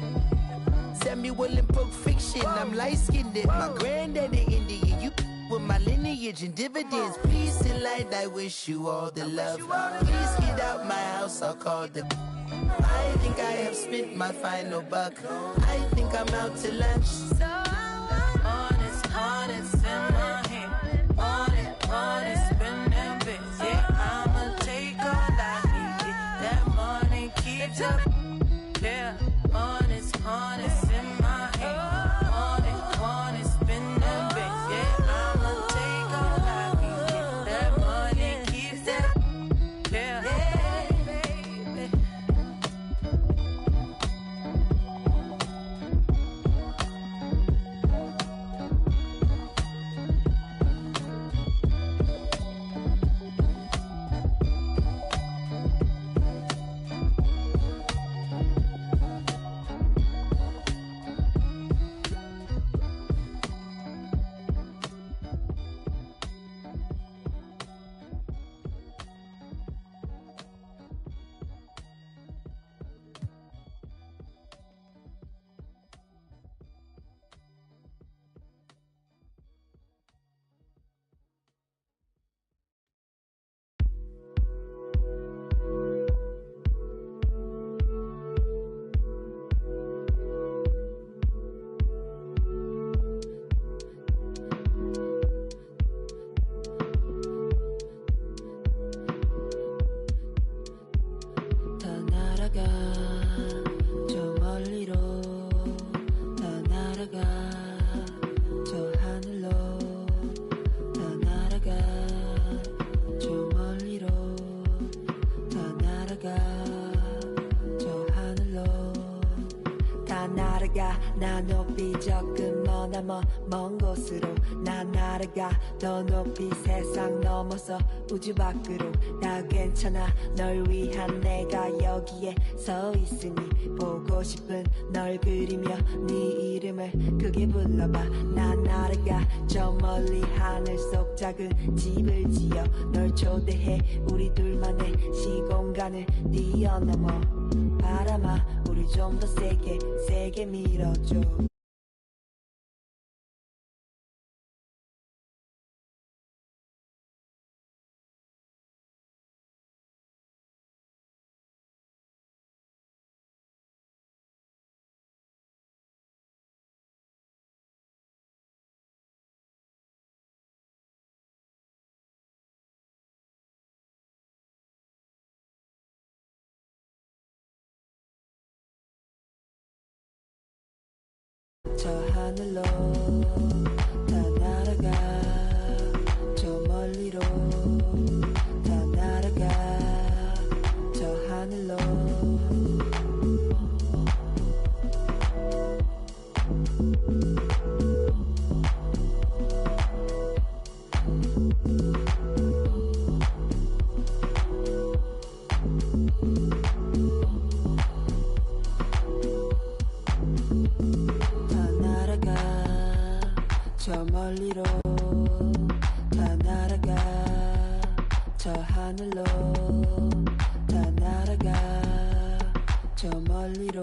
Samuel in Pulp Fiction, I'm light-skinned. My granddaddy Indian, you with my lineage and dividends. Peace and light, I wish you all the love. Please get out my house, I'll call the... I think I have spent my final buck. I think I'm out to lunch. So honest in my hand. Honest, spend them bits. Yeah, I'ma take all I need. Get that money, keep up. Yeah, honest in my hand. Honest, spend them bits. Yeah, I'ma take all I need. Get that money, keep that. Yeah. 저 하늘로 다 날아가 나 높이 조금 머나먼 먼 곳으로 나 날아가 더 높이 세상 넘어서 우주 밖으로 다 괜찮아 널 위한 내가 여기에 서 있으니 보고 싶은 널 그리며 네 이름을 크게 불러봐 나 날아가 저 멀리 하늘 속 작은 집을 지어 널 초대해 우리 둘만의 시공간을 뛰어넘어 바람아 우리 좀 더 세게 밀어줘 저 하늘로 다 날아가 저 멀리로 다 날아가 저 하늘로 저 멀리로 다 날아가 저 하늘로 다 날아가 저 멀리로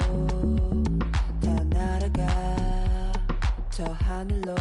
다 날아가 저 하늘로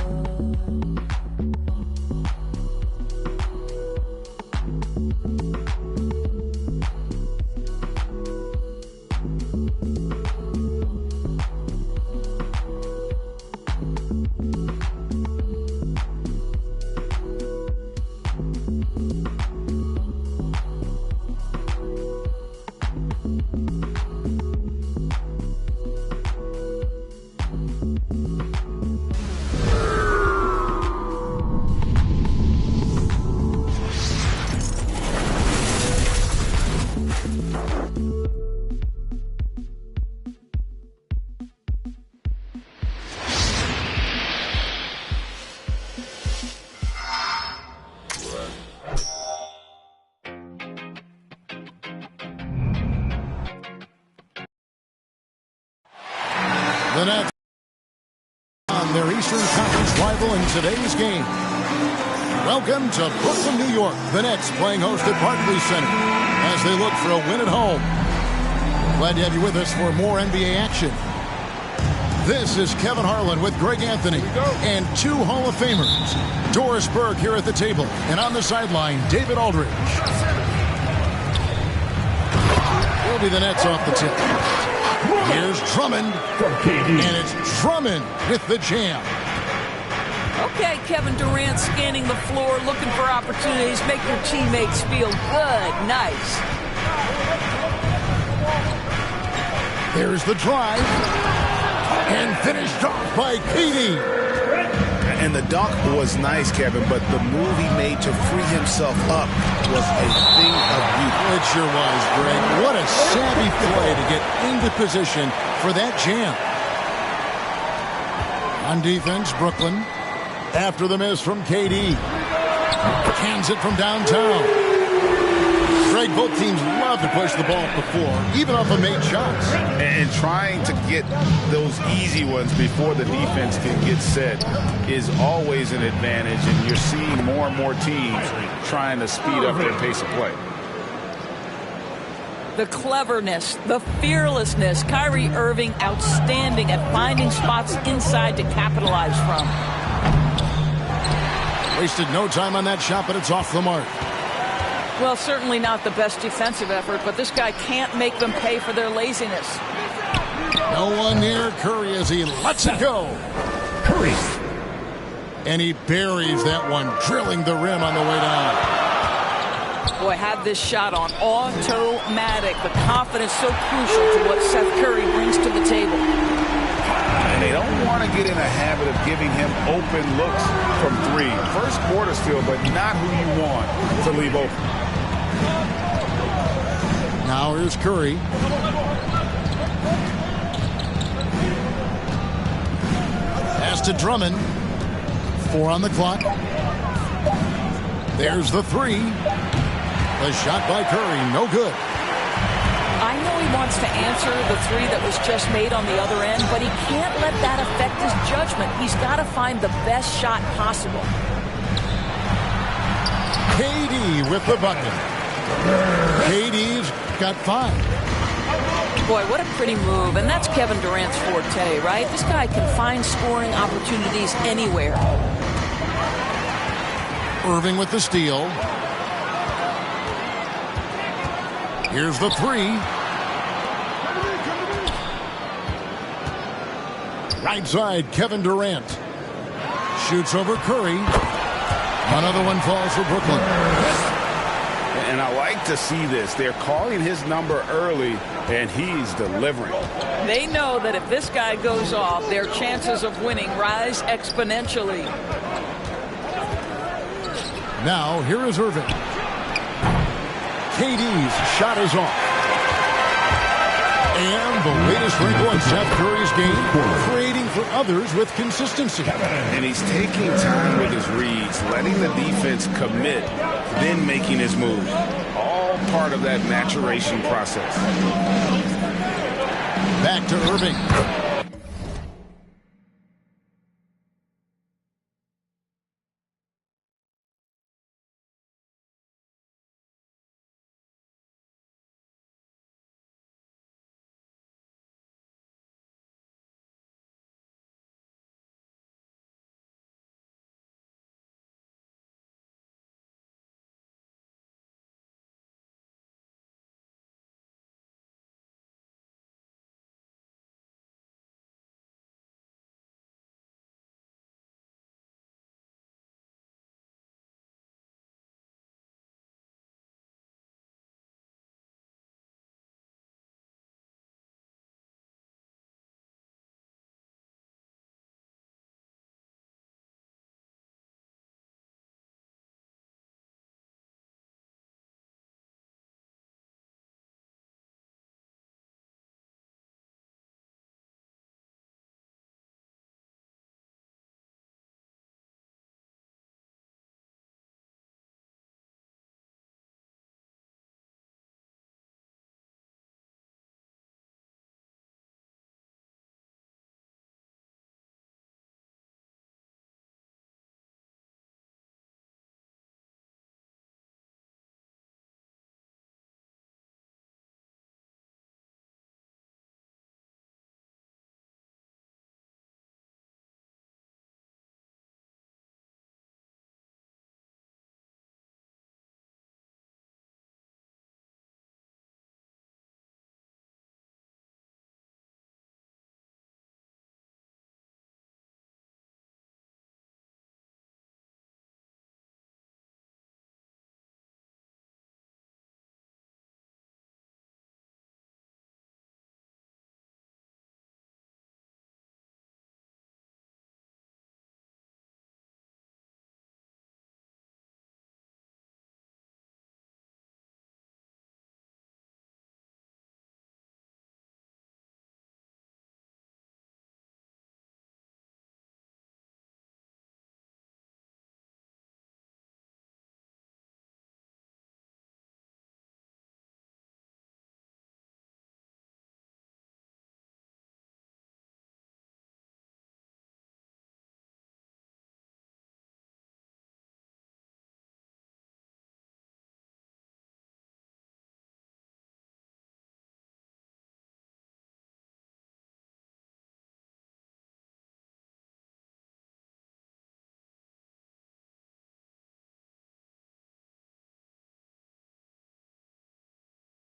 The Nets on their Eastern Conference rival in today's game. Welcome to Brooklyn, New York. The Nets playing host at Barclays Center as they look for a win at home. Glad to have you with us for more NBA action. This is Kevin Harlan with Greg Anthony and two Hall of Famers. Doris Burke here at the table, and on the sideline, David Aldridge. Will be the Nets off the tip. Here's Drummond, and it's Drummond with the jam. Okay, Kevin Durant scanning the floor, looking for opportunities. Make your teammates feel good. Nice. There's the drive, and finished off by KD. And the dunk was nice, Kevin, but the move he made to free himself up was a thing of beauty. It sure was, Greg. What a savvy play to get into position for that jam. On defense, Brooklyn. After the miss from KD. Cans it from downtown. Greg, both teams love to push the ball up the floor, even off of made shots. And trying to get those easy ones before the defense can get set is always an advantage, and you're seeing more and more teams trying to speed up their pace of play. The cleverness, the fearlessness. Kyrie Irving outstanding at finding spots inside to capitalize from. Wasted no time on that shot, but it's off the mark. Well, certainly not the best defensive effort, but this guy can't make them pay for their laziness. No one near Curry as he lets it go. Curry. And he buries that one, drilling the rim on the way down. Boy, had this shot on automatic. The confidence so crucial to what Seth Curry brings to the table. And they don't want to get in a habit of giving him open looks from three. First quarter still, but not who you want to leave open. Now here's Curry. Pass to Drummond. 4 on the clock. There's the 3. The shot by Curry, no good. I know he wants to answer the 3 that was just made on the other end, but he can't let that affect his judgment. He's got to find the best shot possible. KD with the bucket. KD's got 5. Boy, what a pretty move. And that's Kevin Durant's forte, right? This guy can find scoring opportunities anywhere. Irving with the steal. Here's the 3. Right side, Kevin Durant. Shoots over Curry. Another one falls for Brooklyn. And I like to see this. They're calling his number early, and he's delivering. They know that if this guy goes off, their chances of winning rise exponentially. Now, here is Irving. KD's shot is off. And the latest wrinkle in Seth Curry's game, creating for others with consistency. And he's taking time with his reads, letting the defense commit, then making his move. All part of that maturation process. Back to Irving.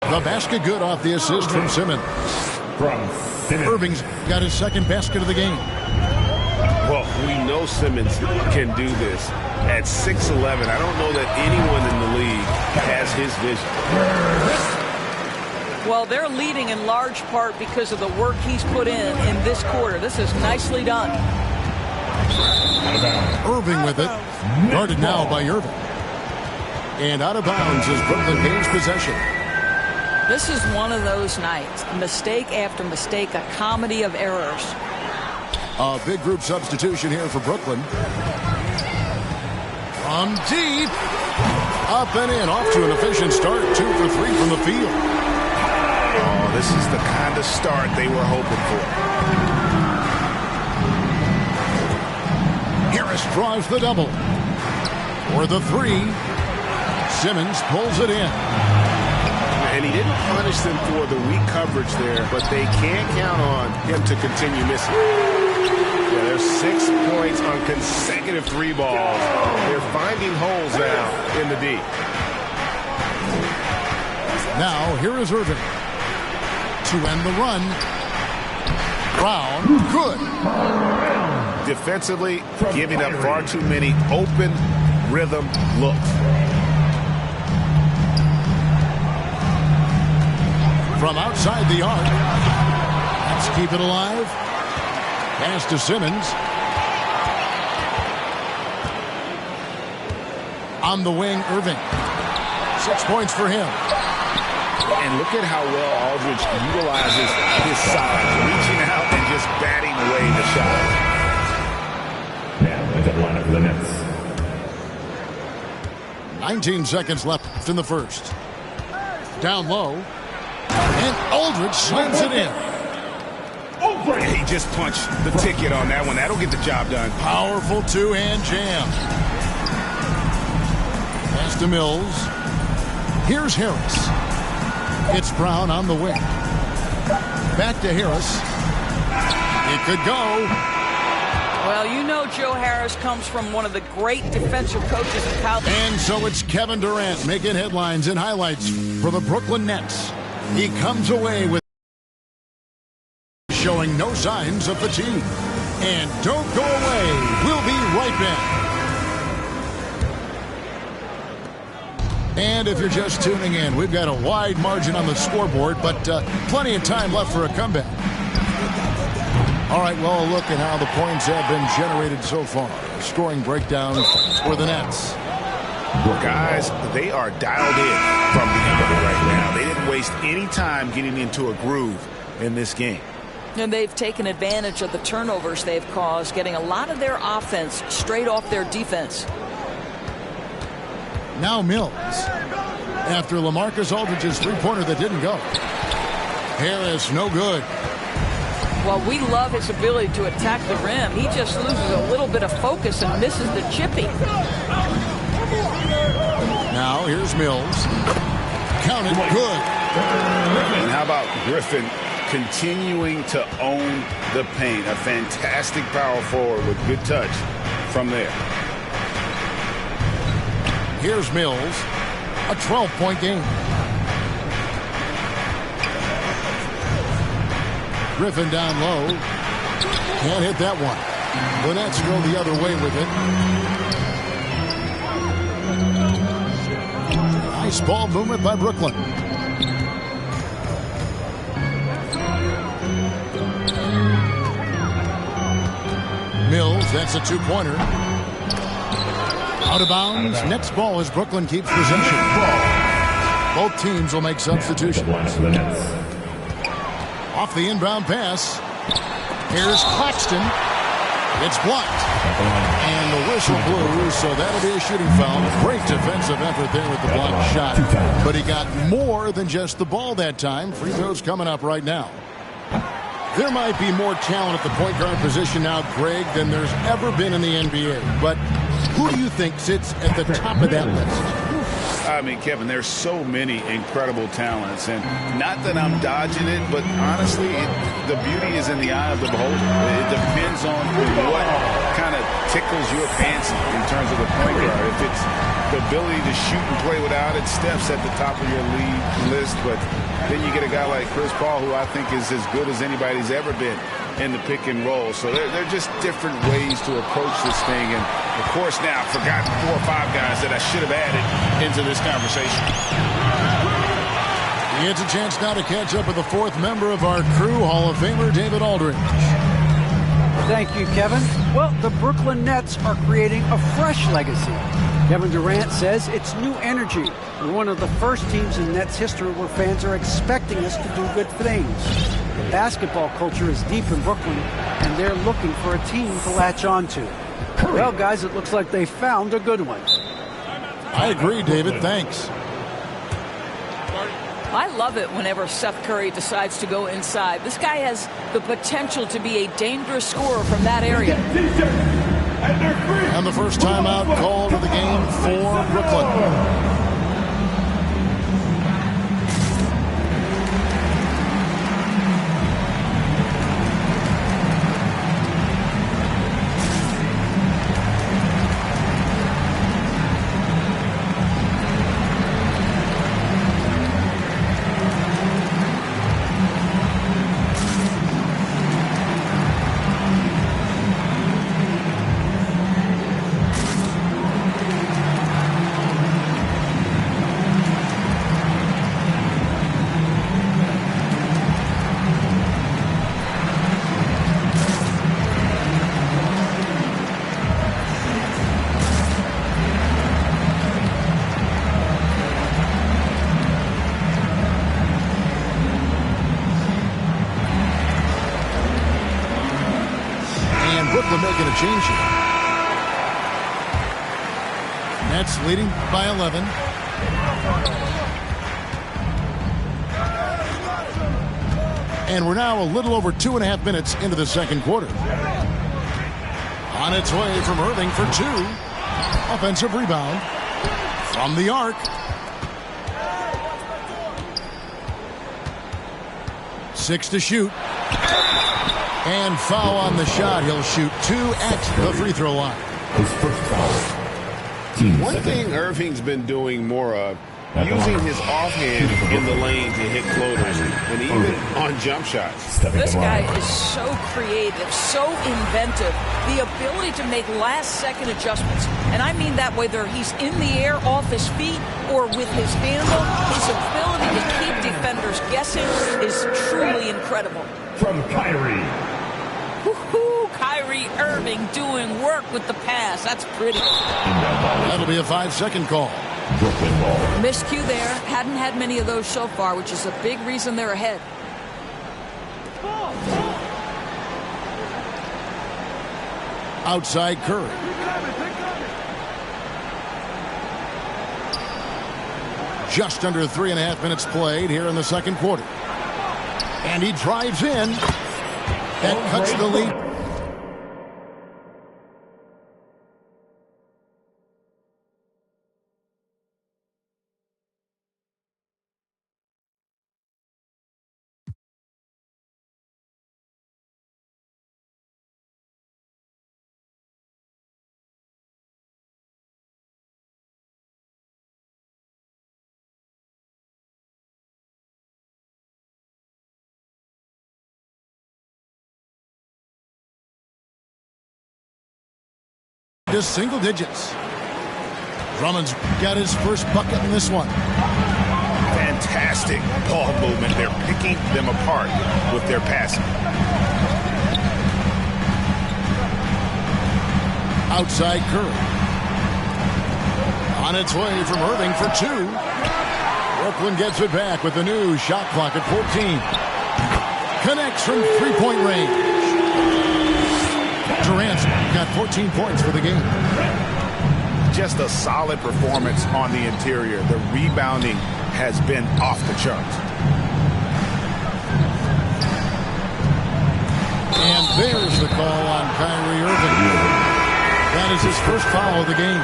The basket good off the assist from Simmons. Irving's got his second basket of the game. Well, we know Simmons can do this. At 6'11", I don't know that anyone in the league has his vision. Well, they're leading in large part because of the work he's put in this quarter. This is nicely done. Irving with it. Guarded now by Irving. And out of bounds is Brooklyn gains possession. This is one of those nights. Mistake after mistake, a comedy of errors. A big group substitution here for Brooklyn. From deep. Up and in. Off to an efficient start. 2 for 3 from the field. Oh, this is the kind of start they were hoping for. Harris draws the double. For the 3. Simmons pulls it in. And he didn't punish them for the weak coverage there, but they can't count on him to continue missing. Yeah, there's 6 points on consecutive 3 balls. They're finding holes now in the D. Now, here is Irving. To end the run. Brown, good. Defensively, giving up far too many open rhythm looks. From outside the arc. Let's keep it alive. Pass to Simmons. On the wing, Irving. 6 points for him. And look at how well Aldridge utilizes his size, reaching out and just batting away the shot. Now at the line of the Nets. 19 seconds left in the first. Down low. And Aldridge slams it in. He just punched the ticket on that one. That'll get the job done. Powerful two-hand jam. Pass to Mills. Here's Harris. It's Brown on the wing. Back to Harris. It could go. Well, you know Joe Harris comes from one of the great defensive coaches in college. And so it's Kevin Durant making headlines and highlights for the Brooklyn Nets. He comes away with showing no signs of fatigue. And don't go away. We'll be right back. And if you're just tuning in, we've got a wide margin on the scoreboard, but plenty of time left for a comeback. All right, well, look at how the points have been generated so far. Scoring breakdown for the Nets. Guys, they are dialed in from beyond right now. They didn't waste any time getting into a groove in this game. And they've taken advantage of the turnovers they've caused, getting a lot of their offense straight off their defense. Now Mills. After LaMarcus Aldridge's three-pointer that didn't go. Harris, no good. Well, we love his ability to attack the rim. He just loses a little bit of focus and misses the chippy. Now here's Mills. Counted good. And how about Griffin continuing to own the paint? A fantastic power forward with good touch from there. Here's Mills. A 12-point game. Griffin down low. Can't hit that one. The Nets go the other way with it. Nice ball movement by Brooklyn. Mills, that's a two-pointer. Out of bounds. Next ball as Brooklyn keeps possession. Both teams will make substitutions. Off the inbound pass. Here's Claxton. It's blocked. And the whistle blew, so that'll be a shooting foul. Great defensive effort there with the blocked shot. But he got more than just the ball that time. Free throws coming up right now. There might be more talent at the point guard position now, Greg, than there's ever been in the NBA. But who do you think sits at the top of that list? I mean, Kevin, there's so many incredible talents, and not that I'm dodging it, but honestly, the beauty is in the eye of the beholder. It depends on what kind of tickles your fancy in terms of the point guard. If it's the ability to shoot and play without it, Steph's at the top of your league list, but then you get a guy like Chris Paul, who I think is as good as anybody's ever been in the pick and roll. So they're just different ways to approach this thing. And, of course, now I've forgotten 4 or 5 guys that I should have added into this conversation. He gets a chance now to catch up with the 4th member of our crew, Hall of Famer David Aldridge. Thank you, Kevin. Well, the Brooklyn Nets are creating a fresh legacy. Kevin Durant says it's new energy. We're one of the first teams in Nets history where fans are expecting us to do good things. The basketball culture is deep in Brooklyn, and they're looking for a team to latch on to. Well, guys, it looks like they found a good one. I agree, David. Thanks. I love it whenever Seth Curry decides to go inside. This guy has the potential to be a dangerous scorer from that area. And the first timeout called of the game for Brooklyn. Making a change here. Nets leading by 11. And we're now a little over 2.5 minutes into the second quarter. On its way from Irving for two. Offensive rebound from the arc. Six to shoot. And foul on the shot. He'll shoot two at the free throw line. His first foul. One thing Irving's been doing more of, using his offhand in the lane to hit floaters and even on jump shots. This guy is so creative, so inventive. The ability to make last-second adjustments. And I mean that whether he's in the air off his feet or with his handle, his ability to keep defenders guessing is truly incredible. From Kyrie. Woo-hoo, Kyrie Irving doing work with the pass. That's pretty. That'll be a 5-second call. Miscue there. Hadn't had many of those so far, which is a big reason they're ahead. Outside Curry. Just under 3.5 minutes played here in the second quarter. And he drives in. That cuts the lead. Just single digits. Drummond's got his first bucket in this one. Fantastic ball movement. They're picking them apart with their passing. Outside Curry. On its way from Irving for two. Brooklyn gets it back with the new shot clock at 14. Connects from three-point range. Durant's got 14 points for the game. Just a solid performance on the interior. The rebounding has been off the charts. And there's the call on Kyrie Irving. That is his first foul of the game.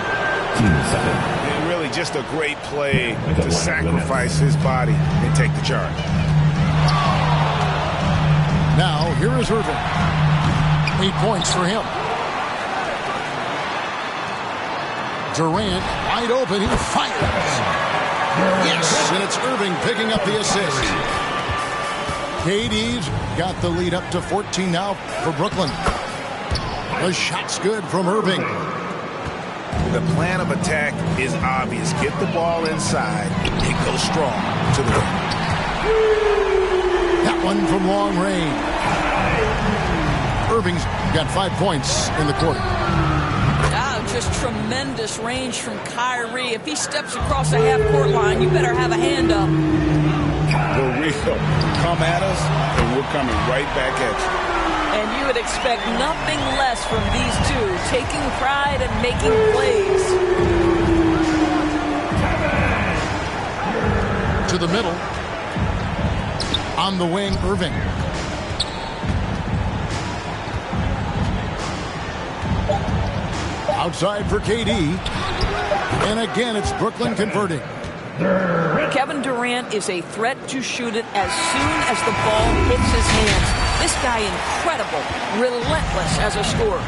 And really just a great play to sacrifice his body and take the charge. Now, here is Irving. 8 points for him. Durant wide open. He fires. Yes, and it's Irving picking up the assist. KD's got the lead up to 14 now for Brooklyn. The shot's good from Irving. The plan of attack is obvious. Get the ball inside and go strong to the rim. That one from long range. Irving's got 5 points in the quarter. just tremendous range from Kyrie. If he steps across the half-court line, you better have a hand up. For real. Come at us, and we're coming right back at you. And you would expect nothing less from these two, taking pride and making plays. To the middle. On the wing, Irving. Outside for KD. And again, it's Brooklyn converting. Kevin Durant is a threat to shoot it as soon as the ball hits his hands. This guy incredible, relentless as a scorer.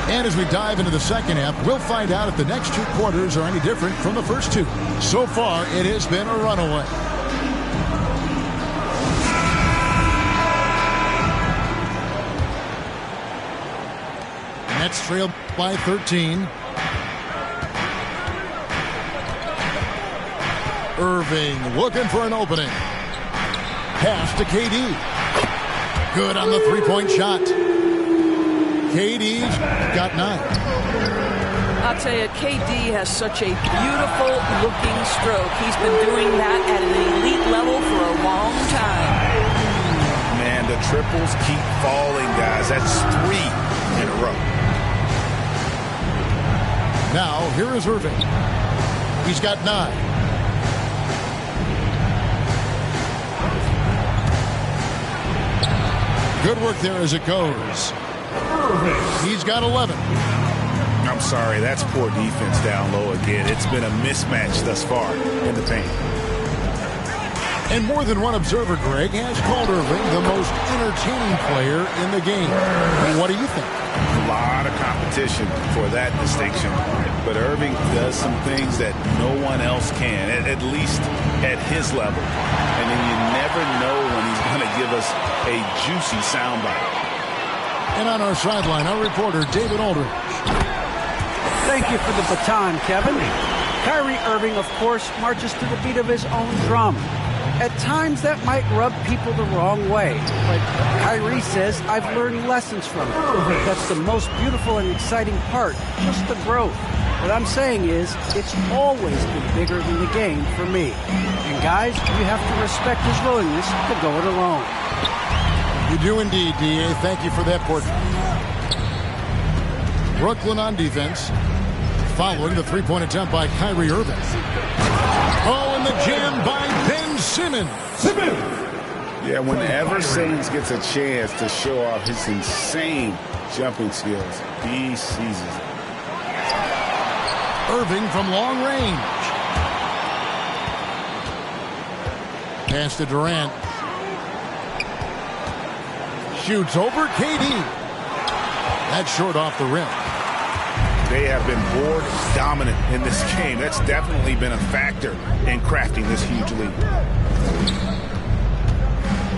And as we dive into the second half, we'll find out if the next two quarters are any different from the first two. So far, it has been a runaway. Nets trail by 13. Irving looking for an opening. Pass to KD. Good on the three-point shot. KD's got 9. I'll tell you, KD has such a beautiful looking stroke. He's been doing that at an elite level for a long time. Man, the triples keep falling, guys. That's 3 in a row. Now, here is Irving. He's got 9. Good work there as it goes. He's got 11. I'm sorry, that's poor defense down low again. It's been a mismatch thus far in the paint. And more than one observer, Greg, has called Irving the most entertaining player in the game. What do you think? A lot of competition for that distinction. But Irving does some things that no one else can, at least at his level. And then you never know when he's going to give us a juicy soundbite. And on our sideline, our reporter, David Aldridge. Thank you for the baton, Kevin. Kyrie Irving, of course, marches to the beat of his own drum. At times, that might rub people the wrong way. But Kyrie says, I've learned lessons from it. That's the most beautiful and exciting part, just the growth. What I'm saying is, it's always been bigger than the game for me. And guys, you have to respect his willingness to go it alone. You do indeed, D.A. Thank you for that portrait. Brooklyn on defense. Following the three-point attempt by Kyrie Irving. Oh, and the jam by Ben Simmons. Yeah, whenever Simmons gets a chance to show off his insane jumping skills, he seizes it. Irving from long range. Pass to Durant. Shoots over KD. That's short off the rim. They have been board dominant in this game. That's definitely been a factor in crafting this huge lead.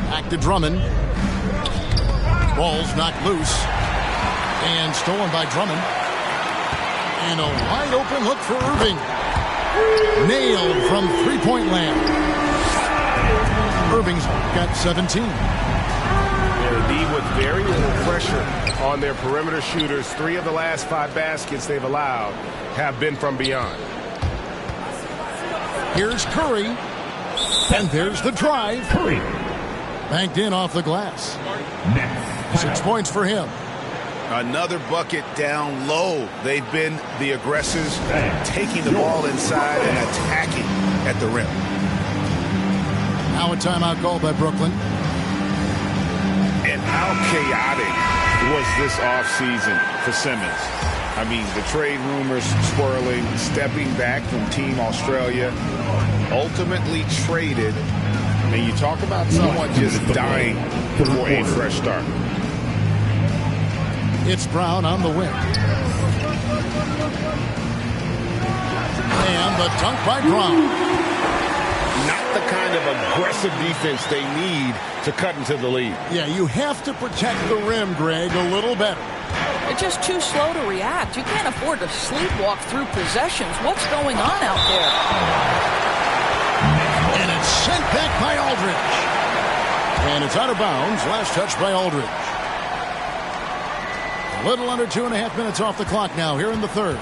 Back to Drummond. Ball's knocked loose. And stolen by Drummond. And a wide open look for Irving. Nailed from three-point land. Irving's got 17. Indeed, with very little pressure on their perimeter shooters, 3 of the last 5 baskets they've allowed have been from beyond. Here's Curry. And there's the drive. Curry. Banked in off the glass. 6 points for him. Another bucket down low. They've been the aggressors, taking the ball inside and attacking at the rim. Now a timeout called by Brooklyn. And how chaotic was this offseason for Simmons? I mean, the trade rumors swirling, stepping back from Team Australia, ultimately traded. And you talk about someone just dying for a fresh start. It's Brown on the wing. And the dunk by Brown. Not the kind of aggressive defense they need to cut into the lead. Yeah, you have to protect the rim, Greg, a little better. They're just too slow to react. You can't afford to sleepwalk through possessions. What's going on out there? And it's sent back by Aldridge. And it's out of bounds. Last touch by Aldridge. A little under 2.5 minutes off the clock now here in the third.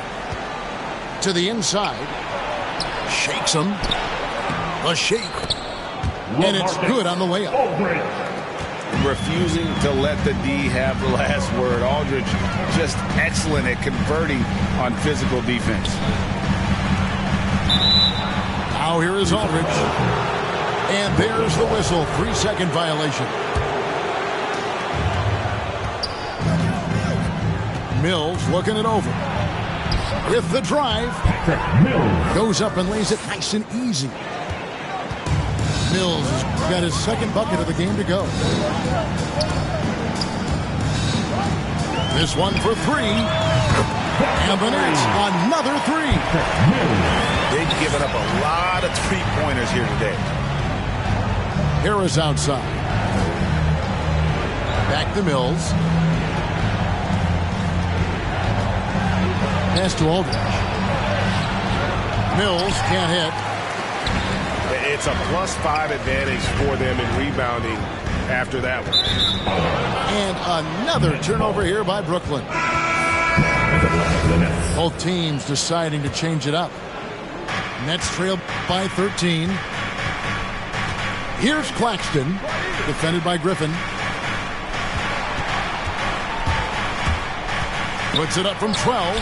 To the inside. Shakes him. A shake. And it's good on the layup. Refusing to let the D have the last word. Aldridge just excellent at converting on physical defense. Now here is Aldridge. And there's the whistle. 3-second violation. Mills looking it over. With the drive. Goes up and lays it nice and easy. Mills has got his second bucket of the game to go. This one for three. And the Nets, another three. They've given up a lot of three-pointers here today. Harris outside. Back to Mills. Pass to Aldridge. Mills can't hit. It's a +5 advantage for them in rebounding after that one. And another turnover here by Brooklyn. Both teams deciding to change it up. Nets trail by 13. Here's Claxton, defended by Griffin. Puts it up from 12.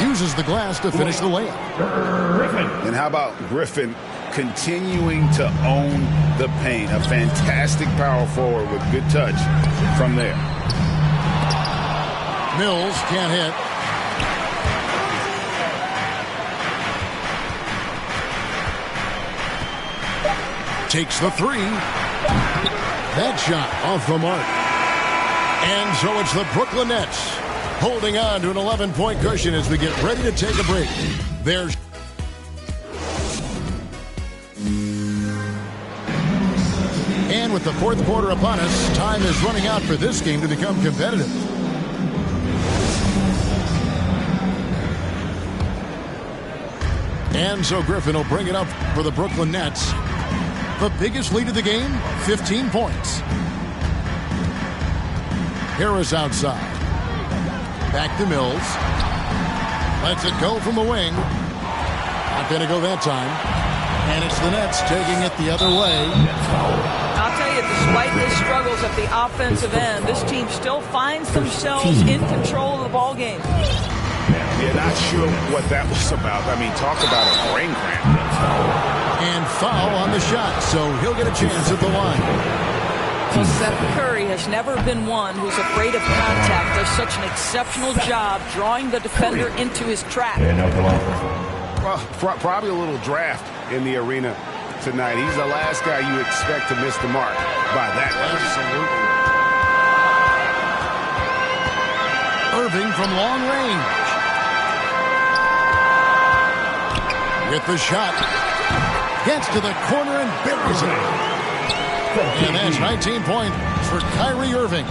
Uses the glass to finish the layup. And how about Griffin continuing to own the paint? A fantastic power forward with good touch from there. Mills can't hit. Takes the three. That shot off the mark. And so it's the Brooklyn Nets holding on to an 11-point cushion as we get ready to take a break. There's and with the fourth quarter upon us, time is running out for this game to become competitive. And so Griffin will bring it up for the Brooklyn Nets. The biggest lead of the game, 15 points. Harris outside. Back to Mills. Lets it go from the wing. Not going to go that time. And it's the Nets taking it the other way. I'll tell you, despite the struggles at the offensive end, this team still finds themselves in control of the ball game. Yeah, not sure what that was about. I mean, talk about a brain cramp. And foul on the shot, so he'll get a chance at the line. Well, Steph Curry has never been one who's afraid of contact. Does such an exceptional job drawing the defender into his trap. Well, probably a little draft in the arena tonight. He's the last guy you expect to miss the mark by that much. Irving from long range. With the shot. Gets to the corner and buries it. And that's 19 points for Kyrie Irving.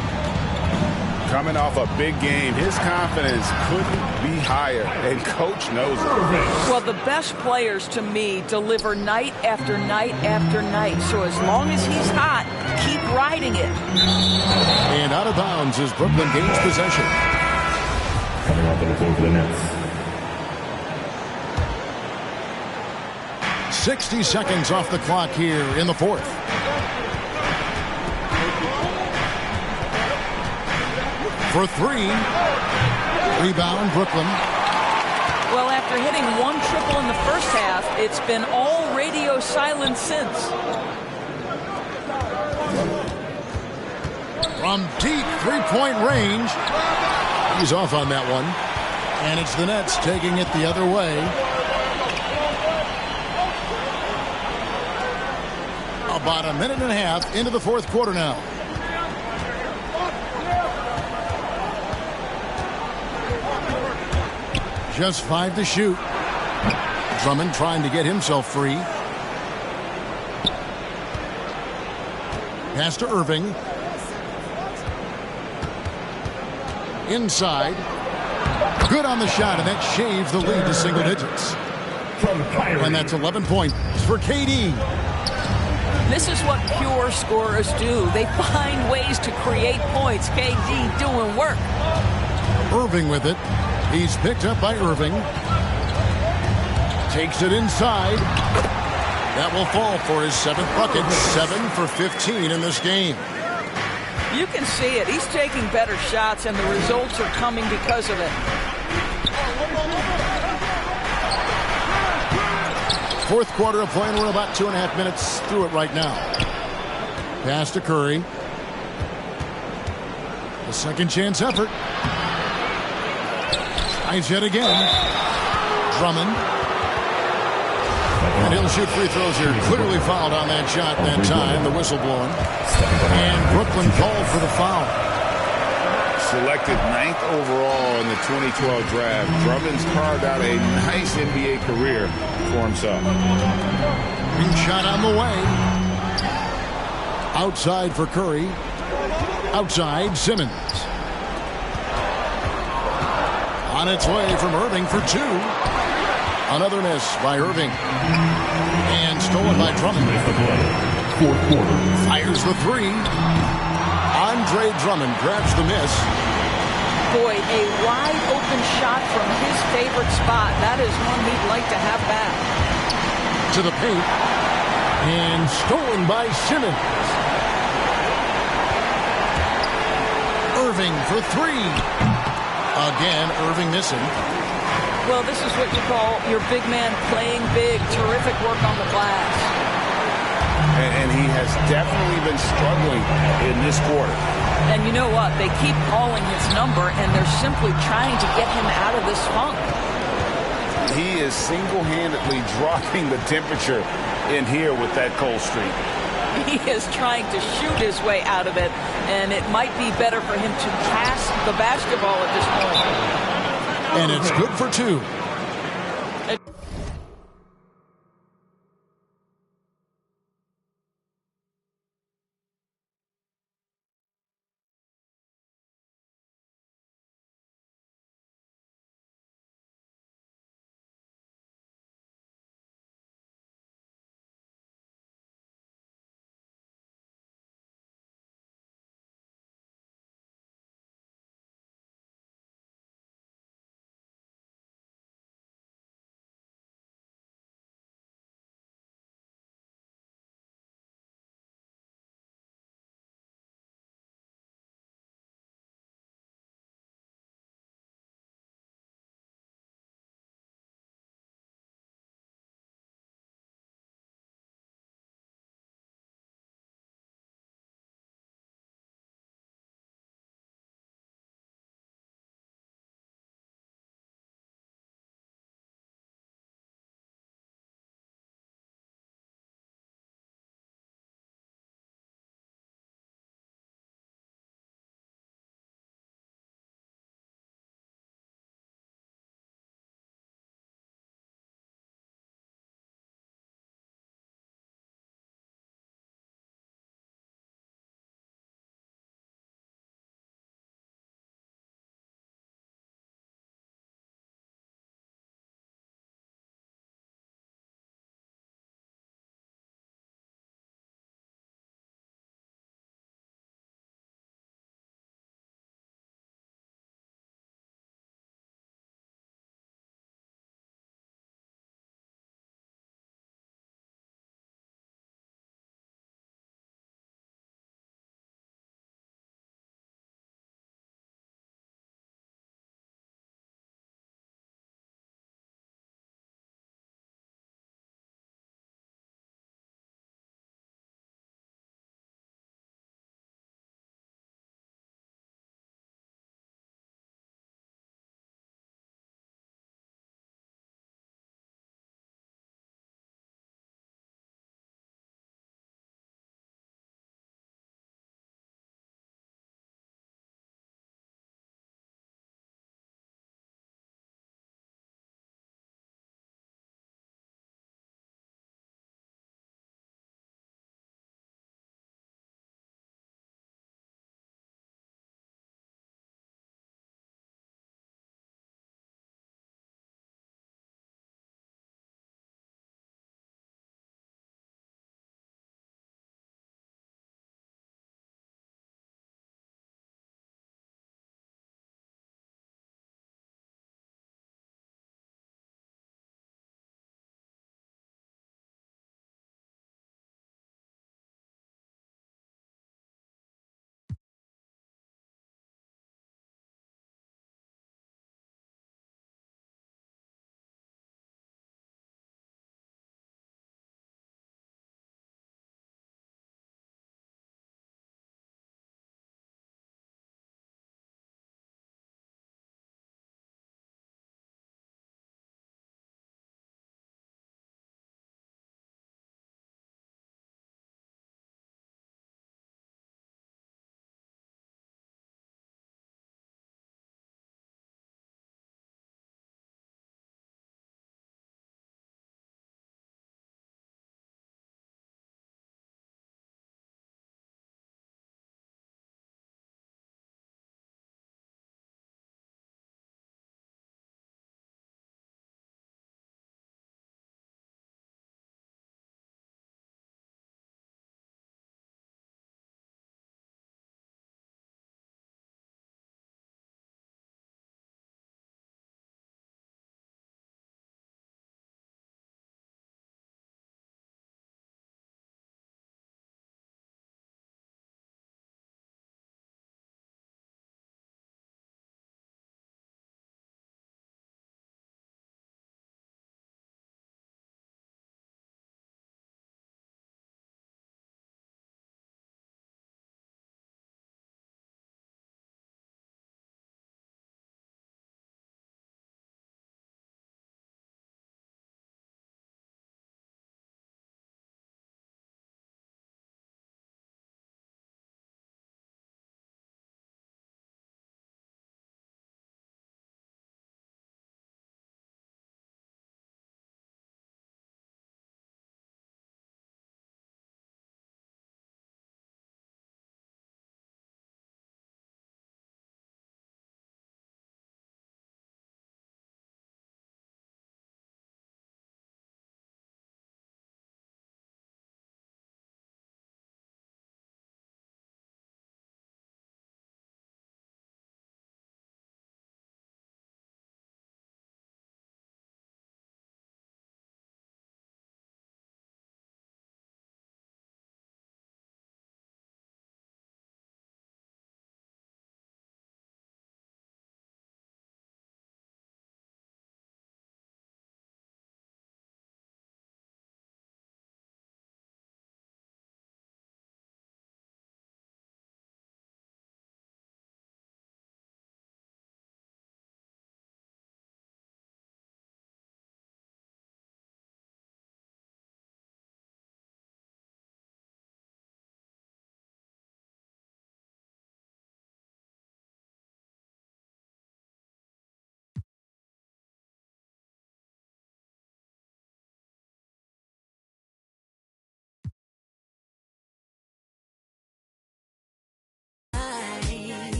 Coming off a big game, his confidence couldn't be higher, and Coach knows it. Well, the best players, to me, deliver night after night after night. So as long as he's hot, keep riding it. And out of bounds as Brooklyn gains possession. Coming off the floor for the Nets. 60 seconds off the clock here in the fourth. For three. Rebound, Brooklyn. Well, after hitting one triple in the first half, it's been all radio silence since. From deep three-point range. He's off on that one. And it's the Nets taking it the other way. About a minute and a half into the fourth quarter now. Just 5 to shoot. Drummond trying to get himself free. Pass to Irving. Inside. Good on the shot, and that shaves the lead to single digits. And that's 11 points for KD. This is what pure scorers do. They find ways to create points. KD doing work. Irving with it. He's picked up by Irving. Takes it inside. That will fall for his 7th bucket. 7 for 15 in this game. You can see it. He's taking better shots, and the results are coming because of it. 4th quarter of play, and we're about 2.5 minutes through it right now. Pass to Curry. The second chance effort. Tries yet again. Drummond. And he'll shoot free throws here. Clearly fouled on that shot that time. The whistle blowing. And Brooklyn called for the foul. Selected 9th overall in the 2012 draft, Drummond's carved out a nice NBA career for himself. Green shot on the way. Outside for Curry. Outside, Simmons. On its way from Irving for 2. Another miss by Irving. And stolen by Drummond. 4th quarter. Fires the 3. Andre Drummond grabs the miss. Boy, a wide open shot from his favorite spot. That is one he'd like to have back. To the paint. And stolen by Simmons. Irving for 3. Again, Irving missing. Well, this is what you call your big man playing big. Terrific work on the glass. And he has definitely been struggling in this quarter. And you know what? They keep calling his number, and they're simply trying to get him out of this funk. He is single-handedly dropping the temperature in here with that cold streak. He is trying to shoot his way out of it, and it might be better for him to pass the basketball at this point. And it's good for 2.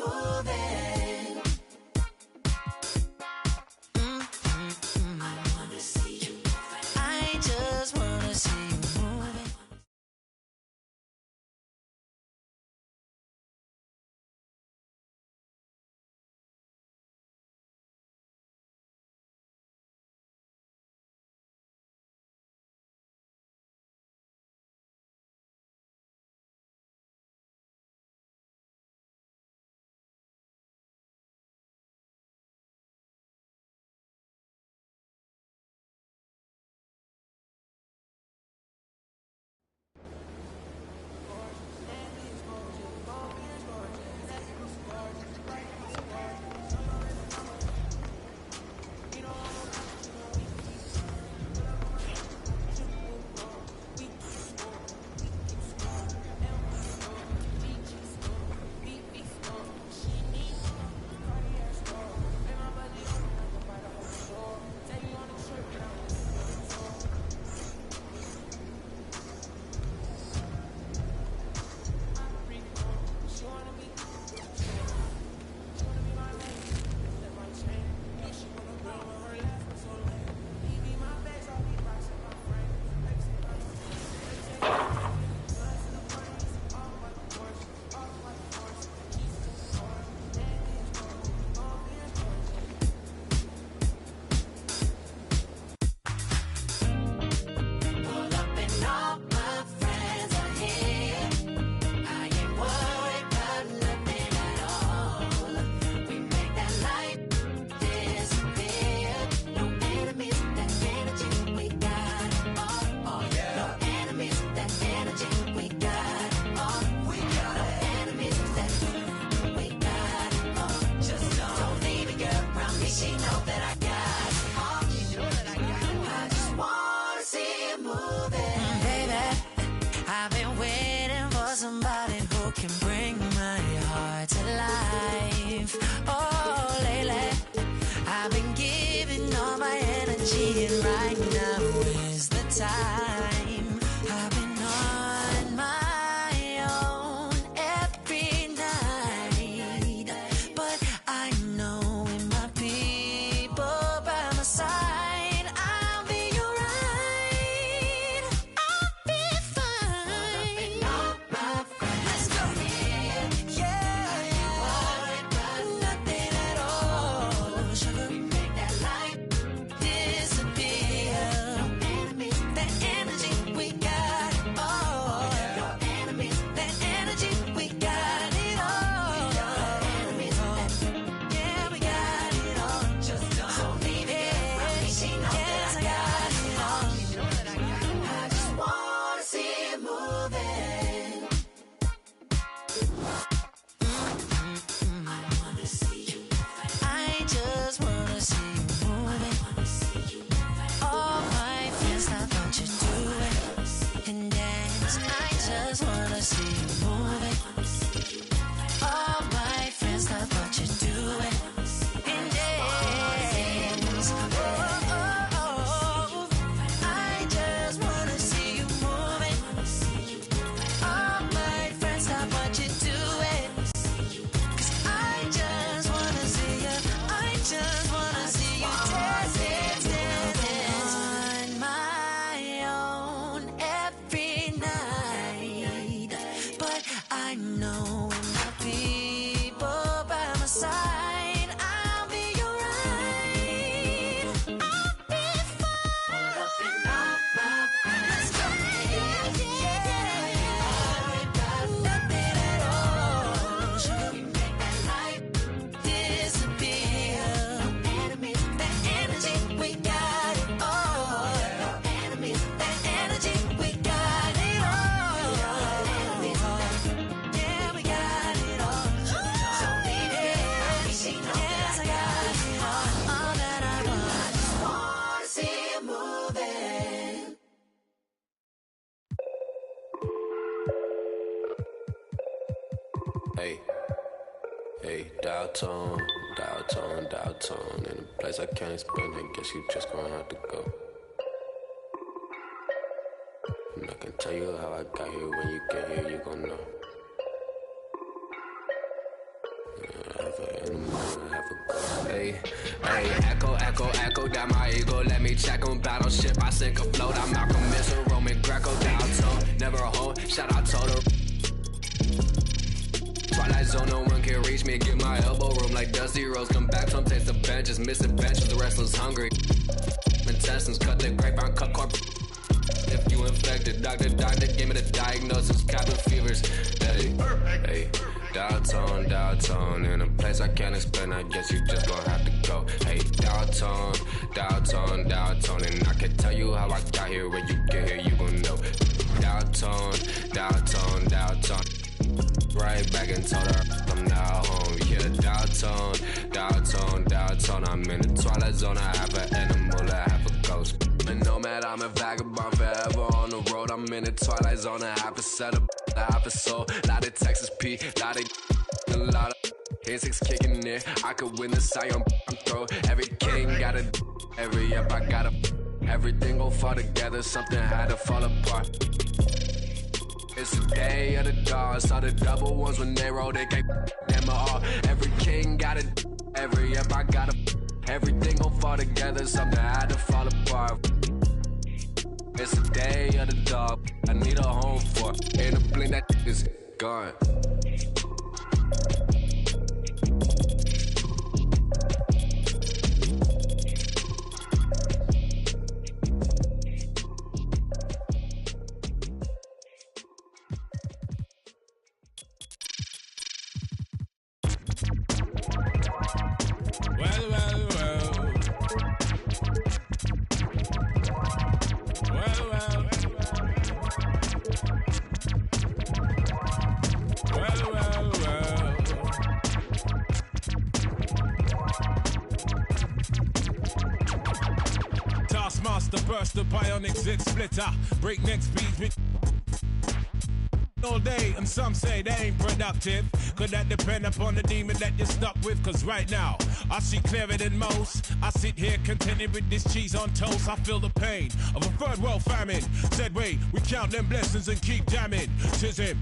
moving. I wanna see you moving. I just wanna see you moving. Somebody who can bring my heart to life. Oh, lately I've been giving all my energy, and right now is the time. I've been on my own every night, but I know with my people by my side, I'll be alright. I'll be fine. Let's go. Yeah, nothing at all. Sugar, we make that light disappear. No enemies, that energy we got. Oh, no enemies, that energy we got it all. Enemies, yeah, we got it all. Just don't leave it. Yes, I got it all. I just wanna see it moving. I just wanna see you moving. All my friends, stop what you're doing and dance. I just wanna see you moving. All my friends, stop what you're doing and dance. Oh, oh, oh. I just wanna see you moving. All my friends, stop what you're doing. I just wanna see you. I just wanna see you dance, dance, dance on my own every night. But I know with my people by my side, I'll be alright. I'll be fine. Let's go. Nothing at all. Sugar, we make that light disappear. No enemies, that energy we got it all. No enemies, that energy we got it all. Yeah, we got it all. So leave it. Yes, I got it all that I want. I just wanna see you moving. Hey, hey, dial tone, dial tone, dial tone. In a place I can't explain, I guess you just gonna have to go. And I can tell you how I got here. When you get here, you gon' know. Hey, echo, echo, echo down my ego. Let me check on battleship. I sink afloat. I'm Malcolm Missile, Roman Greco, down tone. Never a home. Shout out Toto. Twilight zone, no one can reach me. Get my elbow room like Dusty Rose. Come back, some taste the benches. Missing benches, the restless hungry. Intestines cut the grapevine, cut corp. If you infected, doctor, give me the diagnosis. Cabin fevers. Hey, downtown, in a place I can't explain. I guess you just gonna have to go. Hey, downtown, and I can tell you how I got here. When you get here, you gon' know. Downtown. Right back and told her I'm now home. Yeah, downtown. I'm in the twilight zone. I have an animal, I have a ghost. A nomad, I'm a vagabond forever on the road. I'm in the twilight zone. I have a setup, I have a soul. Lot of Texas P, lot of insects kicking in. I could win the Sion throw. Every king got a, every up I got a. Everything gon' fall together. Something had to fall apart. It's the day of the dog. Saw the double ones when they roll. They can't them all. Every king got it. Every up I got a. Everything gon' fall together. Something had to fall apart. It's the day of the dog. I need a home for. In a blink that is gone. Taskmaster burst the bionic zit splitter. Breakneck speed with all day, and some say they ain't productive. Could that depend upon the demon that you're stuck with? Cause right now, I see clearer than most. I sit here contented with this cheese on toast. I feel the pain of a third world famine. Said wait, we count them blessings and keep jamming. Tis him.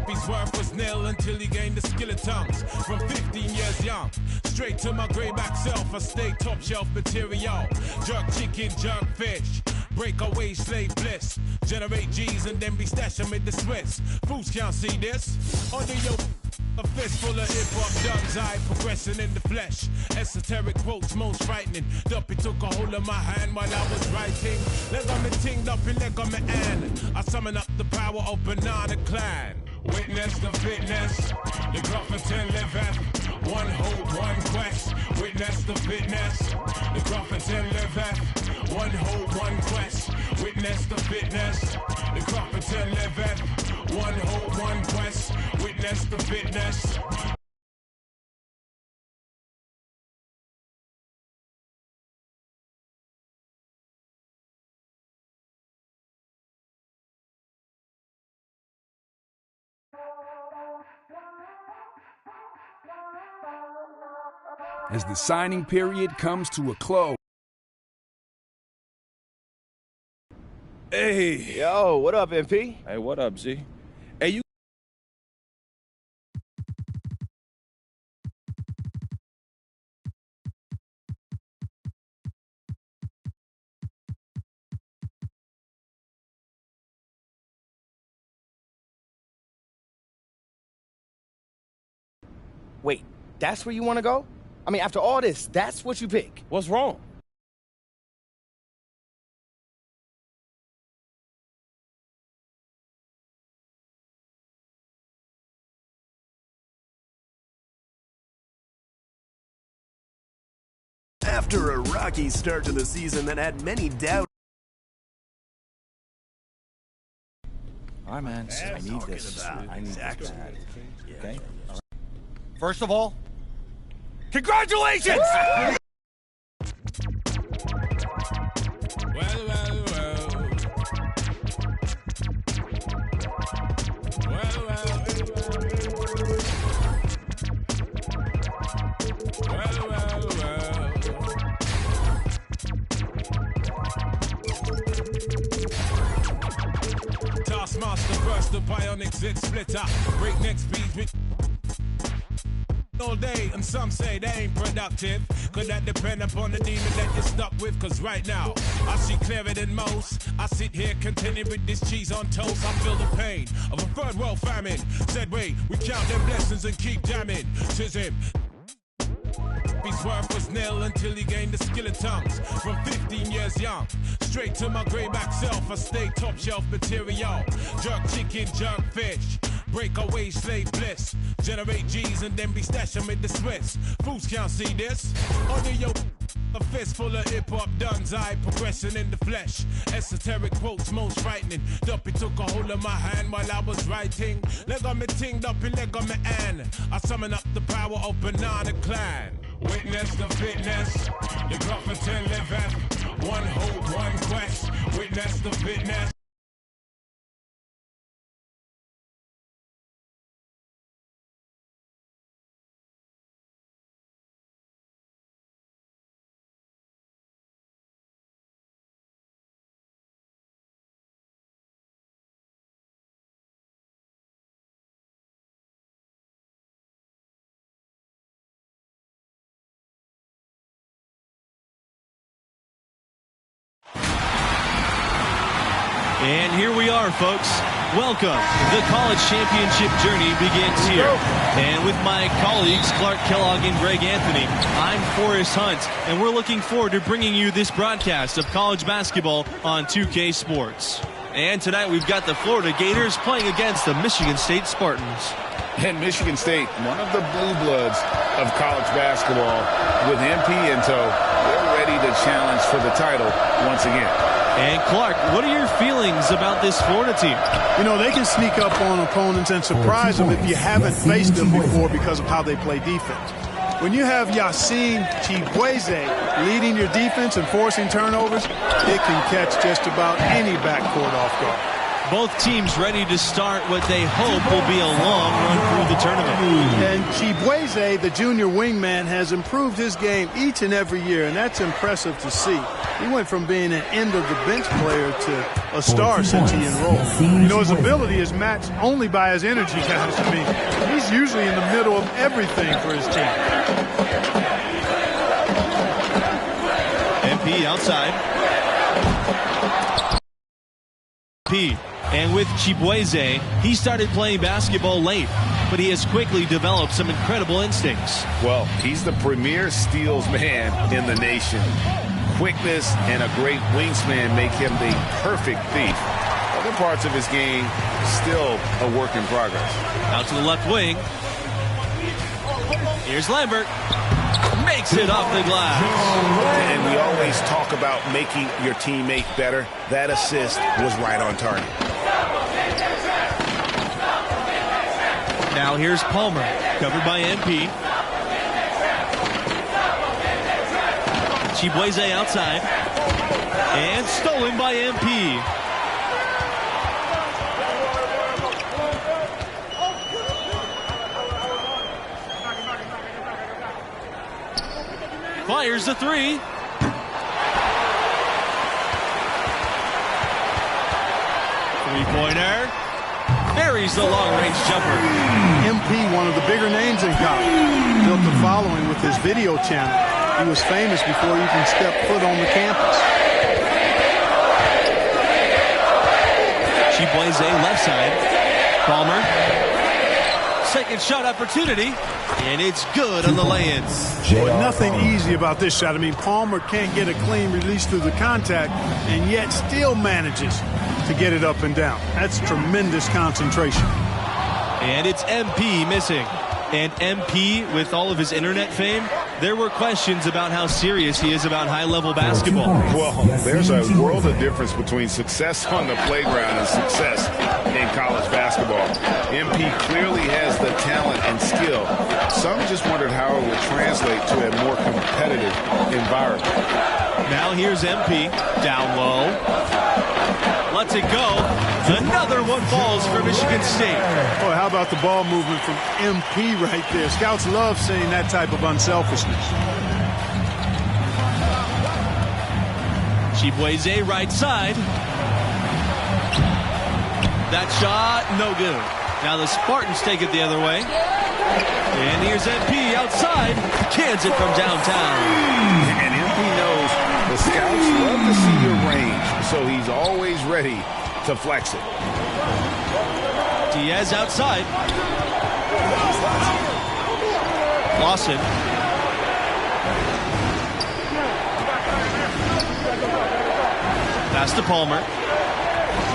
His worth was nil until he gained the skill of tongues. From 15 years young, straight to my greyback self, I stay top shelf material. Jerk chicken, jerk fish, break away slave bliss. Generate G's and then be stashing with the Swiss. Fools can't see this. Under your a fist full of hip-hop dugs, I progressing in the flesh. Esoteric quotes most frightening. Duppy took a hold of my hand while I was writing. Leg on me ting, Duppy leg on me hand. I summon up the power of Banana Clan. Witness the fitness, the Gruffington liveth. One hope, one quest. Witness the fitness, the Gruffington liveth. One hope, one quest. Witness the fitness, the Gruffington liveth. One hope, one quest. Witness the fitness. As the signing period comes to a close. Hey. Yo, what up, MP? Hey, what up, Z? Hey, you. Wait, that's where you want to go? I mean, after all this, that's what you pick. What's wrong? After a rocky start to the season that had many doubts. All right, man. I need this. I need this. Okay? All right. First of all, congratulations! Taskmaster burst the bionic zit splitter. Breakneck speed with all day, and some say they ain't productive. Could that depend upon the demon that you're stuck with? Cause right now, I see clearer than most. I sit here contented with this cheese on toast. I feel the pain of a third world famine. Said wait, we count them blessings and keep jamming. Tis him. His worth was nil until he gained the skill of tongues. From 15 years young, straight to my grayback self, I stay top shelf material. Jerk chicken, jerk fish, breakaway slave bliss. Generate G's and then be stashing with the Swiss. Fools can't see this. Under your a fistful of hip-hop duns, I progression in the flesh. Esoteric quotes most frightening. Duppy took a hold of my hand while I was writing. Leg on me ting, Duppy leg on me and I summon up the power of Banana Clan. Witness the fitness, the prophet liveth. One hope, one quest. Witness the fitness. And here we are, folks. Welcome. The college championship journey begins here. And with my colleagues, Clark Kellogg and Greg Anthony, I'm Forrest Hunt, and we're looking forward to bringing you this broadcast of college basketball on 2K Sports. And tonight we've got the Florida Gators playing against the Michigan State Spartans. And Michigan State, one of the blue bloods of college basketball, with MP in tow, they're ready to challenge for the title once again. And Clark, what are your feelings about this Florida team? You know, they can sneak up on opponents and surprise them if you haven't faced them before because of how they play defense. When you have Yassine Chibueze leading your defense and forcing turnovers, it can catch just about any backcourt off guard. Both teams ready to start what they hope will be a long run through the tournament. And Chibueze, the junior wingman, has improved his game each and every year, and that's impressive to see. He went from being an end-of-the-bench player to a star since he enrolled. You know, his ability is matched only by his energy, guys. I mean, he's usually in the middle of everything for his team. MP outside. P. And with Chibueze, he started playing basketball late, but he has quickly developed some incredible instincts. Well, he's the premier steals man in the nation. Quickness and a great wingspan make him the perfect thief. Other parts of his game, still a work in progress. Out to the left wing. Here's Lambert. Makes it off the glass. And we always talk about making your teammate better. That assist was right on target. Now here's Palmer, covered by MP. Chibueze outside. And stolen by MP. Fires the three. Three-pointer. Buries the long-range jumper. MP, one of the bigger names in college, built a following with his video channel. He was famous before he even stepped foot on the campus. Chibueze left side. Palmer. Second shot opportunity, and it's good on the lay-in. Boy, nothing easy about this shot. I mean, Palmer can't get a clean release through the contact, and yet still manages to get it up and down. That's tremendous concentration. And it's MP missing. And MP, with all of his internet fame, there were questions about how serious he is about high-level basketball. Well, there's a world of difference between success on the playground and success in college basketball. MP clearly has the talent and skill. Some just wondered how it would translate to a more competitive environment. Now here's MP, down low. Lets it go. Another one falls for Michigan State. Boy, how about the ball movement from MP right there? Scouts love seeing that type of unselfishness. Chibueze right side. That shot, no good. Now the Spartans take it the other way. And the here's MP outside. Cans it from downtown. And MP knows the scouts love to see your range, so he's always ready to flex it. Diaz outside. Lawson. Pass to Palmer.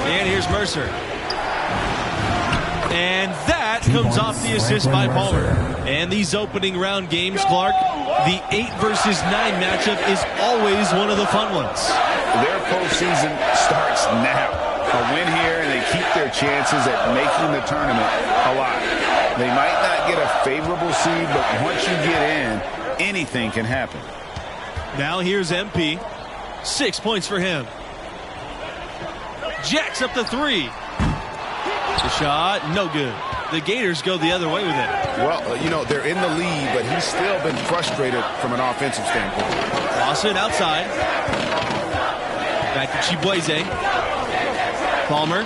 And here's Mercer. And that comes off the assist by Palmer. And these opening round games, Clark, the 8 versus 9 matchup is always one of the fun ones. Their postseason starts now. A win here, and they keep their chances at making the tournament alive. They might not get a favorable seed, but once you get in, anything can happen. Now here's MP. 6 points for him. Jacks up the 3. The shot, no good. The Gators go the other way with it. Well, they're in the lead, but he's still been frustrated from an offensive standpoint. Lawson outside. Back to Chibueze. Palmer.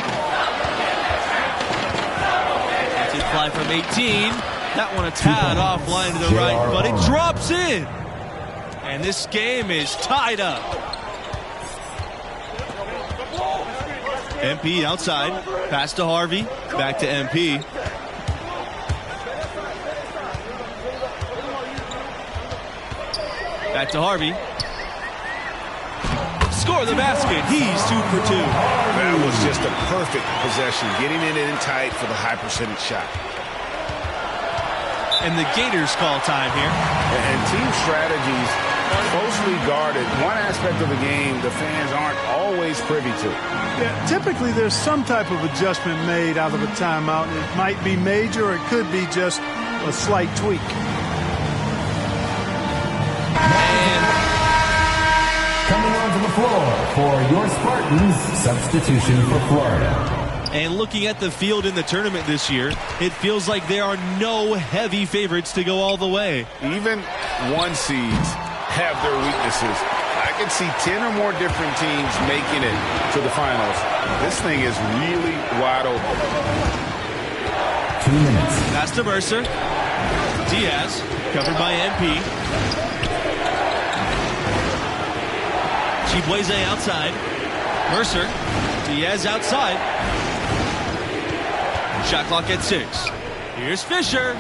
That's it, fly from 18. That one a tad offline to the right, but it drops in. And this game is tied up. MP outside. Pass to Harvey. Back to MP. Back to Harvey. Score the basket. He's 2 for 2. That was just a perfect possession. Getting it in tight for the high percentage shot. And the Gators call time here. And team strategies closely guarded. One aspect of the game the fans aren't always privy to. Yeah, typically there's some type of adjustment made out of a timeout. It might be major or it could be just a slight tweak. Coming onto the floor for your Spartans, substitution for Florida. And looking at the field in the tournament this year, it feels like there are no heavy favorites to go all the way. Even 1 seeds have their weaknesses. I can see 10 or more different teams making it to the finals. This thing is really wide open. 2 minutes. Pass to Mercer. Diaz, covered by MP. Chibueze outside. Mercer. Diaz outside. Shot clock at 6. Here's Fisher.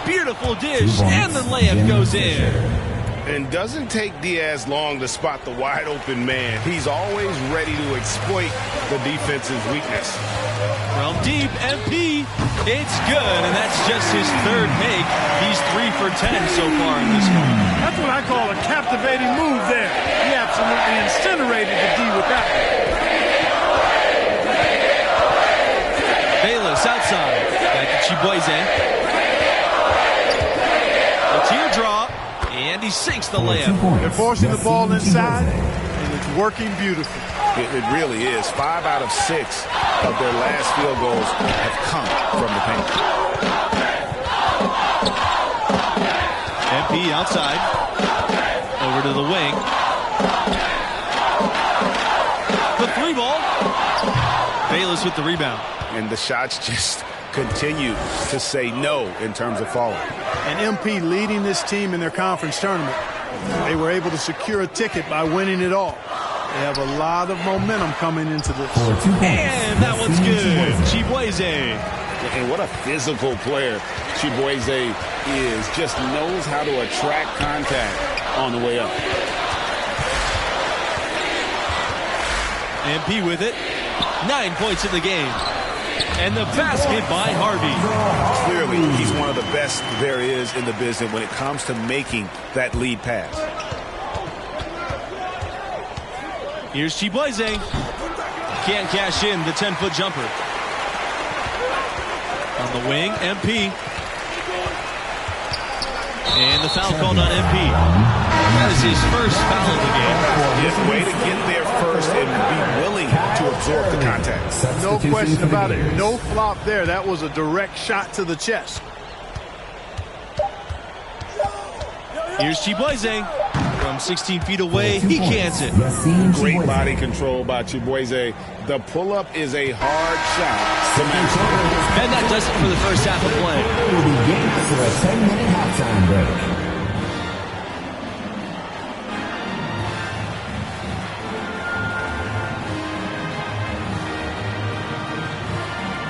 Beautiful dish, and the layup goes in. And doesn't take Diaz long to spot the wide open man. He's always ready to exploit the defense's weakness. From deep, MP, it's good, and that's just his 3rd make. He's 3 for 10 so far in this one. That's what I call a captivating move there. He absolutely incinerated the D with that. Bayless outside. Back to Chibueze. A teardrop. And he sinks the layup. They're forcing the ball inside, and it's working beautifully. It really is. 5 out of 6 of their last field goals have come from the paint. MP outside. Over to the wing. The 3 ball. Bayless with the rebound. And the shots just continue to say no in terms of falling. And MP leading this team in their conference tournament. They were able to secure a ticket by winning it all. They have a lot of momentum coming into this. And that one's good. Chibueze. And what a physical player Chibueze is. Just knows how to attract contact on the way up. MP with it. 9 points in the game. And the basket by Harvey. Clearly, he's one of the best there is in the business when it comes to making that lead pass. Here's Chibueze. Can't cash in the 10-foot jumper. On the wing, MP. And the foul called on MP. That is his first foul of the game. Yeah, way to get there first and be willing to absorb the contact. No question about it. No flop there. That was a direct shot to the chest. Here's Chibueze. From 16 feet away, he cans it. Great body control by Chibueze. The pull-up is a hard shot to match. And that does it for the first half of play. We'll begin after a 10-minute halftime break.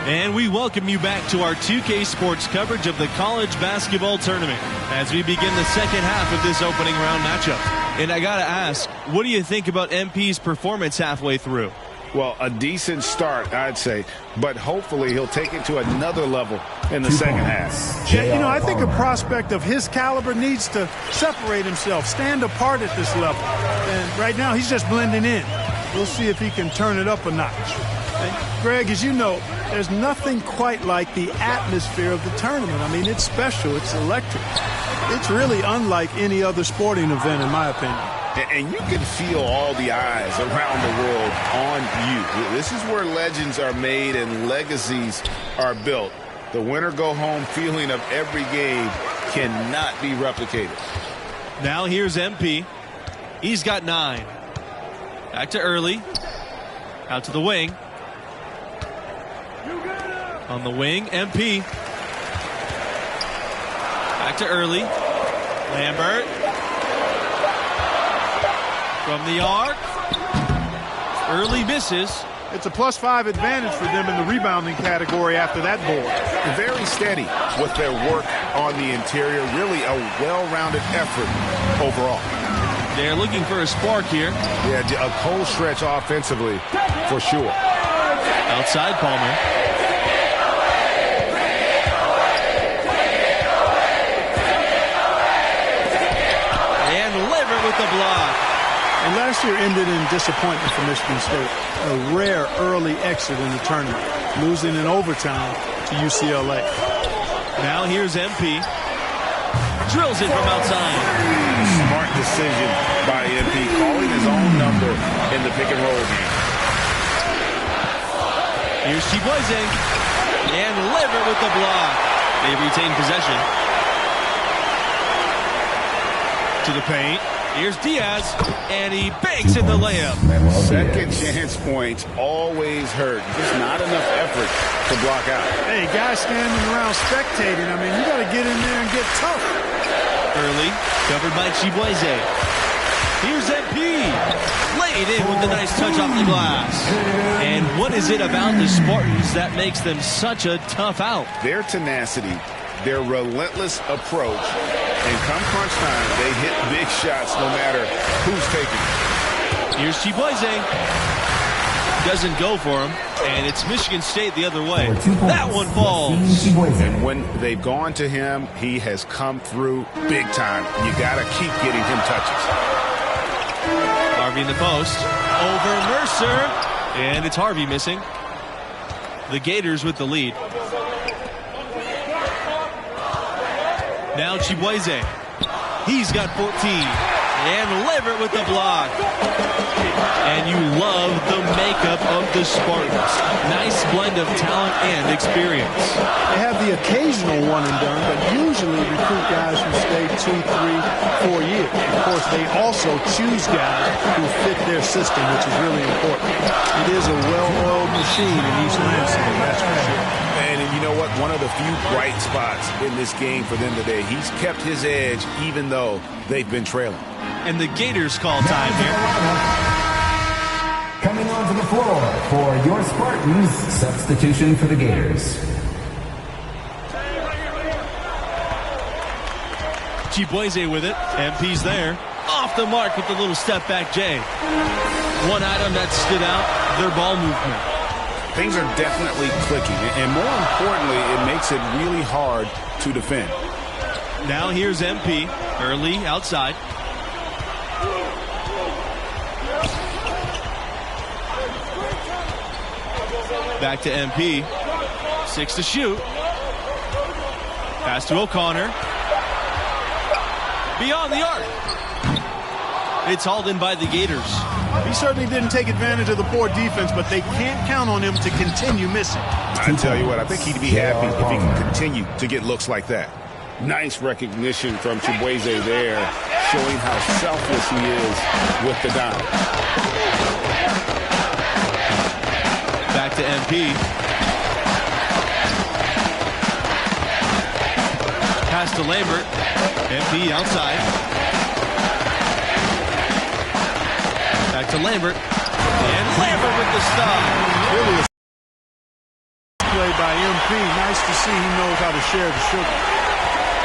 And we welcome you back to our 2K Sports coverage of the college basketball tournament as we begin the second half of this opening round matchup. And I got to ask, what do you think about MP's performance halfway through? Well, a decent start, I'd say, but hopefully he'll take it to another level in the second half. Yeah, you know, I think a prospect of his caliber needs to separate himself, stand apart at this level. And right now, he's just blending in. We'll see if he can turn it up a notch. And Greg, as you know, there's nothing quite like the atmosphere of the tournament. I mean, it's special. It's electric. It's really unlike any other sporting event, in my opinion. And you can feel all the eyes around the world on you. This is where legends are made and legacies are built. The winner-go-home feeling of every game cannot be replicated. Now here's MP. He's got 9. Back to Early. Out to the wing. On the wing, MP. Back to Early. Lambert. From the arc. Early misses. It's a +5 advantage for them in the rebounding category after that board. Very steady with their work on the interior. Really a well-rounded effort overall. They're looking for a spark here. Yeah, a cold stretch offensively for sure. Outside Palmer. With the block. And last year ended in disappointment for Michigan State. A rare early exit in the tournament, losing in overtime to UCLA. Now here's MP. Drills it from outside. Smart decision by MP, calling his own number in the pick and roll game. Here's Chibueze. And Lever with the block. They retain possession. To the paint. Here's Diaz, and he banks in the layup. Second chance points always hurt. Just not enough effort to block out. Hey, guys standing around spectating. I mean, you got to get in there and get tough. Early, covered by Chibueze. Here's MP. Laid in with a nice touch off the glass. And what is it about the Spartans that makes them such a tough out? Their tenacity, their relentless approach. And come crunch time, they hit big shots no matter who's taking it. Here's Chibueze. Doesn't go for him, and it's Michigan State the other way. That one falls. And when they've gone to him, he has come through big time. You got to keep getting him touches. Harvey in the post. Over Mercer. And it's Harvey missing. The Gators with the lead. Now Chibueze. He's got 14. And Leverett with the block. And you love the makeup of the Spartans. Nice blend of talent and experience. They have the occasional one and done, but usually recruit guys who stay 2, 3, 4 years. Of course, they also choose guys who fit their system, which is really important. It is a well-oiled machine in East Lansing, that's for sure. And you know what? One of the few bright spots in this game for them today. He's kept his edge even though they've been trailing. And the Gators call time here. Coming onto the floor for your Spartans, substitution for the Gators. Chibueze with it. MP's there. Off the mark with the little step back J. One item that stood out, their ball movement. Things are definitely clicking, and more importantly, it makes it really hard to defend. Now here's MP. Early outside. Back to MP. 6 to shoot. Pass to O'Connor. Beyond the arc. It's hauled in by the Gators. He certainly didn't take advantage of the poor defense, but they can't count on him to continue missing. I tell you what, I think he'd be happy if he can continue to get looks like that. Nice recognition from Chibueze there. showing how selfless he is with the dime. Back to MP. Pass to Lambert. MP outside. Back to Lambert. And Lambert with the stop. Really a play by MP. Nice to see he knows how to share the sugar.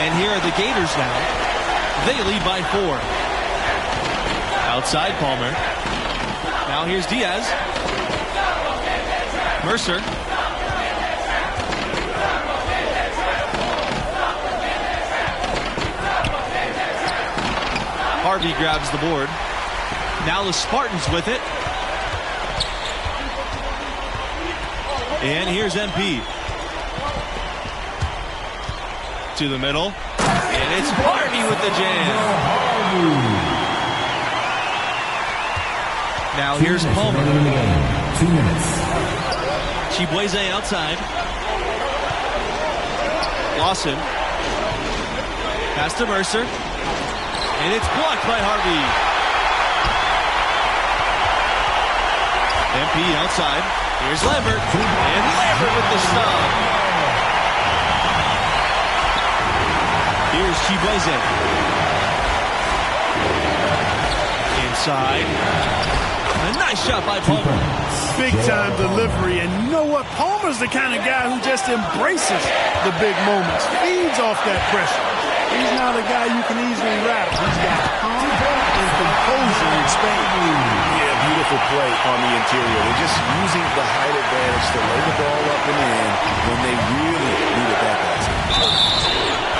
And here are the Gators now. They lead by 4. Outside Palmer. Now here's Diaz. Mercer. Harvey grabs the board. Now the Spartans with it. And here's MP. To the middle. And it's Harvey with the jam. Now here's Palmer. 2 minutes. Chibueze outside. Lawson. Pass to Mercer. And it's blocked by Harvey. MP outside. Here's Lambert. And Lambert with the stop. Here's Chibueze. Inside. A nice shot by Palmer. Big-time delivery, and you know what? Palmer's the kind of guy who just embraces the big moments, feeds off that pressure. He's not a guy you can easily rattle. He's got calm and composure in Spain. Yeah, beautiful play on the interior. They're just using the height advantage to lay the ball up and in when they really needed that basket.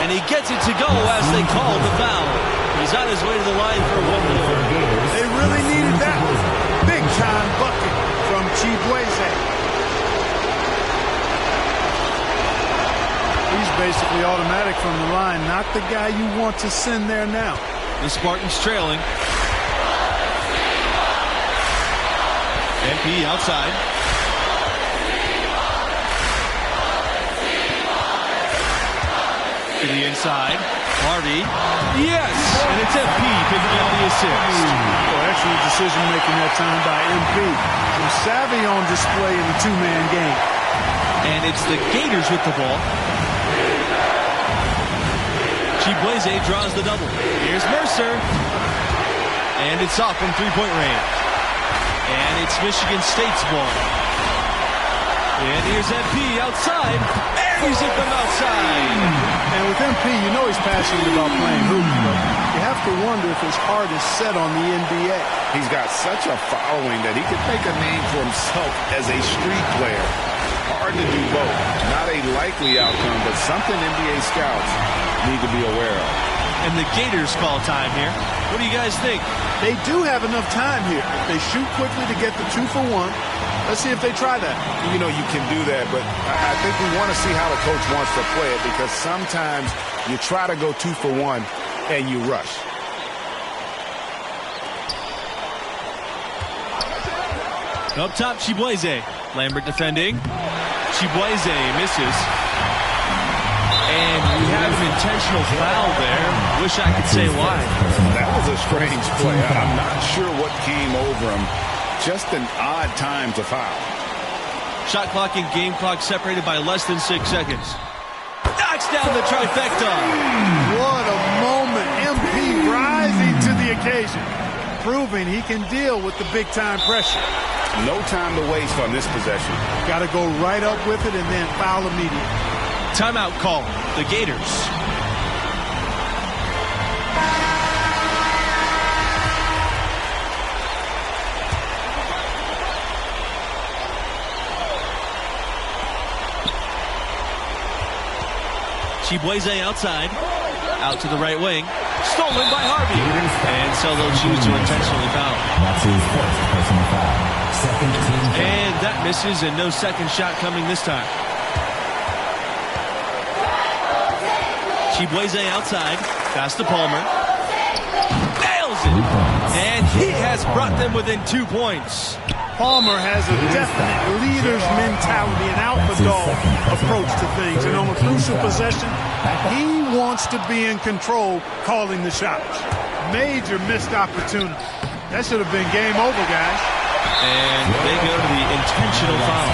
And he gets it to go as they call the foul. He's on his way to the line for one more. They really needed that one. Big-time bucket from Chibueze. He's basically automatic from the line. Not the guy you want to send there now. The Spartans trailing. MP outside. To the inside. Harvey. Yes! And it's MP picking up the assist. Oh, excellent decision-making that time by MP. Some savvy on display in the two-man game. And it's the Gators with the ball. Chibueze draws the double. Here's Mercer. And it's off from three-point range. And it's Michigan State's ball. And here's MP outside. And he's hit from outside. And with MP, you know he's passionate about playing hoops, but you have to wonder if his heart is set on the NBA. He's got such a following that he could make a name for himself as a street player. Hard to do both. Not a likely outcome, but something NBA scouts need to be aware of. And the Gators call time here. What do you guys think? They do have enough time here. If they shoot quickly to get the 2 for 1, let's see if they try that. You know, you can do that, but I think we want to see how the coach wants to play it, because sometimes you try to go 2 for 1 and you rush. Up top, Chibueze. Lambert defending. Chibueze misses. And we have an intentional foul there. Wish I could say why. That was a strange play. I'm not sure what came over him. Just an odd time to foul. Shot clock and game clock separated by less than 6 seconds. Knocks down the trifecta. What a moment. MP rising to the occasion, proving he can deal with the big-time pressure. No time to waste on this possession. Got to go right up with it and then foul immediately. Timeout call. The Gators. Chibueze outside. Out to the right wing. Stolen by Harvey. And so they'll choose to intentionally foul. That's his first personal foul. Second team foul. And that misses, and no second shot coming this time. Chibueze outside. Pass to Palmer. Nails it. And he has brought them within 2 points. Palmer has a definite leader's mentality, an alpha dog approach to things. And on a crucial possession, he wants to be in control, calling the shots. major missed opportunity. That should have been game over, guys. And they go to the intentional foul.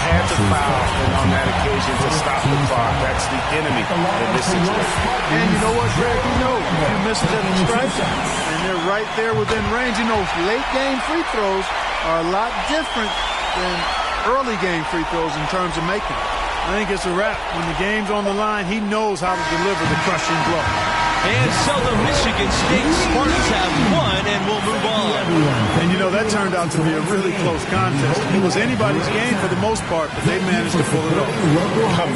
Had to foul on that occasion to stop the clock. That's the enemy in this situation. And you know what, Greg? You know, if you miss them strikes and they're right there within range, you know, late game free throws are a lot different than early game free throws in terms of making it. I think it's a wrap. When the game's on the line, he knows how to deliver the crushing blow. And so the Michigan State Spartans have won, and we'll move on. And, you know, that turned out to be a really close contest. It was anybody's game for the most part, but they managed to pull it off.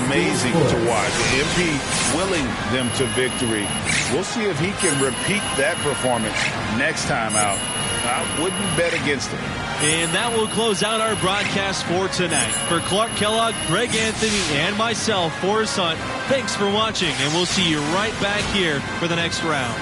Amazing to watch. MP willing them to victory. We'll see if he can repeat that performance next time out. I wouldn't bet against him. And that will close out our broadcast for tonight. For Clark Kellogg, Greg Anthony, and myself, Forrest Hunt, thanks for watching, and we'll see you right back here for the next round.